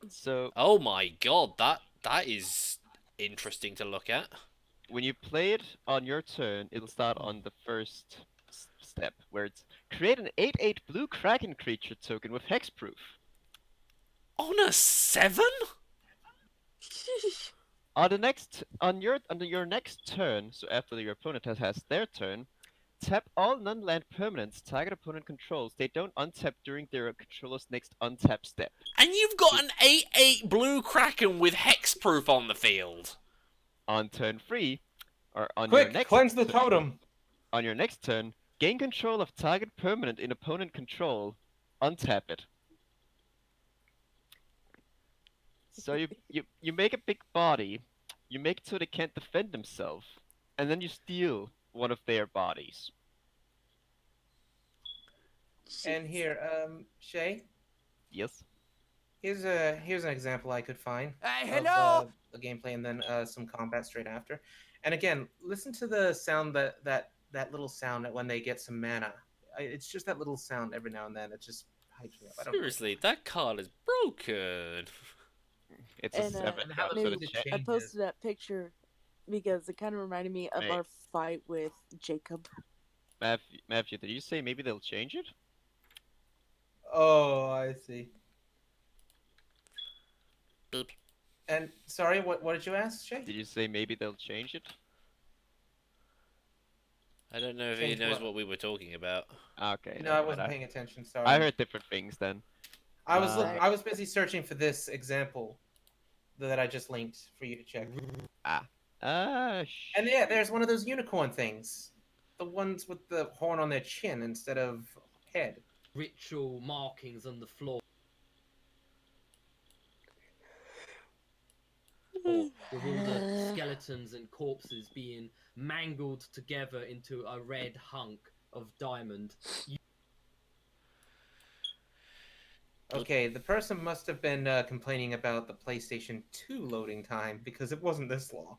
So Oh my god, that is interesting to look at. when you play it on your turn, it'll start on the first step, where it's create an 8/8 blue Kraken creature token with hexproof. On a 7? On your next turn, so after your opponent has their turn, tap all non-land permanents target opponent controls. They don't untap during their controller's next untap step. And you've got an 8/8 blue Kraken with hexproof on the field. On turn 3, or on Quick, your next cleanse the turn, totem. on your next turn, gain control of target permanent in opponent control. Untap it. So you make a big body, you make it so they can't defend themselves, and then you steal one of their bodies. And here, Shay, Yes. here's an example I could find Hello. of the gameplay, and then some combat straight after. And again, listen to the sound that little sound when they get some mana. It's just that little sound every now and then. It just hypes me up. I don't know. Seriously, that card is broken. It's And, a 7. and how so maybe the it check- I changes. posted that picture because it kind of reminded me of Hey. our fight with Jacob. Matthew, did you say maybe they'll change it? Oh, I see. Boop. And sorry, what did you ask, Shay? Did you say maybe they'll change it? I don't know if he Change knows what? what we were talking about. Okay. No, never I mind. wasn't paying attention. Sorry. I heard different things then. I was Uh, I was busy searching for this example that I just linked for you to check. And yeah, there's one of those unicorn things, the ones with the horn on their chin instead of head. Ritual markings on the floor. Or with all the skeletons and corpses being mangled together into a red hunk of diamond. Okay, the person must have been complaining about the PlayStation 2 loading time because it wasn't this long.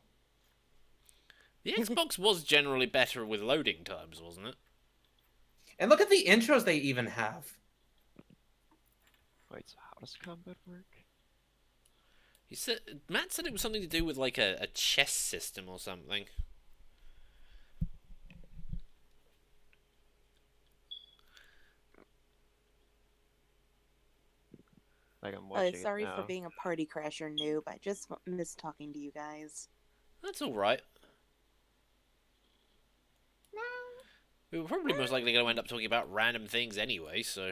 The Xbox was generally better with loading times, wasn't it? And look at the intros they even have. Wait, so how does combat work? He said Matt said it was something to do with like a chess system or something. Like I'm watching Sorry it for now. being a party crasher, noob. I just miss talking to you guys. That's all right. We were probably most likely going to end up talking about random things anyway, so.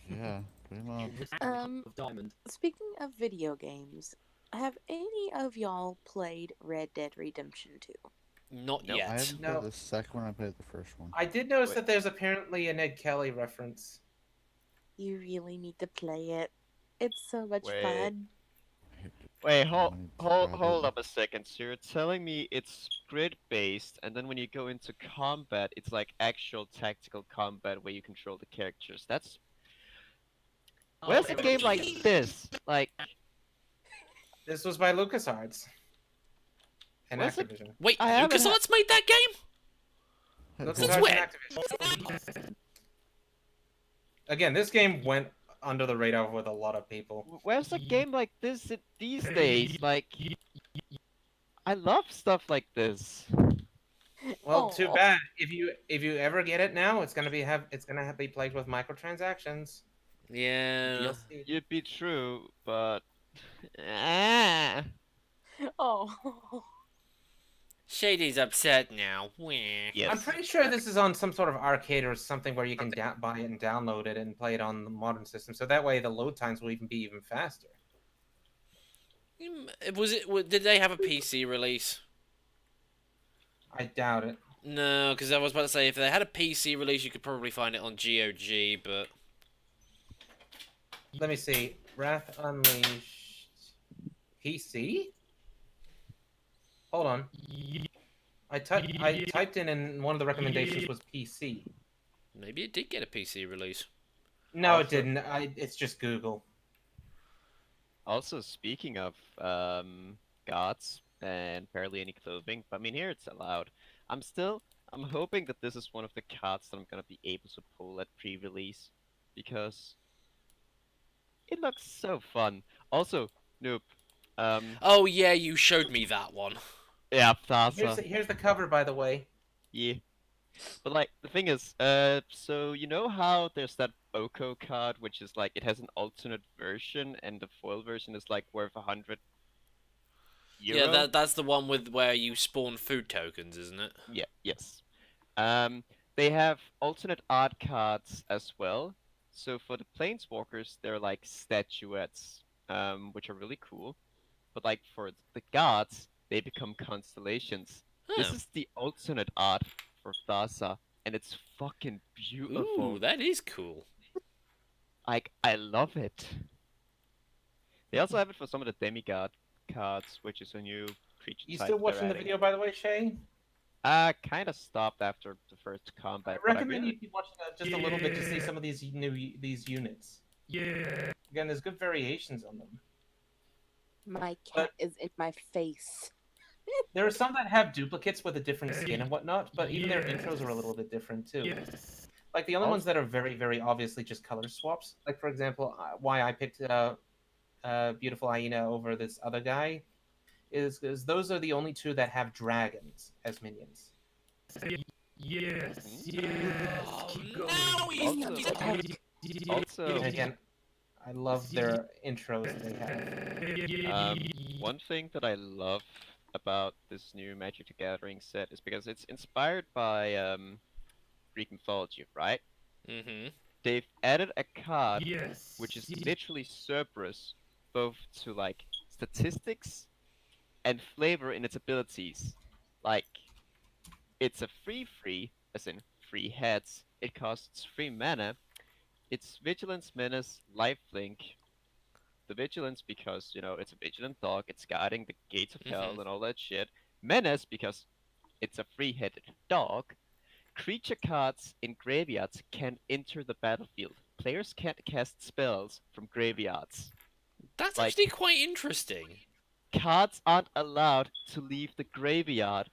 Yeah, pretty much. Of diamond. Speaking of video games, have any of y'all played Red Dead Redemption 2? Not No, yet. I haven't No. played the second one. I played the first one. I did notice Wait. that there's apparently a Ned Kelly reference. You really need to play it. It's so much Wait. fun. Wait, I need to grab hold it. up a second. So you're telling me it's grid based, and then when you go into combat, it's like actual tactical combat where you control the characters. That's where's a game like this? Like, This was by LucasArts and What's it- Activision. Wait, I haven't LucasArts made that game? LucasArts Since and when? Activision. Again, this game went under the radar with a lot of people. where's a game like this these days? Like, I love stuff like this. Well, too Aw. bad. If you ever get it now, it's gonna be plagued with microtransactions. Yeah. DLC. You'd be true, but ah. Oh. Shady's upset now. Wah. Yes. I'm pretty sure this is on some sort of arcade or something where you can buy it and download it and play it on the modern system. So that way the load times will even be even faster. Did they have a PC release? I doubt it. No, because I was about to say if they had a PC release, you could probably find it on GOG, but Let me see. Wrath Unleashed PC. Hold on. I typed in and one of the recommendations was PC. maybe it did get a PC release. No, it Also- didn't. It's just Google. Also, speaking of gods and barely any clothing, but I mean here it's allowed. I'm hoping that this is one of the cards that I'm gonna be able to pull at pre-release because it looks so fun. Also, Noob, Oh yeah, you showed me that one. yeah, Plaza, Here's the cover, by the way. yeah. But like the thing is, so you know how there's that Oko card, which is like it has an alternate version, and the foil version is like worth 100 euro. Yeah, that's the one with where you spawn food tokens, isn't it? Yeah, yes. They have alternate art cards as well. So for the planeswalkers, they're like statuettes, which are really cool. But like for the gods, they become constellations. This Oh. is the alternate art for Thassa, and it's fucking beautiful. Ooh, that is cool. Like, I love it. They also have it for some of the demigod cards, which is a new creature You type still they're watching the adding. video, by the way, Shay? Kind of stopped after the first I combat. recommend you keep watching that just a little bit to see some of these units. Yeah. Again, there's good variations on them. My cat is in my face. There are some that have duplicates with a different skin and whatnot, but even their intros are a little bit different too. Yes. Like the only ones that are very, very obviously just color swaps. Like for example, why I picked Beautiful Hyena over this other guy is because those are the only two that have dragons as minions. Yes. Yes. Oh, Keep now going. he's Also, And again, I love their intros they have. one thing that I love about this new Magic the Gathering set is because it's inspired by Greek mythology, right? Mm-hmm. They've added a card Yes. which is literally Cerberus, both to like statistics and flavor in its abilities. Like, it's a free, as in free heads. It costs 3 mana. It's Vigilance, Menace, Lifelink. The Vigilance because, you know, it's a vigilant dog, it's guarding the gates of hell and all that shit. Menace because it's a free-headed dog. Creature cards in graveyards can enter the battlefield. Players can't cast spells from graveyards. That's Like- actually quite interesting. Cards aren't allowed to leave the graveyard.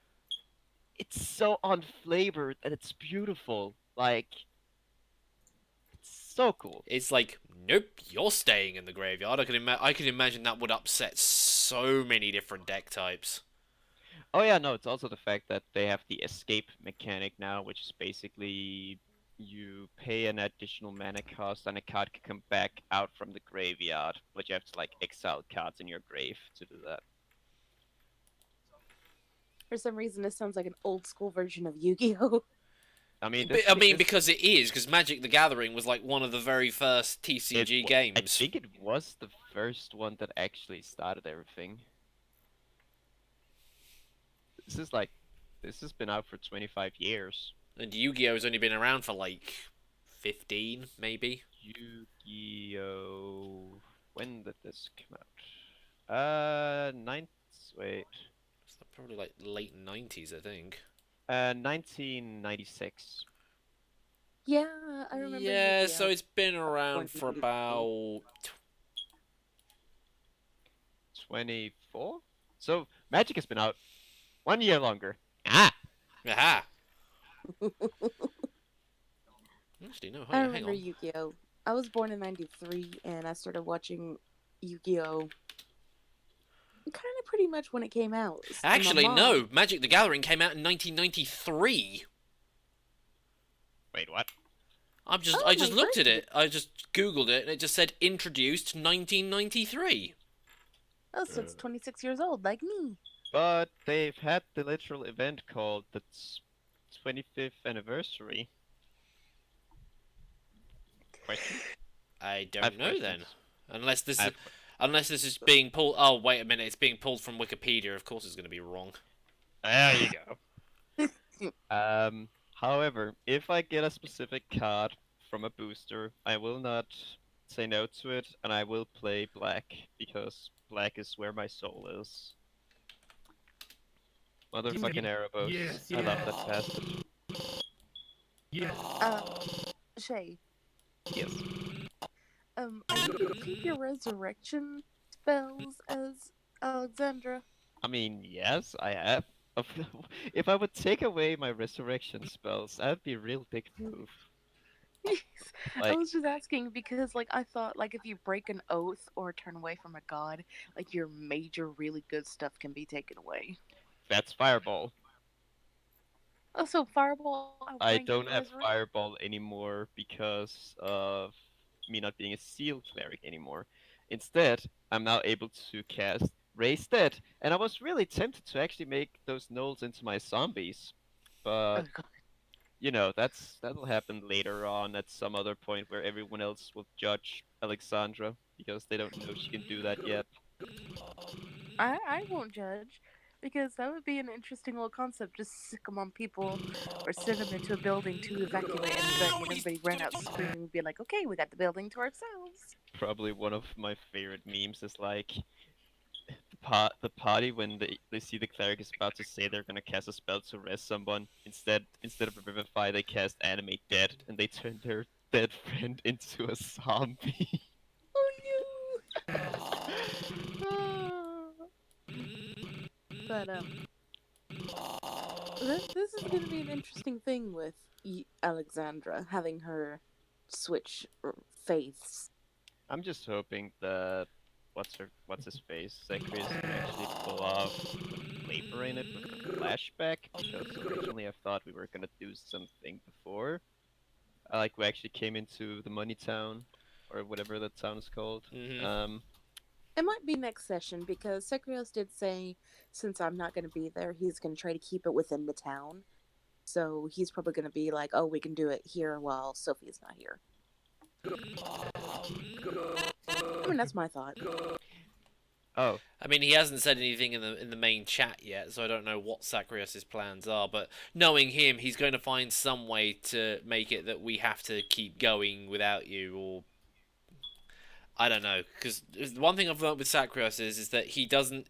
It's so unflavored and it's beautiful. Like, it's so cool. It's like, nope, you're staying in the graveyard. I can imagine that would upset so many different deck types. Oh yeah, no, it's also the fact that they have the escape mechanic now, which is basically you pay an additional mana cost and a card can come back out from the graveyard, but you have to like exile cards in your grave to do that. For some reason, this sounds like an old school version of Yu-Gi-Oh! I mean, Because it is, because Magic the Gathering was like one of the very first TCG games. I think it was the first one that actually started everything. This has been out for 25 years. And Yu-Gi-Oh! Has only been around for like 15, maybe. Yu-Gi-Oh! When did this come out? Wait. It's probably like late 90s, I think. 1996. Yeah, I remember. Yeah, Yu-Gi-Oh! so it's been around for 193. about 24? So, Magic has been out 1 year longer. Ah! Aha! Actually, no, I hang remember on. Yu-Gi-Oh! I was born in '93, and I started watching Yu-Gi-Oh! Kind of pretty much when it came out. And my Actually, mom- no. Magic the Gathering came out in 1993. Wait, what? I just Oh, looked at my it. I just googled it, and it just said introduced 1993. Oh, so it's 26 years old, like me. But they've had the literal event called the 25th anniversary. Question? I I don't have know then. questions. Unless this I is, have- Unless this is being pulled. Oh, wait a minute. It's being pulled from Wikipedia. Of course, it's going to be wrong. There you go. However, if I get a specific card from a booster, I will not say no to it, and I will play black because black is where my soul is. Motherfucking Erebos. Yes, I love that yes. bastard. Yes. Shay, Yes. are you gonna keep your resurrection spells as Alexandra? I mean, yes, I have. If I would take away my resurrection spells, that'd be a real big move. I Like, was just asking because, like, I thought, like, if you break an oath or turn away from a god, like, your major, really good stuff can be taken away. that's Fireball. Oh, so Fireball I outrank don't have Resurrect? Fireball anymore because of me not being a Seal Cleric anymore. Instead, I'm now able to cast Raise Dead, and I was really tempted to actually make those gnolls into my zombies, but Oh, God. you know, that'll happen later on at some other point where everyone else will judge Alexandra because they don't know she can do that yet. I won't judge because that would be an interesting little concept. Just sick them on people or send them into a building to evacuate everybody and everybody run out screaming and be like, okay, we got the building to ourselves. Probably one of my favorite memes is like the party when they see the cleric is about to say they're gonna cast a spell to rest someone. Instead of revivify, they cast animate dead, and they turn their dead friend into a zombie. Oh no! But this is going to be an interesting thing with Alexandra having her switch faiths. I'm just hoping that what's his face Zacharias can actually pull off the flavor in it with the flashback, because originally I thought we were gonna do something before. Like we actually came into the money town, or whatever that town is called. Mhm. It might be next session because Sekrios did say since I'm not going to be there, he's going to try to keep it within the town. So he's probably going to be like, "Oh, we can do it here while Sophie's not here." I mean, that's my thought. Oh, I mean, he hasn't said anything in the main chat yet, so I don't know what Sacrius's plans are. But knowing him, he's going to find some way to make it that we have to keep going without you, or I don't know. Because one thing I've learned with Sacrius is that he doesn't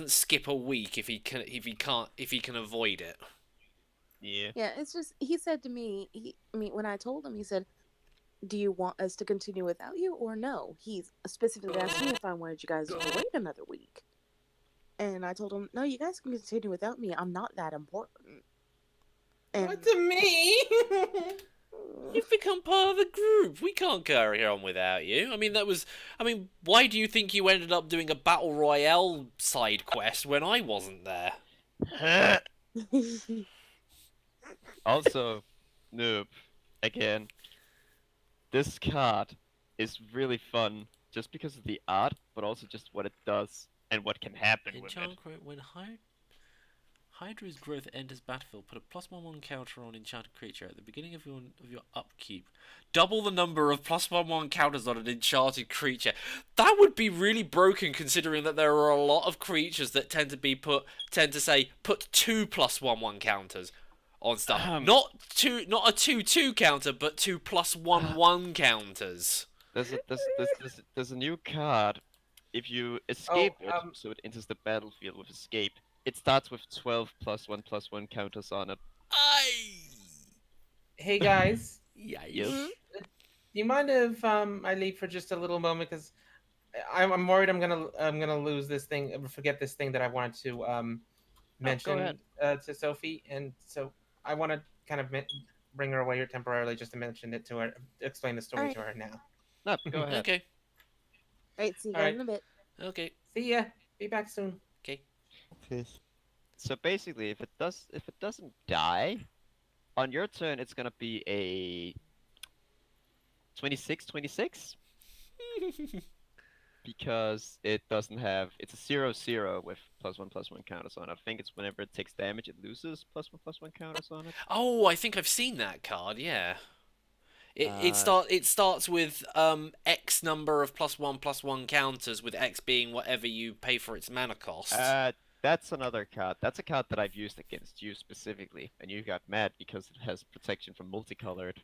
skip a week if he can avoid it. yeah. Yeah, it's just he said to me. When I told him, he said, "Do you want us to continue without you or no?" He specifically asked me if I wanted you guys to wait another week, and I told him, "No, you guys can continue without me. I'm not that important." And What to me? You've become part of the group. We can't carry on without you. I mean, why do you think you ended up doing a battle royale side quest when I wasn't there? Also, noob, again, this card is really fun just because of the art, but also just what it does and what can happen with it. When Hydra's growth enters battlefield, put a +1/1 counter on enchanted creature at the beginning of your upkeep. Double the number of +1/1 counters on an enchanted creature. That would be really broken, considering that there are a lot of creatures that tend to put 2 +1/1 counters on stuff. Not a 2/2 counter, but 2 +1/1 counters. There's a new card. If you escape it, so it enters the battlefield with escape, it starts with 12 +1/+1 counters on it. Hey guys, Yikes. Yes. do you mind if I leave for just a little moment? Because I'm worried I'm gonna lose this thing, forget this thing that I wanted to mention to Sophie, and so I want to kind of bring her away here temporarily just to mention it to her, explain the story to her now. No, go ahead. Okay. Alright, see you All guys right. in a bit. Okay. See ya. Be back soon. Okay. Okay. So basically, if it doesn't die, on your turn it's gonna be a 26/26 because it doesn't have. It's a 0/0 with +1/+1 counters on it. I think it's whenever it takes damage, it loses +1/+1 counters on it. Oh, I think I've seen that card, yeah. It starts with X number of +1/+1 counters, with X being whatever you pay for its mana cost. That's another card. That's a card that I've used against you specifically, and you got mad because it has protection from multicolored.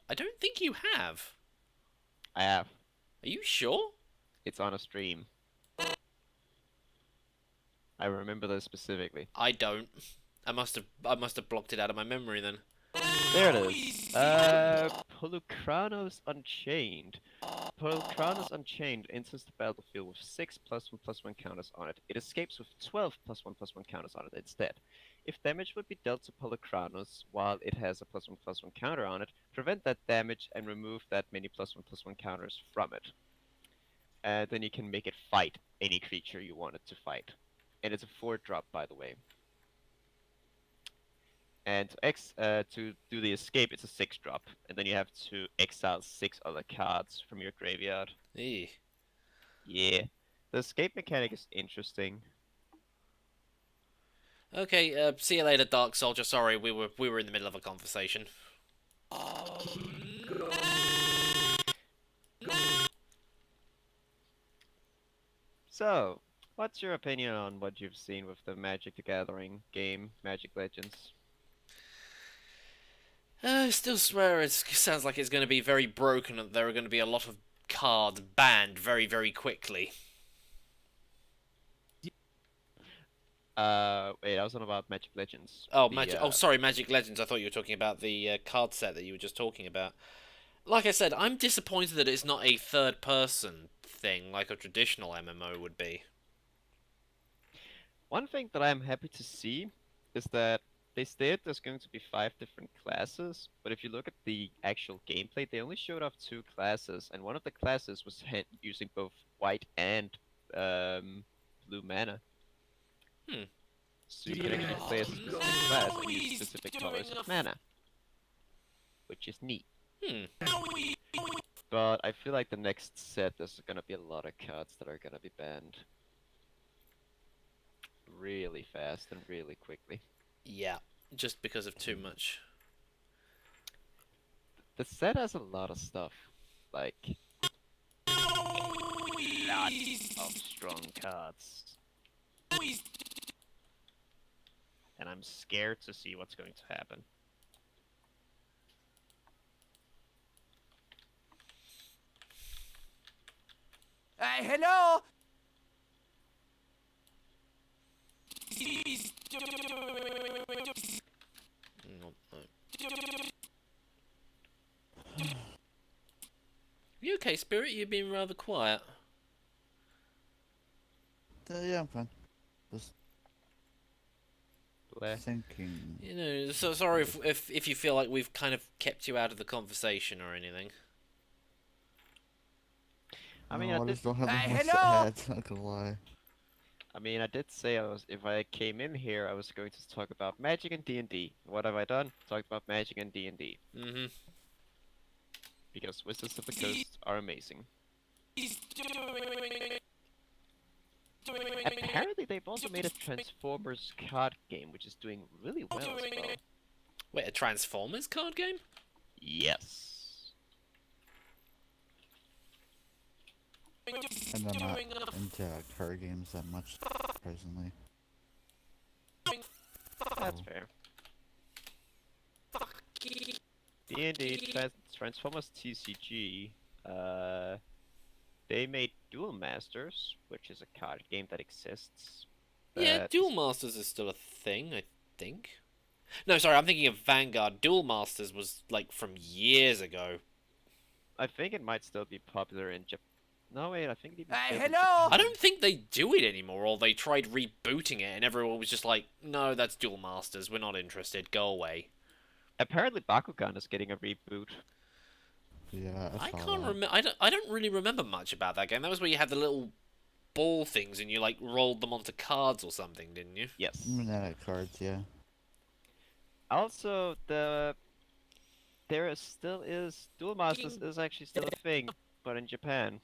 I don't think you have. I have. Are you sure? It's on a stream. I remember this specifically. I don't. I must have blocked it out of my memory then. There it is. Polukranos Unchained. Polukranos Unchained enters the battlefield with 6 +1/+1 counters on it. It escapes with 12 +1/+1 counters on it instead. If damage would be dealt to Polukranos while it has a +1/+1 counter on it, prevent that damage and remove that many +1/+1 counters from it. And then you can make it fight any creature you want it to fight. And it's a 4-drop, by the way. And to do the escape, it's a 6-drop, and then you have to exile 6 other cards from your graveyard. Eee. Yeah, the escape mechanic is interesting. Okay, see you later, Dark Soldier. Sorry, we were in the middle of a conversation. So, what's your opinion on what you've seen with the Magic the Gathering game, Magic Legends? I still swear it sounds like it's going to be very broken, and there are going to be a lot of cards banned very, very quickly. Wait, I was on about Magic Legends. Oh, sorry, Magic Legends. I thought you were talking about the card set that you were just talking about. Like I said, I'm disappointed that it's not a third-person thing like a traditional MMO would be. One thing that I'm happy to see is that they stated there's going to be 5 different classes, but if you look at the actual gameplay, they only showed off 2 classes, and one of the classes was using both white and blue mana. So you can actually play as a specific class and use specific colors of mana, which is neat. But I feel like the next set there's gonna be a lot of cards that are gonna be banned really fast and really quickly. Yeah, just because of too much. The set has a lot of stuff, like lots of strong cards. And I'm scared to see what's going to happen. Hello! You okay, Spirit? You've been rather quiet. Yeah, I'm fine. Just Bleh. thinking. You know, so sorry if you feel like we've kind of kept you out of the conversation or anything. I mean, No, I I did. just don't have Hey, much to hello! add, not gonna lie. I mean, I did say if I came in here, I was going to talk about Magic and D&D. What have I done? Talked about Magic and D&D. Mm-hmm. Because Wizards of the Coast are amazing. Apparently, they've also made a Transformers card game, which is doing really well as well. Wait, a Transformers card game? Yes. And I'm not into card games that much, surprisingly. That's Oh. fair. D&D Transformers TCG, they made Duel Masters, which is a card game that exists. Yeah, that Duel Masters is still a thing, I think. No, sorry, I'm thinking of Vanguard. Duel Masters was, like, from years ago. I think it might still be popular in Japan. No, wait, I think it even failed in hello! Japan. I don't think they do it anymore, or they tried rebooting it, and everyone was just like, no, that's Duel Masters, we're not interested, go away. Apparently Bakugan is getting a reboot. Yeah, I saw can't that. remember. I don't really remember much about that game. That was where you had the little ball things and you like rolled them onto cards or something, didn't you? Yes. Magnetic cards, yeah. Also, still is Duel Masters is actually still a thing, but in Japan.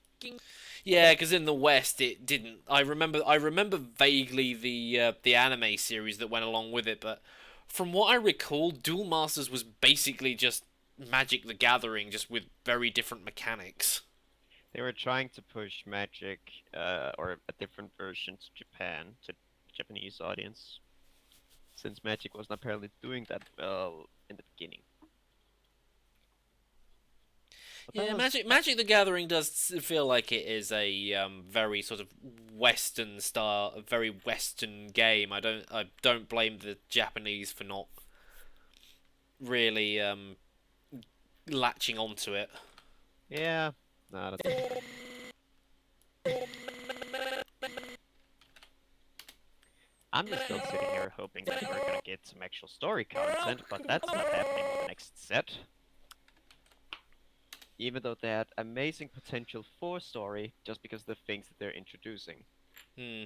Yeah, because in the West it didn't. I remember vaguely the anime series that went along with it, but From what I recall, Duel Masters was basically just Magic the Gathering, just with very different mechanics. They were trying to push Magic, or a different version to Japan, to Japanese audience, since Magic wasn't apparently doing that well in the beginning. But that Yeah, was- Magic the Gathering does feel like it is a very sort of Western style, very Western game. I don't blame the Japanese for not really latching onto it. Yeah, nah, that's... I'm just still sitting here hoping that we're gonna get some actual story content, but that's not happening with the next set. Even though they had amazing potential for story, just because of the things that they're introducing. Hmm.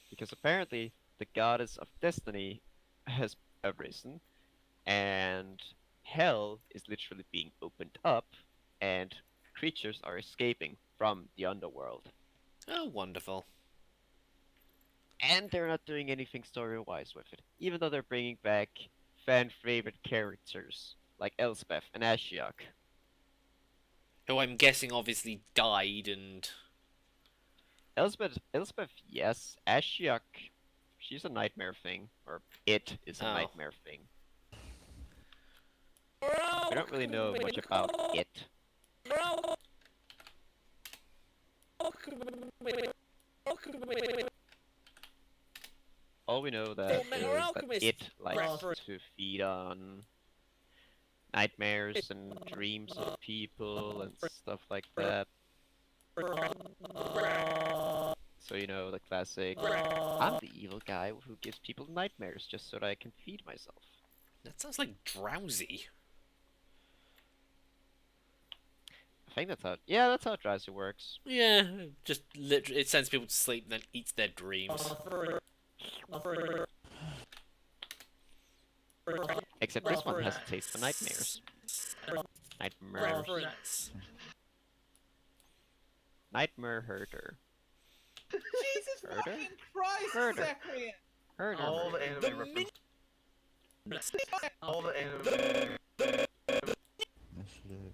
Because apparently, the goddess of destiny has arisen, and hell is literally being opened up, and creatures are escaping from the underworld. Oh, wonderful. And they're not doing anything story-wise with it, even though they're bringing back fan-favorite characters like Elspeth and Ashiok. Who I'm guessing obviously died and... Elspeth, yes. Ashiok, she's a nightmare thing, or it is a Oh. nightmare thing. We don't really know much about it. All we know that is that it likes to feed on nightmares and dreams of people and stuff like that. So, you know, the classic, I'm the evil guy who gives people nightmares just so that I can feed myself. That sounds like drowsy. I think that's how, yeah, that's how drowsy works. Yeah, just literally, it sends people to sleep and then eats their dreams. Except this one has a taste for nightmares. Nightmares. Nightmare herder. Jesus Herder? fucking Christ, Herder. Zachary! Herder. All the anime references. All the anime. Initiative.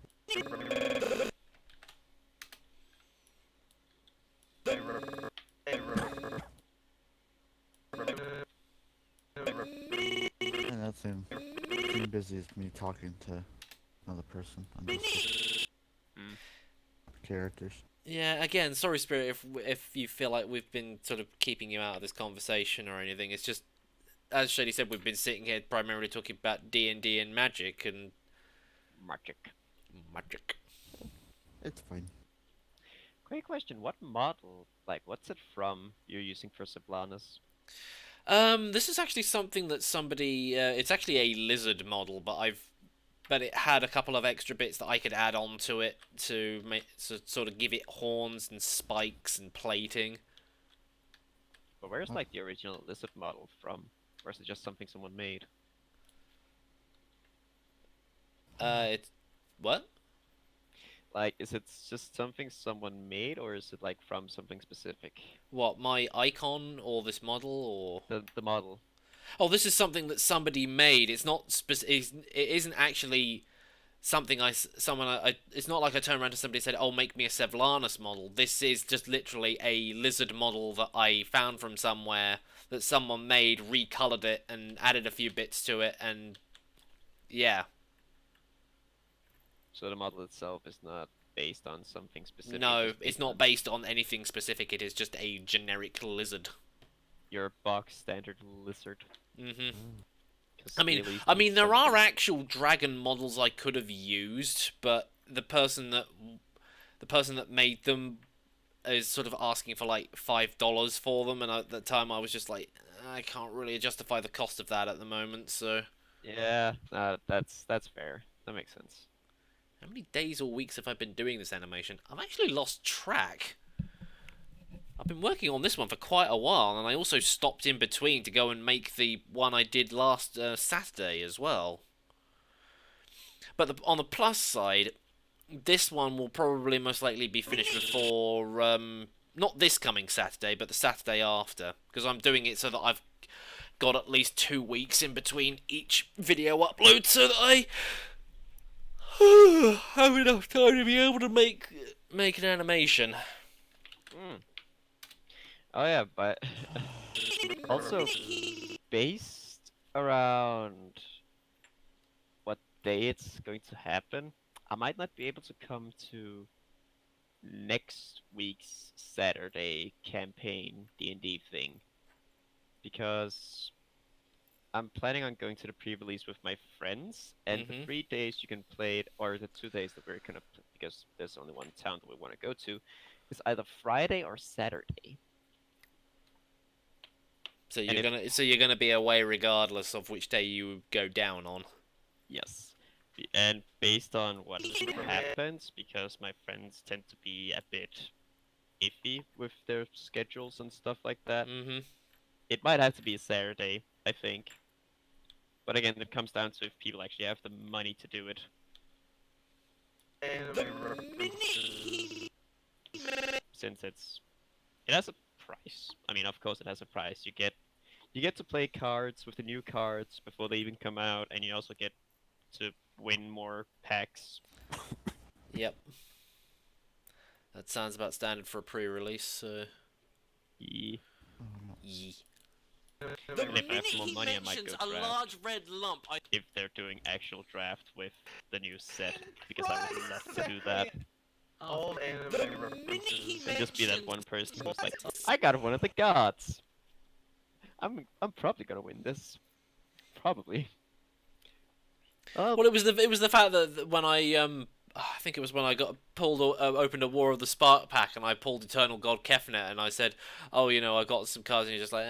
And that's him. Being busy is me talking to another person. I'm just characters. Yeah, again, sorry, Spirit, if you feel like we've been sort of keeping you out of this conversation or anything. It's just, as Shady said, we've been sitting here primarily talking about D&D and Magic and... Magic. It's fine. Great question. What model, like, what's it from you're using for Siblanus? This is actually something that somebody... it's actually a lizard model, but it had a couple of extra bits that I could add on to it to sort of give it horns and spikes and plating. But where's, like, the original lizard model from? Or is it just something someone made? It's... What? Like, is it just something someone made, or is it, like, from something specific? What, my icon or this model or... The model. Oh, this is something that somebody made. It's not it isn't actually something it's not like I turned around to somebody and said, "Oh, make me a Sevlanus model." This is just literally a lizard model that I found from somewhere that someone made, recolored it, and added a few bits to it, and yeah. So the model itself is not based on something specific? No, just it's based not on based on anything specific. It is just a generic lizard. your box standard lizard. Mhm. 'Cause I mean, really, there are something- actual dragon models I could have used, but the person that made them is sort of asking for like $5 for them, and at the time I was just like, I can't really justify the cost of that at the moment. So, Yeah, that's fair. That makes sense. how many days or weeks have I been doing this animation? I've actually lost track. I've been working on this one for quite a while, and I also stopped in between to go and make the one I did last Saturday as well. But on the plus side, this one will probably most likely be finished before, not this coming Saturday, but the Saturday after, because I'm doing it so that I've got at least 2 weeks in between each video upload so that I have enough time to be able to make an animation. Oh yeah, but also based around what day it's going to happen, I might not be able to come to next week's Saturday campaign D&D thing because I'm planning on going to the pre-release with my friends, and the 3 days you can play it, or the 2 days that we're gonna, because there's only one town that we want to go to, is either Friday or Saturday. So you're gonna be away regardless of which day you go down on. Yes. And based on what happens, because my friends tend to be a bit iffy with their schedules and stuff like that, it might have to be a Saturday, I think. But again, it comes down to if people actually have the money to do it. Since it has a price. I mean, of course it has a price. You get to play cards with the new cards before they even come out, and you also get to win more packs. Yep. That sounds about standard for a pre-release, so... Yeah. Yeah. And if I have more money, I might go a draft. large red lump. If they're doing actual draft with the new set, because I would love to do that. All anime references. And just be that one person who's like, I got one of the gods. I'm probably gonna win this. Probably. Well, it was the fact that when I think it was when I opened a War of the Spark pack and I pulled Eternal God Kefnet and I said, oh, I got some cards, and you're just like,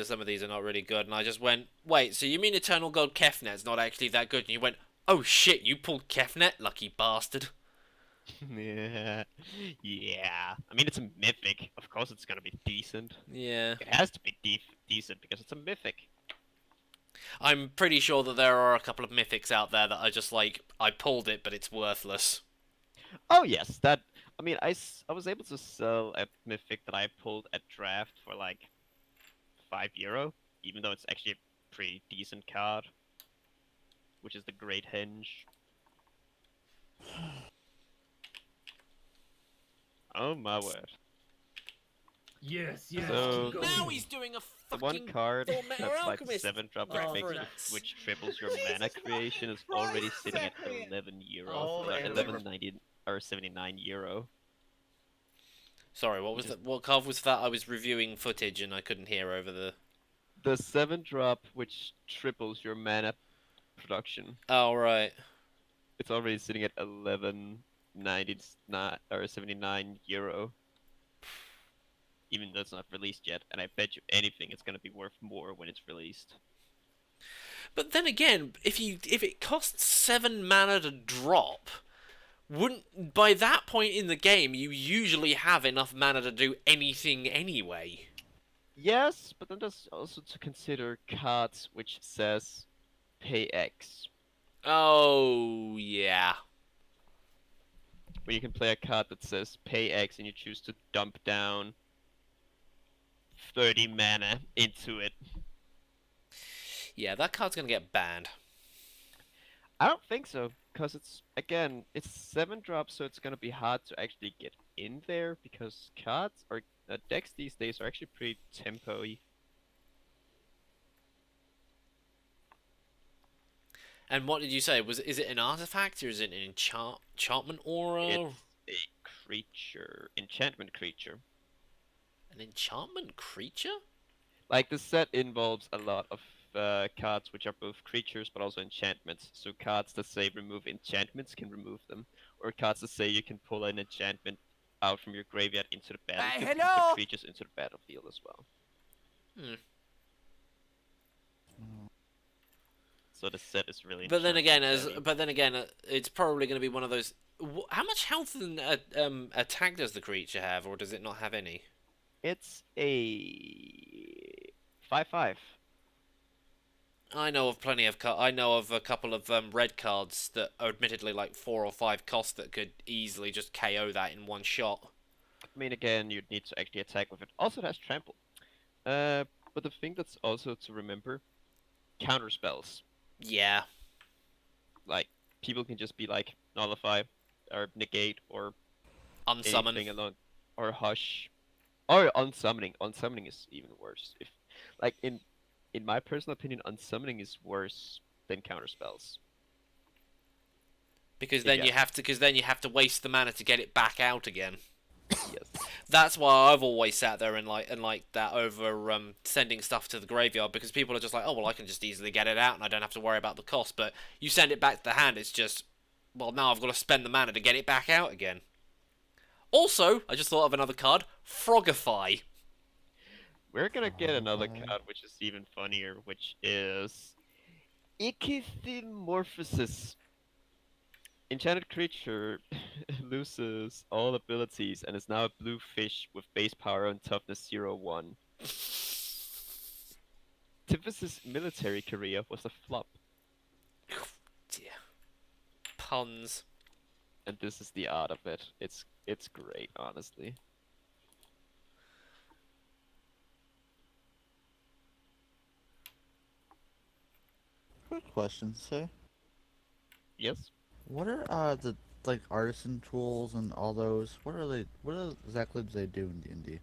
some of these are not really good, and I just went, wait, so you mean Eternal God Kefnet's not actually that good? And you went, oh shit, you pulled Kefnet, lucky bastard. Yeah. I mean, it's a mythic. Of course, it's gonna be decent. Yeah. It has to be decent because it's a mythic. I'm pretty sure that there are a couple of mythics out there that are just like, I pulled it, but it's worthless. Oh yes, that. I mean, I was able to sell a mythic that I pulled at draft for like €5, even though it's actually a pretty decent card, which is the Great Henge. Oh my word. Yes. So, keep Now going. he's doing a the fucking one card Thornmetal that's like Alchemist 7-drop reference. which triples your Jesus mana creation is already sitting at Christ! €11, Oh, or and 11.90 or €79. Sorry, what was that? What card was that? I was reviewing footage and I couldn't hear over the... The 7-drop which triples your mana production. Oh, right. It's already sitting at 11.99 or €79. Even though it's not released yet, and I bet you anything it's gonna be worth more when it's released. But then again, if it costs 7 mana to drop, wouldn't by that point in the game you usually have enough mana to do anything anyway? Yes, but then there's also to consider cards which says pay X. Oh, yeah. When you can play a card that says pay X and you choose to dump down 30 mana into it. Yeah, that card's gonna get banned. I don't think so, because it's 7-drop, so it's gonna be hard to actually get in there, because cards or decks these days are actually pretty tempo-y. And what did you say? Is it an artifact or is it an enchantment aura? It's a creature, enchantment creature. An enchantment creature? Like, the set involves a lot of cards which are both creatures but also enchantments. So cards that say remove enchantments can remove them, or cards that say you can pull an enchantment out from your graveyard into the battlefield, can put creatures into the battlefield as well. So the set is really. But then again, it's probably going to be one of those. How much health and attack does the creature have, or does it not have any? It's a 5/5. I know of plenty of I know of a couple of red cards that are admittedly like 4 or 5 cost that could easily just KO that in one shot. I mean, again, you'd need to actually attack with it. Also, it has trample. but the thing that's also to remember, counter spells. Yeah. Like people can just be like nullify, or negate, or Unsummon. anything along, or hush, or unsummoning. Unsummoning is even worse. If like in my personal opinion, unsummoning is worse than counter spells. Because If then you you ask have to, because then you have to waste the mana to get it back out again. Yes. That's why I've always sat there and like that over sending stuff to the graveyard, because people are just like, oh well, I can just easily get it out and I don't have to worry about the cost. But you send it back to the hand, it's just, well, now I've got to spend the mana to get it back out again. Also, I just thought of another card, Frogify. We're gonna get another Okay. card which is even funnier, which is Ichthymorphosis. Enchanted creature loses all abilities and is now a blue fish with base power and toughness 0/1. Typhus's military career was a flop, Dear. Puns. and this is the art of it. It's great, honestly. Quick question, sir. Yes. What are the like artisan tools and all those? What are they? What exactly do they do in D&D?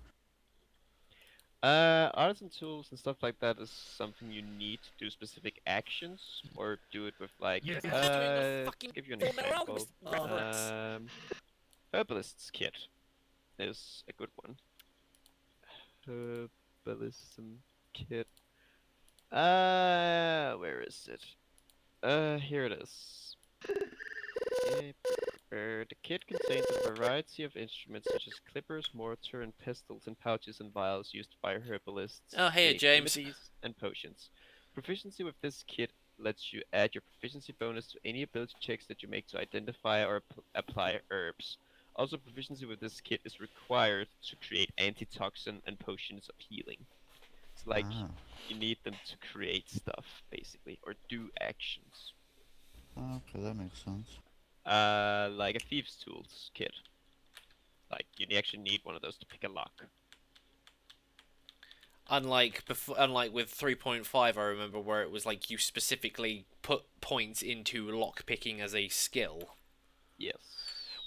Artisan tools and stuff like that is something you need to do specific actions or do it with like Yes. to give you an example. Herbalist's kit is a good one. Herbalism kit. Where is it? Here it is. The kit contains a variety of instruments such as clippers, mortar, and pistols, and pouches and vials used by herbalists. Oh, hey, create James. remedies and potions. Proficiency with this kit lets you add your proficiency bonus to any ability checks that you make to identify or apply herbs. Also, proficiency with this kit is required to create antitoxin and potions of healing. It's like Ah. you need them to create stuff, basically, or do actions. Okay, that makes sense. Like a thieves' tools kit. Like you actually need one of those to pick a lock. Unlike with 3.5, I remember where it was like you specifically put points into lock picking as a skill. Yes.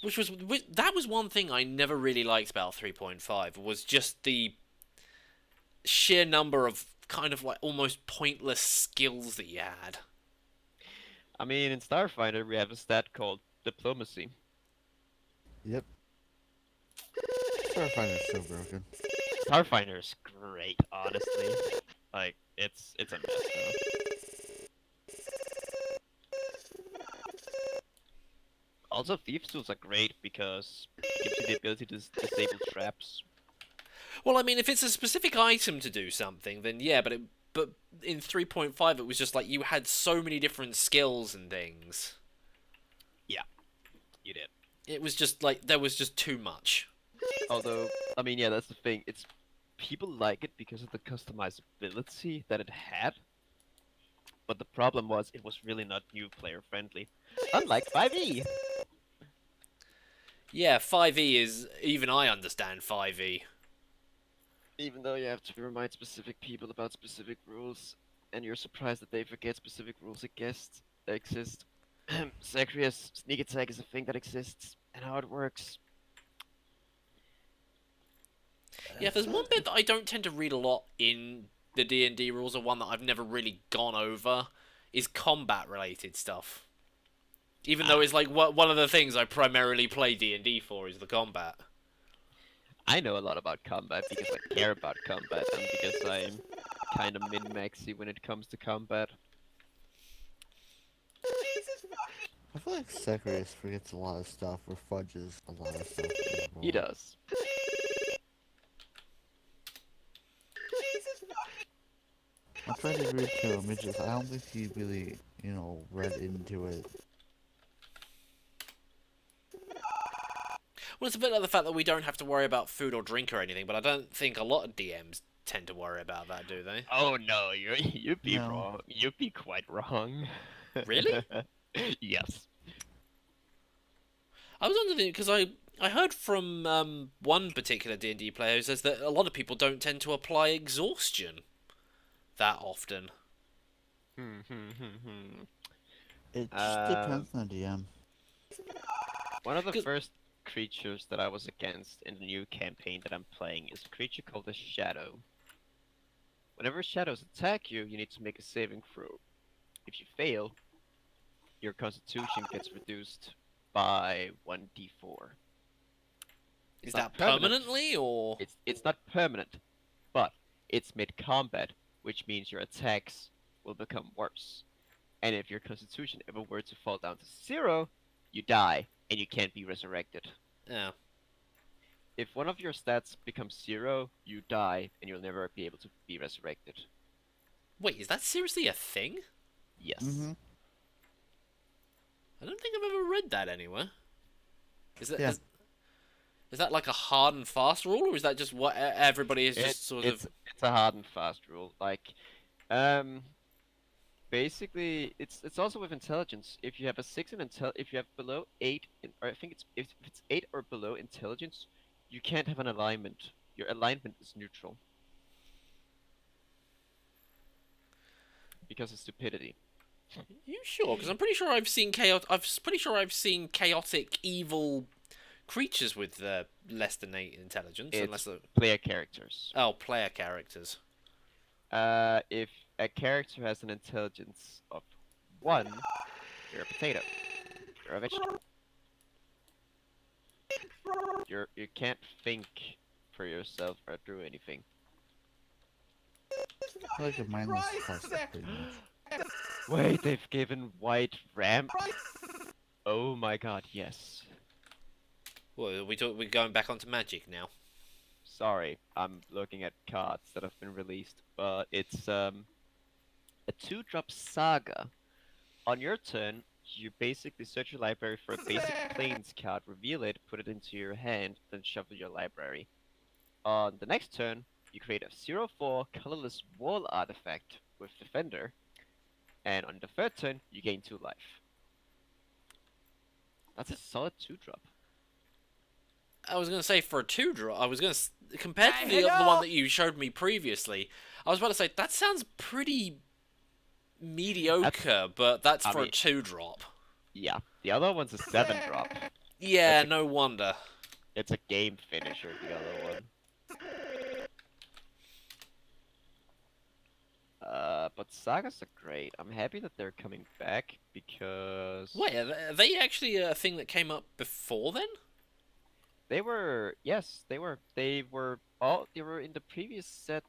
That was one thing I never really liked about 3.5, was just the sheer number of kind of like almost pointless skills that you had. I mean, in Starfinder we have a stat called diplomacy. Yep. Starfinder's so broken. Starfinder's great, honestly. Like it's a mess though. Also, thieves' tools are great because it gives you the ability to disable traps. Well, I mean, if it's a specific item to do something, then yeah, but in 3.5 it was just like you had so many different skills and things. Yeah, you did. It was just like there was just too much. Although, I mean, yeah, that's the thing. It's people like it because of the customizability that it had. But the problem was it was really not new player friendly. Unlike 5e. Yeah, 5e is, even I understand 5e. Even though you have to remind specific people about specific rules, and you're surprised that they forget specific rules exist. Zacharias, sneak attack is a thing that exists, and how it works. Yeah, if there's one bit that I don't tend to read a lot in the D&D rules, or one that I've never really gone over, is combat-related stuff. Even though it's like one of the things I primarily play D&D for is the combat. I know a lot about combat because I care about combat, and because I'm kind of min-maxy when it comes to combat. I feel like Zacharias forgets a lot of stuff or fudges a lot of stuff. He does. I'm trying to read to him, it's just, I don't think he really, read into it. Well, it's a bit like the fact that we don't have to worry about food or drink or anything, but I don't think a lot of DMs tend to worry about that, do they? Oh no, you'd be No. wrong. You'd be quite wrong. Really? Yes. I was wondering, because I heard from one particular D&D player who says that a lot of people don't tend to apply exhaustion. that often. It just depends on the DM. One of the 'Cause- first creatures that I was against in the new campaign that I'm playing is a creature called a Shadow. Whenever shadows attack you, you need to make a saving throw. If you fail, your constitution gets reduced by 1d4. Is not that permanently, or? It's not permanent, but it's mid-combat, which means your attacks will become worse. And if your constitution ever were to fall down to 0, you die, and you can't be resurrected. Yeah. If one of your stats becomes 0, you die, and you'll never be able to be resurrected. Wait, is that seriously a thing? Yes. Mm-hmm. I don't think I've ever read that anywhere. Is that Yeah. is that like a hard and fast rule, or is that just what everybody is just sort It's of? a hard and fast rule. Like, basically, it's also with intelligence. If you have a 6 in if you have below 8, or I think if it's 8 or below intelligence, you can't have an alignment. Your alignment is neutral because of stupidity. You sure? Because I'm pretty sure I've seen chaotic evil creatures with less than 8 intelligence, It's unless they're... player characters. Oh, player characters. If a character has an intelligence of 1, you're a potato. You're a vegetable. You can't think for yourself or do anything. I feel like a mindless husk, pretty much. Wait, they've given white ramp? Oh my god, yes. Well, we're going back onto magic now. Sorry, I'm looking at cards that have been released, but it's a 2-drop saga. On your turn, you basically search your library for a basic planes card, reveal it, put it into your hand, then shuffle your library. On the next turn, you create a 0/4 colorless wall artifact with Defender, and on the third turn, you gain 2 life. That's a solid 2-drop. I was going to say for a 2-drop, compared to the one that you showed me previously, I was about to say, that sounds pretty mediocre, but that's for a 2-drop. Yeah, the other one's a 7-drop. Yeah, no wonder. It's a game finisher, the other one. But sagas are great. I'm happy that they're coming back because... Wait, are they actually a thing that came up before then? They were, yes, they were. They were in the previous set,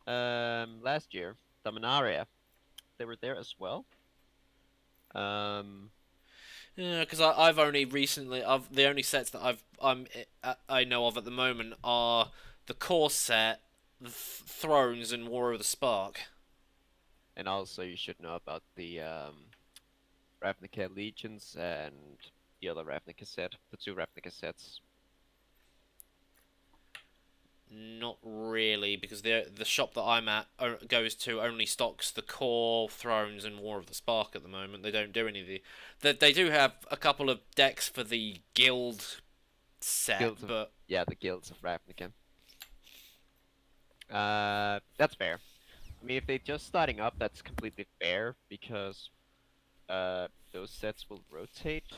last year, Dominaria. They were there as well. Yeah, because I've only recently, the only sets that I know of at the moment are the core set, the Thrones, and War of the Spark. And also, you should know about the Ravnica Legions and the other Ravnica set, the 2 Ravnica sets. Not really, because the shop that I'm at goes to only stocks the core, Thrones, and War of the Spark at the moment. They don't do any of they do have a couple of decks for the guild set, but yeah, the guilds of Ravnica. That's fair. I mean, if they're just starting up, that's completely fair because those sets will rotate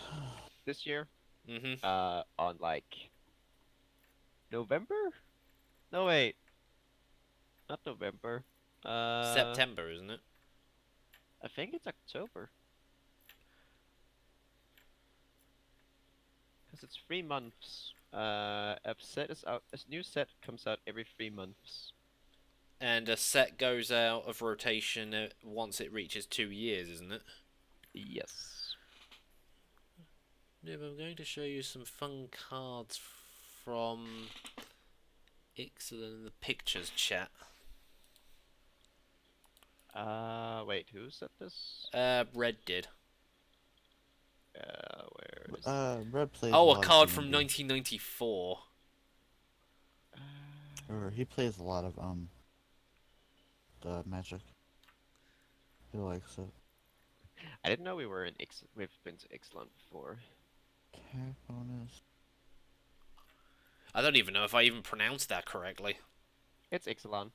this year. On like November. No, wait. Not November. September, isn't it? I think it's October. Because it's 3 months. A set is out. A new set comes out every 3 months. And a set goes out of rotation once it reaches 2 years, isn't it? Yes. Yeah, but I'm going to show you some fun cards from Ixalan in the pictures chat. Wait, who said this? Red did. Where is Red plays Oh, a lot of card from D&D. 1994. Or he plays a lot of the magic. He likes it. I didn't know we've been to Ixalan before. Attack bonus. I don't even know if I even pronounced that correctly. It's Ixalan.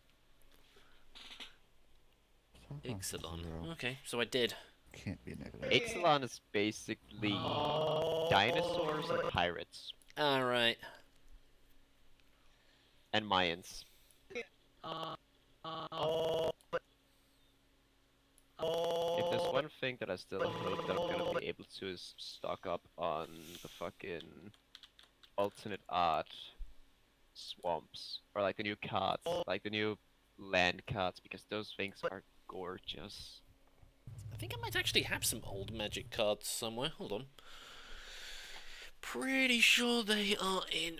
Ixalan. Zero. Okay, so I did. Can't be negative. Ixalan is basically dinosaurs and pirates Alright. and Mayans. If there's one thing that I still hope that I'm gonna be able to is stock up on the fucking alternate art swamps, or like the new cards, like the new land cards, because those things are gorgeous. I think I might actually have some old magic cards somewhere. Hold on. Pretty sure they are in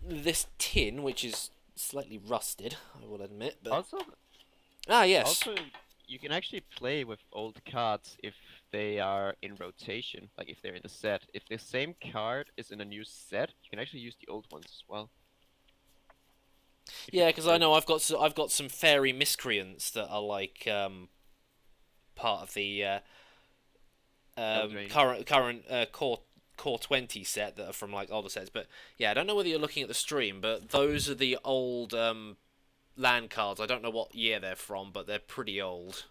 this tin, which is slightly rusted, I will admit. But Also, yes. also, you can actually play with old cards if they are in rotation, like if they're in the set. If the same card is in a new set, you can actually use the old ones as well. If you Yeah, because I prefer- know I've got some fairy miscreants that are like part of the Eldraine. current core 20 set that are from like older sets. But yeah, I don't know whether you're looking at the stream, but those are the old land cards. I don't know what year they're from, but they're pretty old.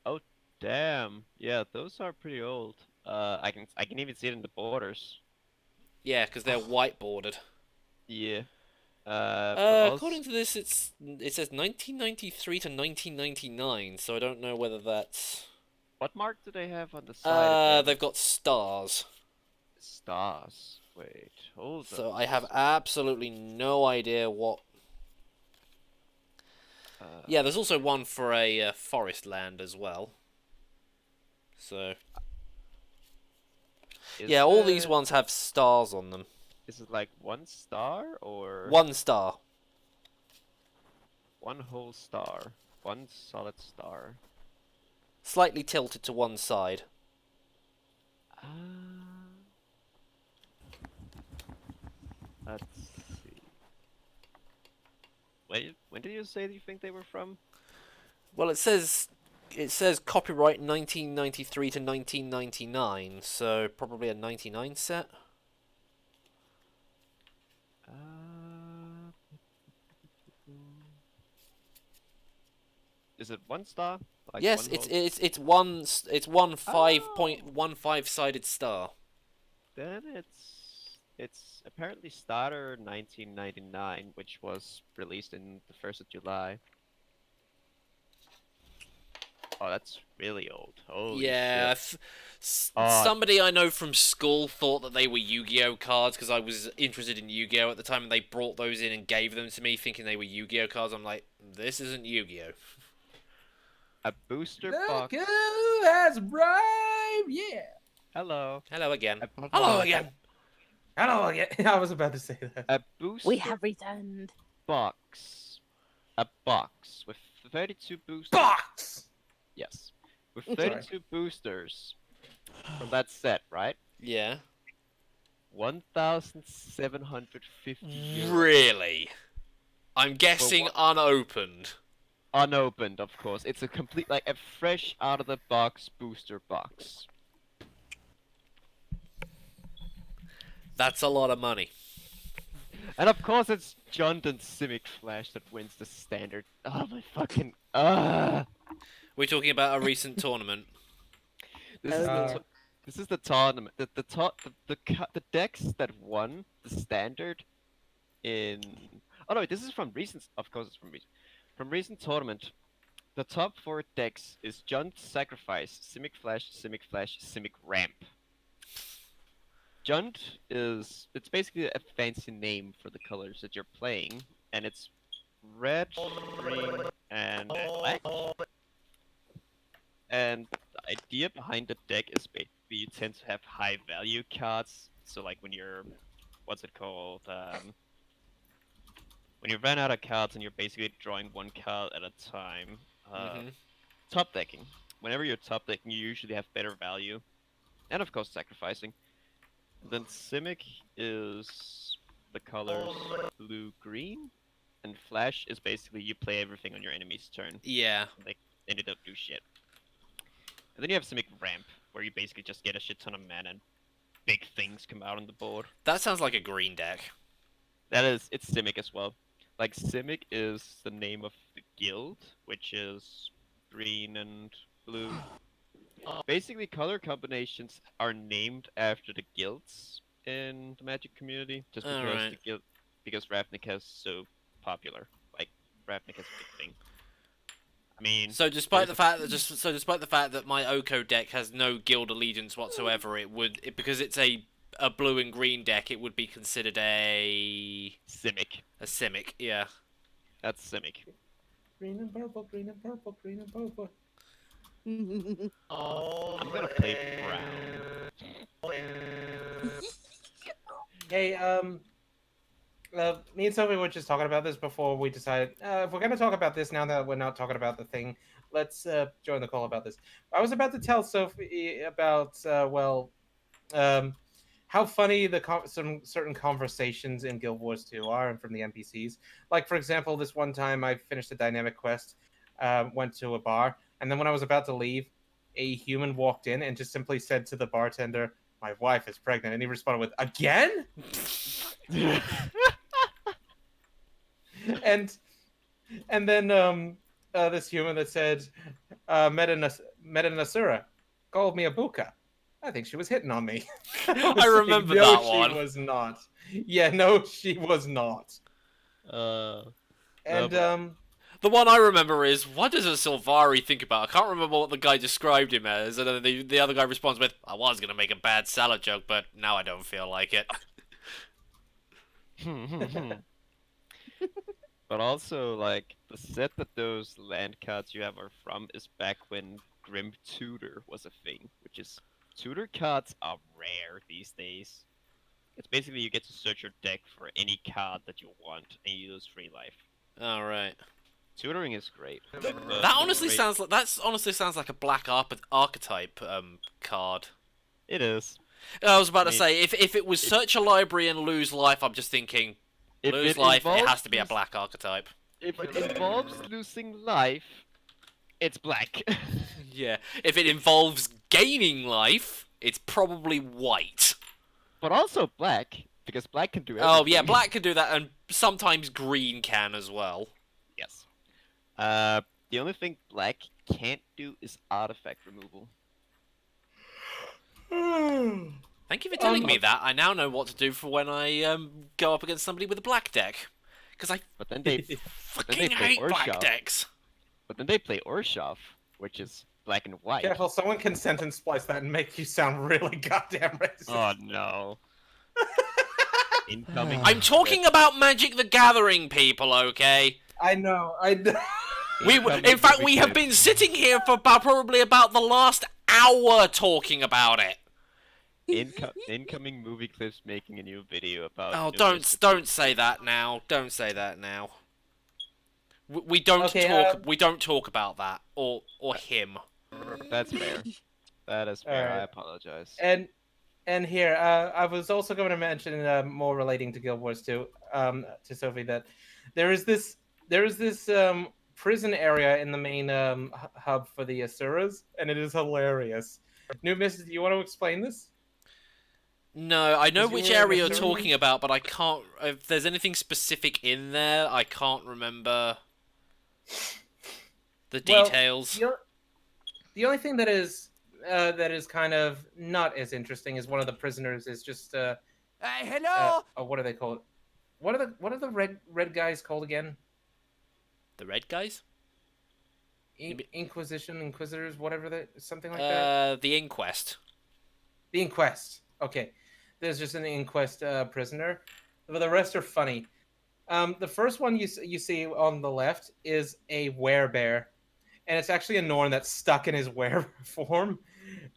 Oh damn. Yeah, those are pretty old. I can even see it in the borders. Yeah, because they're white bordered. Yeah. But According to this, it says 1993 to 1999, so I don't know whether that's. what mark do they have on the side? They've got stars. Stars. Wait, hold So up. I have absolutely no idea what. Yeah, there's also one for a forest land as well. So Is yeah, all these it- ones have stars on them. Is it like 1 star or 1 star. one whole star? One solid star. Slightly tilted to one side. Let's see. When did you say that you think they were from? Well, it says copyright 1993 to 1999, so probably a 99 set. Is it 1 star? Like Yes, one it's whole- one Oh. 5.15 sided star. Then it's apparently Starter 1999, which was released in the 1st of July. Oh, that's really old. Holy Yeah, shit. Oh. somebody I know from school thought that they were Yu-Gi-Oh cards because I was interested in Yu-Gi-Oh at the time, and they brought those in and gave them to me thinking they were Yu-Gi-Oh cards. I'm like, this isn't Yu-Gi-Oh. A booster Look box. who has arrived! Yeah. Hello. Hello again. I- Hello again. Hello again. I was about to say that. A booster We have returned. box. A box with 32 boosters. Box! Yes. With Sorry. 32 boosters from that set, right? Yeah. 1,750 euros. Really? I'm guessing what? unopened. Unopened, of course. It's a complete, like, a fresh out of the box booster box. That's a lot of money. And of course, it's John and Simic Flash that wins the standard. Oh my fucking. We're talking about a recent tournament. This Oh, is dear. this is the tournament. The decks that won the standard in. Oh no, wait, this is from recent. Of course, it's from recent. From recent tournament, the top 4 decks is Junt Sacrifice, Simic Flash, Simic Ramp. Junt it's basically a fancy name for the colors that you're playing, and it's red, green, and black. And the idea behind the deck is basically you tend to have high value cards. So like when you're, what's it called? When you run out of cards and you're basically drawing one card at a time. Top decking. Whenever you're top decking, you usually have better value, and of course sacrificing. Then Simic is the colors blue, green, and Flash is basically you play everything on your enemy's turn. Yeah. Like they don't do shit. And then you have Simic Ramp, where you basically just get a shit ton of mana and big things come out on the board. That sounds like a green deck. It's Simic as well. Like Simic is the name of the guild, which is green and blue. Basically, color combinations are named after the guilds in the Magic community, just because Alright. the guild, because Ravnica is so popular. Like Ravnica is a big thing. I mean, So despite there's the a fact that despite the fact that my Oko deck has no guild allegiance whatsoever, because it's a blue and green deck, it would be considered a Simic. Simic. Yeah. That's Simic. Green and purple, green and purple, green and purple. Oh, I'm gonna play brown. Hey, me and Sophie were just talking about this before we decided if we're going to talk about this now that we're not talking about the thing, let's join the call about this. I was about to tell Sophie about how funny some certain conversations in Guild Wars 2 are and from the NPCs. Like, for example, this one time I finished a dynamic quest, went to a bar, and then when I was about to leave, a human walked in and just simply said to the bartender, "My wife is pregnant," and he responded with, "Again?" and then this human that said, Meta Nasura called me a buka. I think she was hitting on me. I remember no, that one. she was not. Yeah, no, she was not. And The one I remember is, what does a Sylvari think about? I can't remember what the guy described him as, and then the other guy responds with, I was going to make a bad salad joke, but now I don't feel like it. But also, like, the set that those land cards you have are from is back when Grim Tutor was a thing, which is Tutor cards are rare these days. It's basically you get to search your deck for any card that you want, and you lose 3 life. Alright. Tutoring is great. That honestly sounds like a black archetype card. It is. I was about to say, if it was search a library and lose life, I'm just thinking, lose life, it has to be a black archetype. If it involves losing life, it's black. Yeah. If it involves gaining life, it's probably white. But also black, because black can do everything. Oh, yeah, black can do that, and sometimes green can as well. Yes. The only thing black can't do is artifact removal. Thank you for telling me that. I now know what to do for when I go up against somebody with a black deck. Because I But then they fucking play hate black Urshov. decks. But then they play Urshov, which is black and white. careful, someone can sentence splice that and make you sound really goddamn racist. Oh no. Incoming. I'm talking about Magic the Gathering, people, okay? I know. In fact, we have been sitting here for probably about the last hour talking about it. Incoming movie clips making a new video about. Oh, don't say that now. Don't say that now. We don't talk. We don't talk about that or him. That's fair. That is fair. Alright. I apologize. And here, I was also going to mention more relating to Guild Wars 2, to Sophie, that there is this prison area in the main hub for the Asuras, and it is hilarious. NoobMister, do you want to explain this? No, I know Is which your area you're Asura- talking about, but I can't. If there's anything specific in there, I can't remember the details. The only thing that is kind of not as interesting as one of the prisoners is just hello. what are they called? What are the red guys called again? The red guys? Inquisitors, whatever something like that. The inquest. The inquest. Okay, there's just an inquest prisoner, but the rest are funny. The first one you see on the left is a werebear, and it's actually a Norn that's stuck in his were form,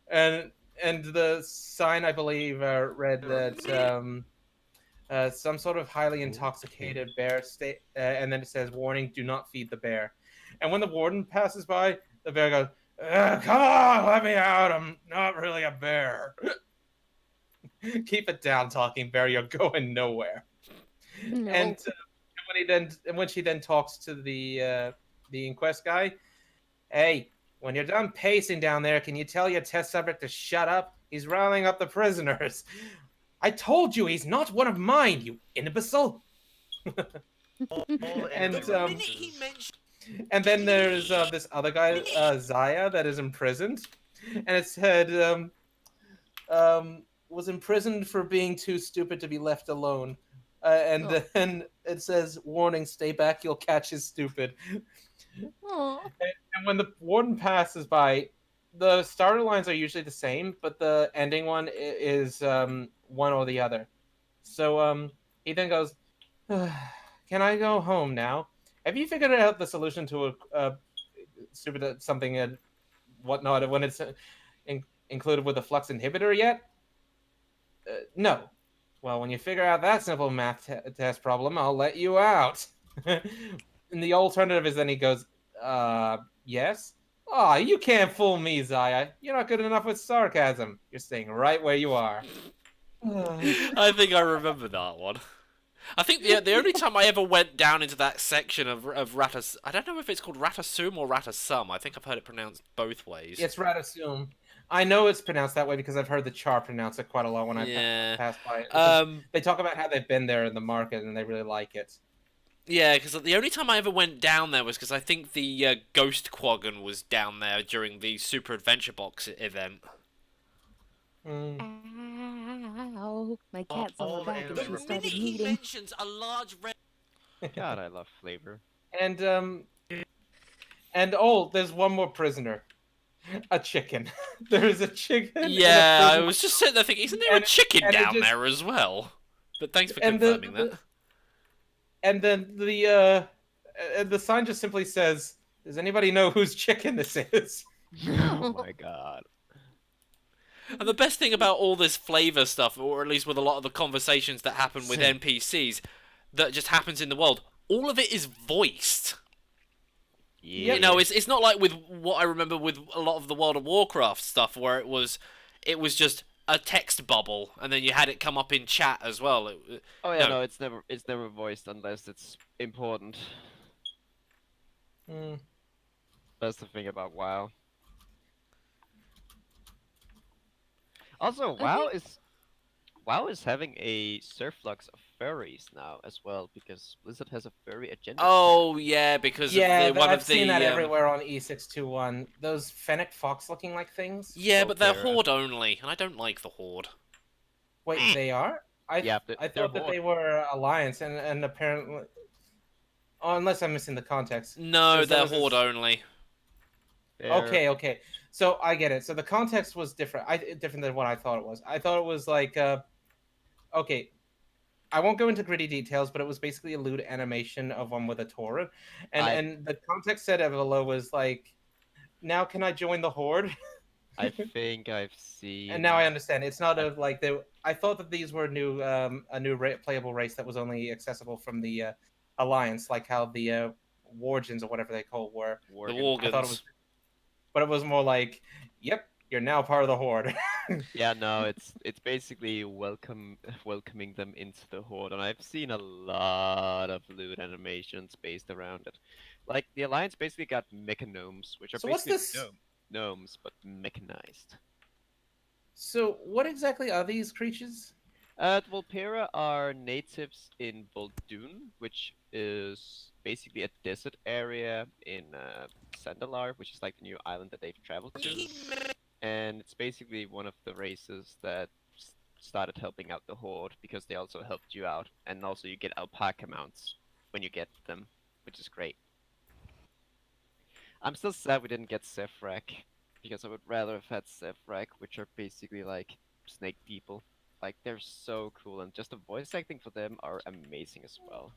and the sign I believe read that some sort of highly intoxicated bear state, and then it says, "Warning: Do not feed the bear." And when the warden passes by, the bear goes, "Come on, let me out! I'm not really a bear." Keep it down, talking bear. You're going nowhere. No. And when she then talks to the inquest guy, "Hey, when you're done pacing down there, can you tell your test subject to shut up? He's riling up the prisoners." "I told you he's not one of mine, you imbecile." And The minute he mentioned and then there's this other guy, Zaya, that is imprisoned, and it said was imprisoned for being too stupid to be left alone. And Oh. then it says, "Warning: Stay back. You'll catch his stupid." Aw. And when the warden passes by, the starter lines are usually the same, but the ending one is one or the other. So he then goes, "Can I go home now? Have you figured out the solution to a stupid something and whatnot when it's included with the flux inhibitor yet?" No. Well, when you figure out that simple math test problem, I'll let you out. And the alternative is then he goes, yes? Aw, you can't fool me, Zaya. You're not good enough with sarcasm. You're staying right where you are. I think I remember that one. I think the only time I ever went down into that section of Ratas, I don't know if it's called Ratasum or Ratasum. I think I've heard it pronounced both ways. It's Ratasum. I know it's pronounced that way because I've heard the Char pronounce it quite a lot when I pass by it. They talk about how they've been there in the market and they really like it. Yeah, because the only time I ever went down there was because I think the Ghost Quaggan was down there during the Super Adventure Box event. Ow. My cat's on my back and she The started minute he kneading. mentions a large red... God, I love flavor. And there's one more prisoner. A chicken. There is a chicken. Yeah, I was just sitting there thinking, isn't there a chicken down just, there as well? But thanks for confirming that. And then the sign just simply says, "Does anybody know whose chicken this is?" Oh my god. And the best thing about all this flavor stuff, or at least with a lot of the conversations that happen with NPCs, that just happens in the world, all of it is voiced. Yeah. You know, it's not like with what I remember with a lot of the World of Warcraft stuff, where it was just a text bubble, and then you had it come up in chat as well. Oh yeah, no, it's never voiced unless it's important. That's the thing about WoW. Also, WoW is having a surflux of furries now as well because Blizzard has a furry agenda. Oh yeah, because I've seen that everywhere on E621. Those Fennec Fox looking like things. Yeah, but they're Horde only, and I don't like the Horde. Wait, they are? I thought that they were Alliance, and apparently, unless I'm missing the context. No, they're Horde only. Okay. So I get it. So the context was different. Different than what I thought it was. I thought it was like, okay, I won't go into gritty details, but it was basically a lewd animation of one with a torrent, and the context said below was like, "Now can I join the Horde?" I think I've seen. And now I understand. It's not I thought that these were new, a new playable race that was only accessible from the Alliance, like how the Wargens or whatever they call were. The Wargans. I thought it was, but it was more like, "Yep, you're now part of the Horde." Yeah, no, it's basically welcoming them into the Horde, and I've seen a lot of lewd animations based around it. Like the Alliance basically got mechanomes, which are basically gnomes but mechanized. So what exactly are these creatures? Volpera are natives in Vol'dun, which is basically a desert area in Zandalar, which is like the new island that they've traveled to. And it's basically one of the races that started helping out the Horde because they also helped you out, and also you get alpaca mounts when you get them, which is great. I'm still sad we didn't get Zefrak, because I would rather have had Zefrak, which are basically like snake people. Like, they're so cool, and just the voice acting for them are amazing as well.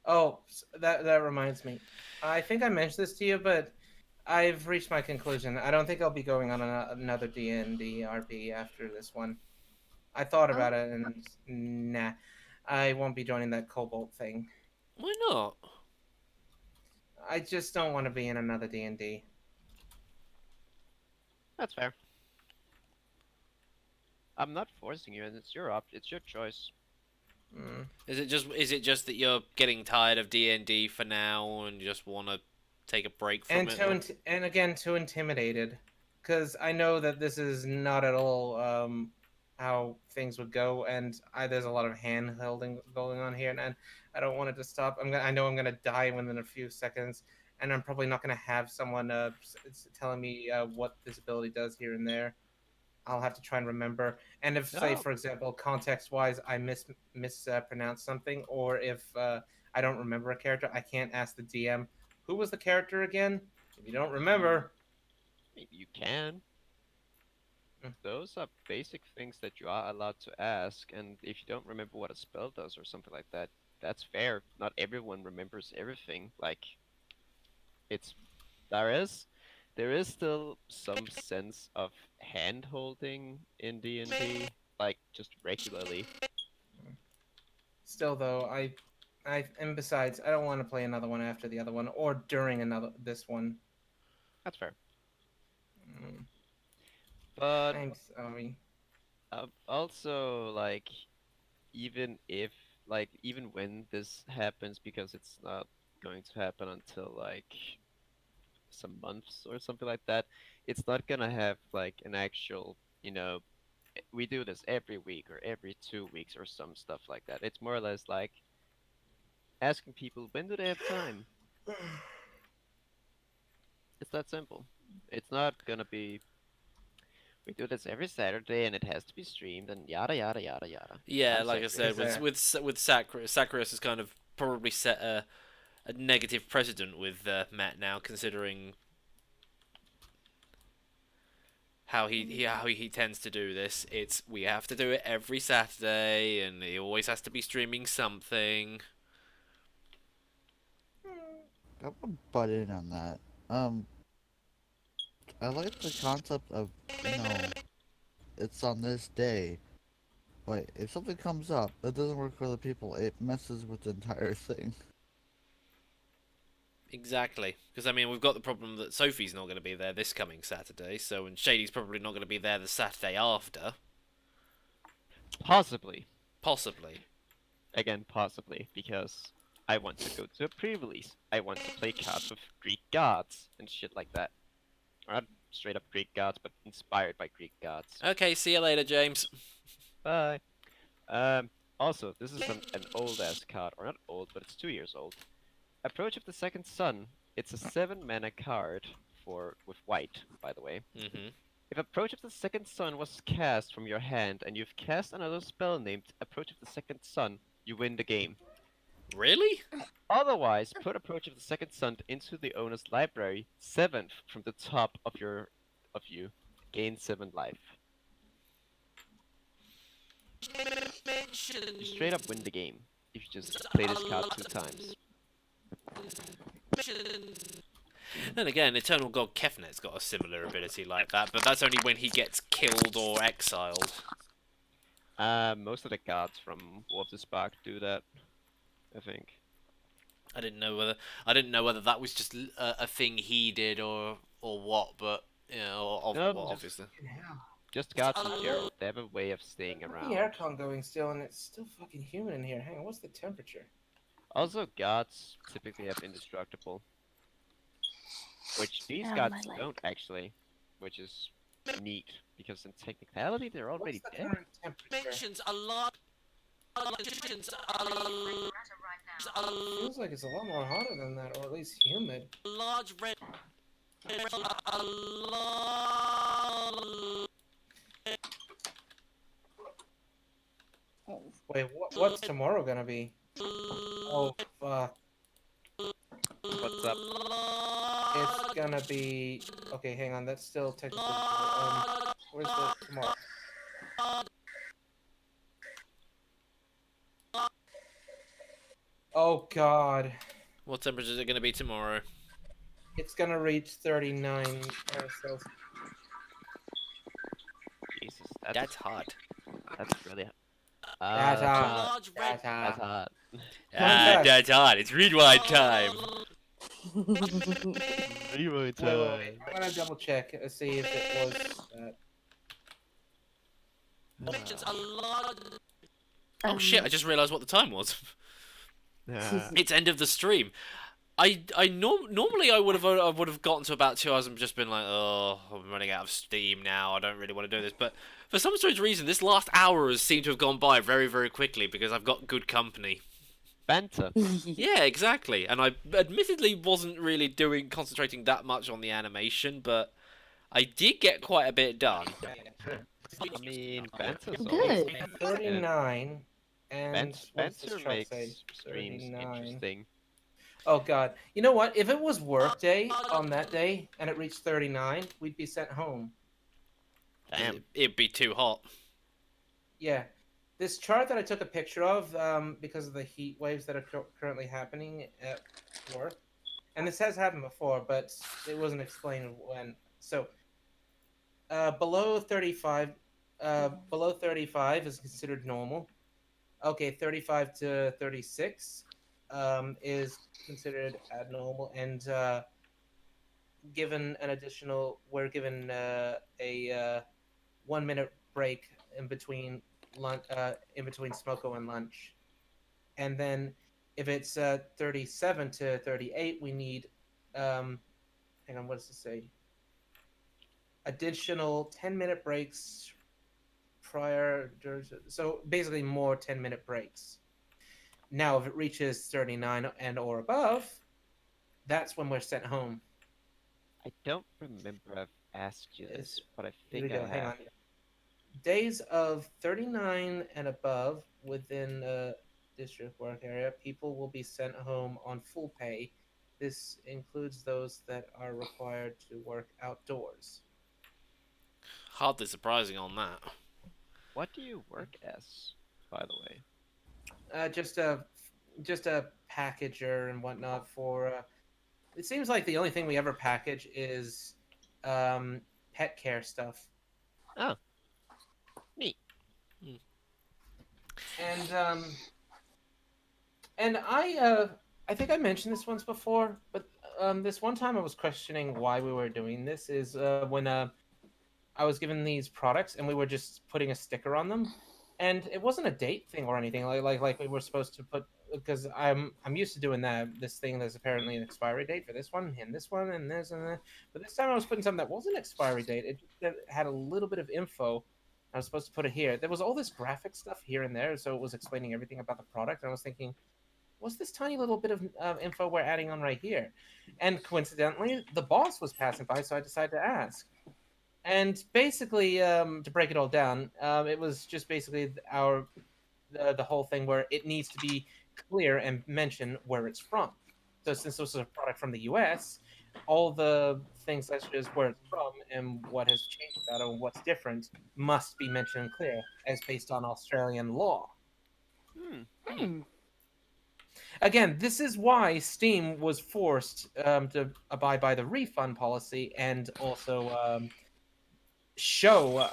Oh, that reminds me. I think I mentioned this to you, but I've reached my conclusion. I don't think I'll be going on another D&D RP after this one. I thought about it, and nah, I won't be joining that Cobalt thing. Why not? I just don't want to be in another D&D. That's fair. I'm not forcing you, and it's your choice. Is it just that you're getting tired of D&D for now and just want to take a break from it? And again, too intimidated, because I know that this is not at all how things would go, and there's a lot of hand holding going on here, and I don't want it to stop. I know I'm gonna die within a few seconds, and I'm probably not gonna have someone telling me what this ability does here and there. I'll have to try and remember. And if, say, No. for example, context-wise, I mispronounce something, or if I don't remember a character, I can't ask the DM, who was the character again? If you don't remember, You can. Mm. Those are basic things that you are allowed to ask, and if you don't remember what a spell does or something like that, that's fair. Not everyone remembers everything. Like, it's there is there is still some sense of hand holding in D&D, like just regularly. still though, and besides, I don't want to play another one after the other one or during this one. That's fair. Mm, But I'm sorry. also, like, even if even when this happens, because it's not going to happen until like some months or something like that, it's not gonna have like an actual, we do this every week or every 2 weeks or some stuff like that. It's more or less like asking people when do they have time. It's that simple. It's not gonna be we do this every Saturday and it has to be streamed and yada yada yada yada. Yeah, I'm like I sorry. said, with Sacrius has kind of probably set a negative precedent with Matt now, considering how he tends to do this. It's we have to do it every Saturday, and he always has to be streaming something. I would butt in on that. I like the concept of, it's on this day. But if something comes up that doesn't work for other people, it messes with the entire thing. Exactly, because I mean we've got the problem that Sophie's not going to be there this coming Saturday, so and Shady's probably not going to be there the Saturday after. Possibly. Possibly. Again, possibly, because I want to go to a pre-release. I want to play cards with Greek gods and shit like that. Or not straight up Greek gods, but inspired by Greek gods. Okay, see you later, James. Bye. Also, this is an old-ass card, or not old, but it's 2 years old. Approach of the Second Sun. It's a 7-mana card with white, by the way. Mm-hmm. If Approach of the Second Sun was cast from your hand and you've cast another spell named Approach of the Second Sun, you win the game. Really? Otherwise, put Approach of the Second Sun into the owner's library, 7th from the top of you. Gain 7 life. You straight up win the game if you just play this card 2 times. Then again, Eternal God Kefnet's got a similar ability like that, but that's only when he gets killed or exiled. Most of the gods from War of the Spark do that, I think. I didn't know whether that was just a thing he did or what, but obviously. Just gods in general, they have a way of staying around. The aircon going still, and it's still fucking humid in here. Hang on, what's the temperature? Also, gods typically have indestructible, which these gods don't actually, which is neat because in technicality they're already What's the dead. current temperature? Feels like it's a lot more hotter than that, or at least humid. Wait, what's tomorrow gonna be? Oh fuck! What's up? It's gonna be okay. Hang on, that's still technically. Where's the tomorrow? Oh god! What temperature is it going to be tomorrow? It's gonna reach 39 Celsius. Jesus, That's hot. That's really That's hot. hot. That's That's hot. hot. That's hot. It's rewind time. Rewind Wait. I'm gonna double check and see if it was. Oh shit! I just realised what the time was. It's end of the stream. Normally I would have gotten to about 2 hours and just been like, oh, I'm running out of steam now. I don't really want to do this. But for some strange reason, this last hour has seemed to have gone by very, very quickly because I've got good company. Banter. Yeah, exactly. And I admittedly wasn't really concentrating that much on the animation, but I did get quite a bit done. I mean, banter's Good. awesome. 39, and what does this Banter chart say? makes streams 39. interesting. Oh god. You know what? If it was work day on that day and it reached 39, we'd be sent home. Damn. It'd be too hot. Yeah. This chart that I took a picture of because of the heat waves that are currently happening at work. And this has happened before, but it wasn't explained when. So below 35 is considered normal. Okay, 35 to 36 is considered abnormal, and we're given a 1 minute break in between smoko and lunch, and then if it's 37 to 38, we need hang on, what does it say? Additional 10-minute breaks prior, so basically more 10-minute breaks. Now, if it reaches 39 and or above, that's when we're sent home. I don't remember I've asked you this, but I Here we think go. I Hang have. on. Days of 39 and above within the district work area, people will be sent home on full pay. This includes those that are required to work outdoors. Hardly surprising on that. What do you work as, by the way? Just a packager and whatnot for. It seems like the only thing we ever package is pet care stuff. Oh, neat. And I think I mentioned this once before, but this one time I was questioning why we were doing this is when I was given these products and we were just putting a sticker on them, and it wasn't a date thing or anything like we were supposed to put, because I'm used to doing this thing. There's apparently an expiry date for this one and this one and this and that, but this time I was putting something that wasn't expiry date. It had a little bit of info. I was supposed to put it here. There was all this graphic stuff here and there, so it was explaining everything about the product. And I was thinking, what's this tiny little bit of info we're adding on right here? And coincidentally, the boss was passing by, so I decided to ask. And basically, to break it all down, it was just basically the whole thing where it needs to be clear and mention where it's from. So since this is a product from the U.S., all the things such as where it's from and what has changed about it and what's different must be mentioned clear, as based on Australian law. Again, this is why Steam was forced to abide by the refund policy and also show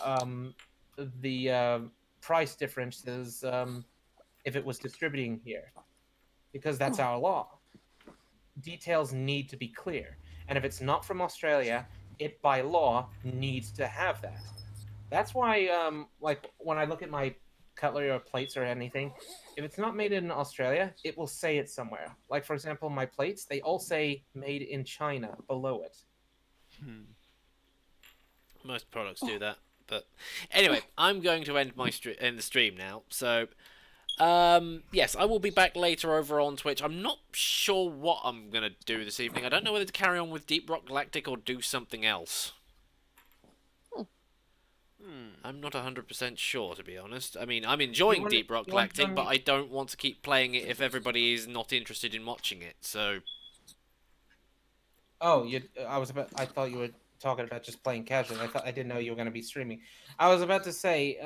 the price differences if it was distributing here, because that's our law. Details need to be clear, and if it's not from Australia, it by law needs to have that. That's why, like when I look at my cutlery or plates or anything, if it's not made in Australia, it will say it somewhere. Like for example, my plates, they all say "made in China" below it. Most products do that. But anyway, I'm going to end the stream now. So, yes, I will be back later over on Twitch. I'm not sure what I'm going to do this evening. I don't know whether to carry on with Deep Rock Galactic or do something else. I'm not 100% sure, to be honest. I mean, I'm enjoying Deep Rock Galactic, but I don't want to keep playing it if everybody is not interested in watching it, so... Oh, I thought you were talking about just playing casually. I didn't know you were going to be streaming. I was about to say,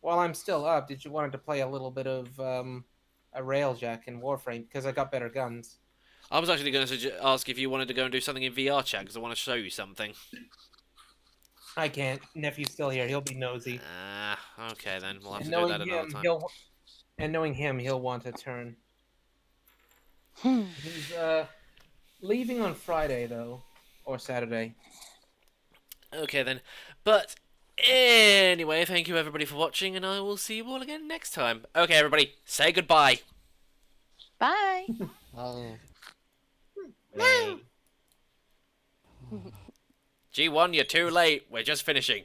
while I'm still up, did you want to play a little bit of a Railjack in Warframe? Because I got better guns. I was actually going to ask if you wanted to go and do something in VR chat, because I want to show you something. I can't. Nephew's still here. He'll be nosy. Okay then. We'll have to do that another time. And knowing him, he'll want a turn. He's leaving on Friday, though. Or Saturday. Okay then. But anyway, thank you everybody for watching, and I will see you all again next time. Okay, everybody, say goodbye. Bye. Oh. G1, you're too late. We're just finishing.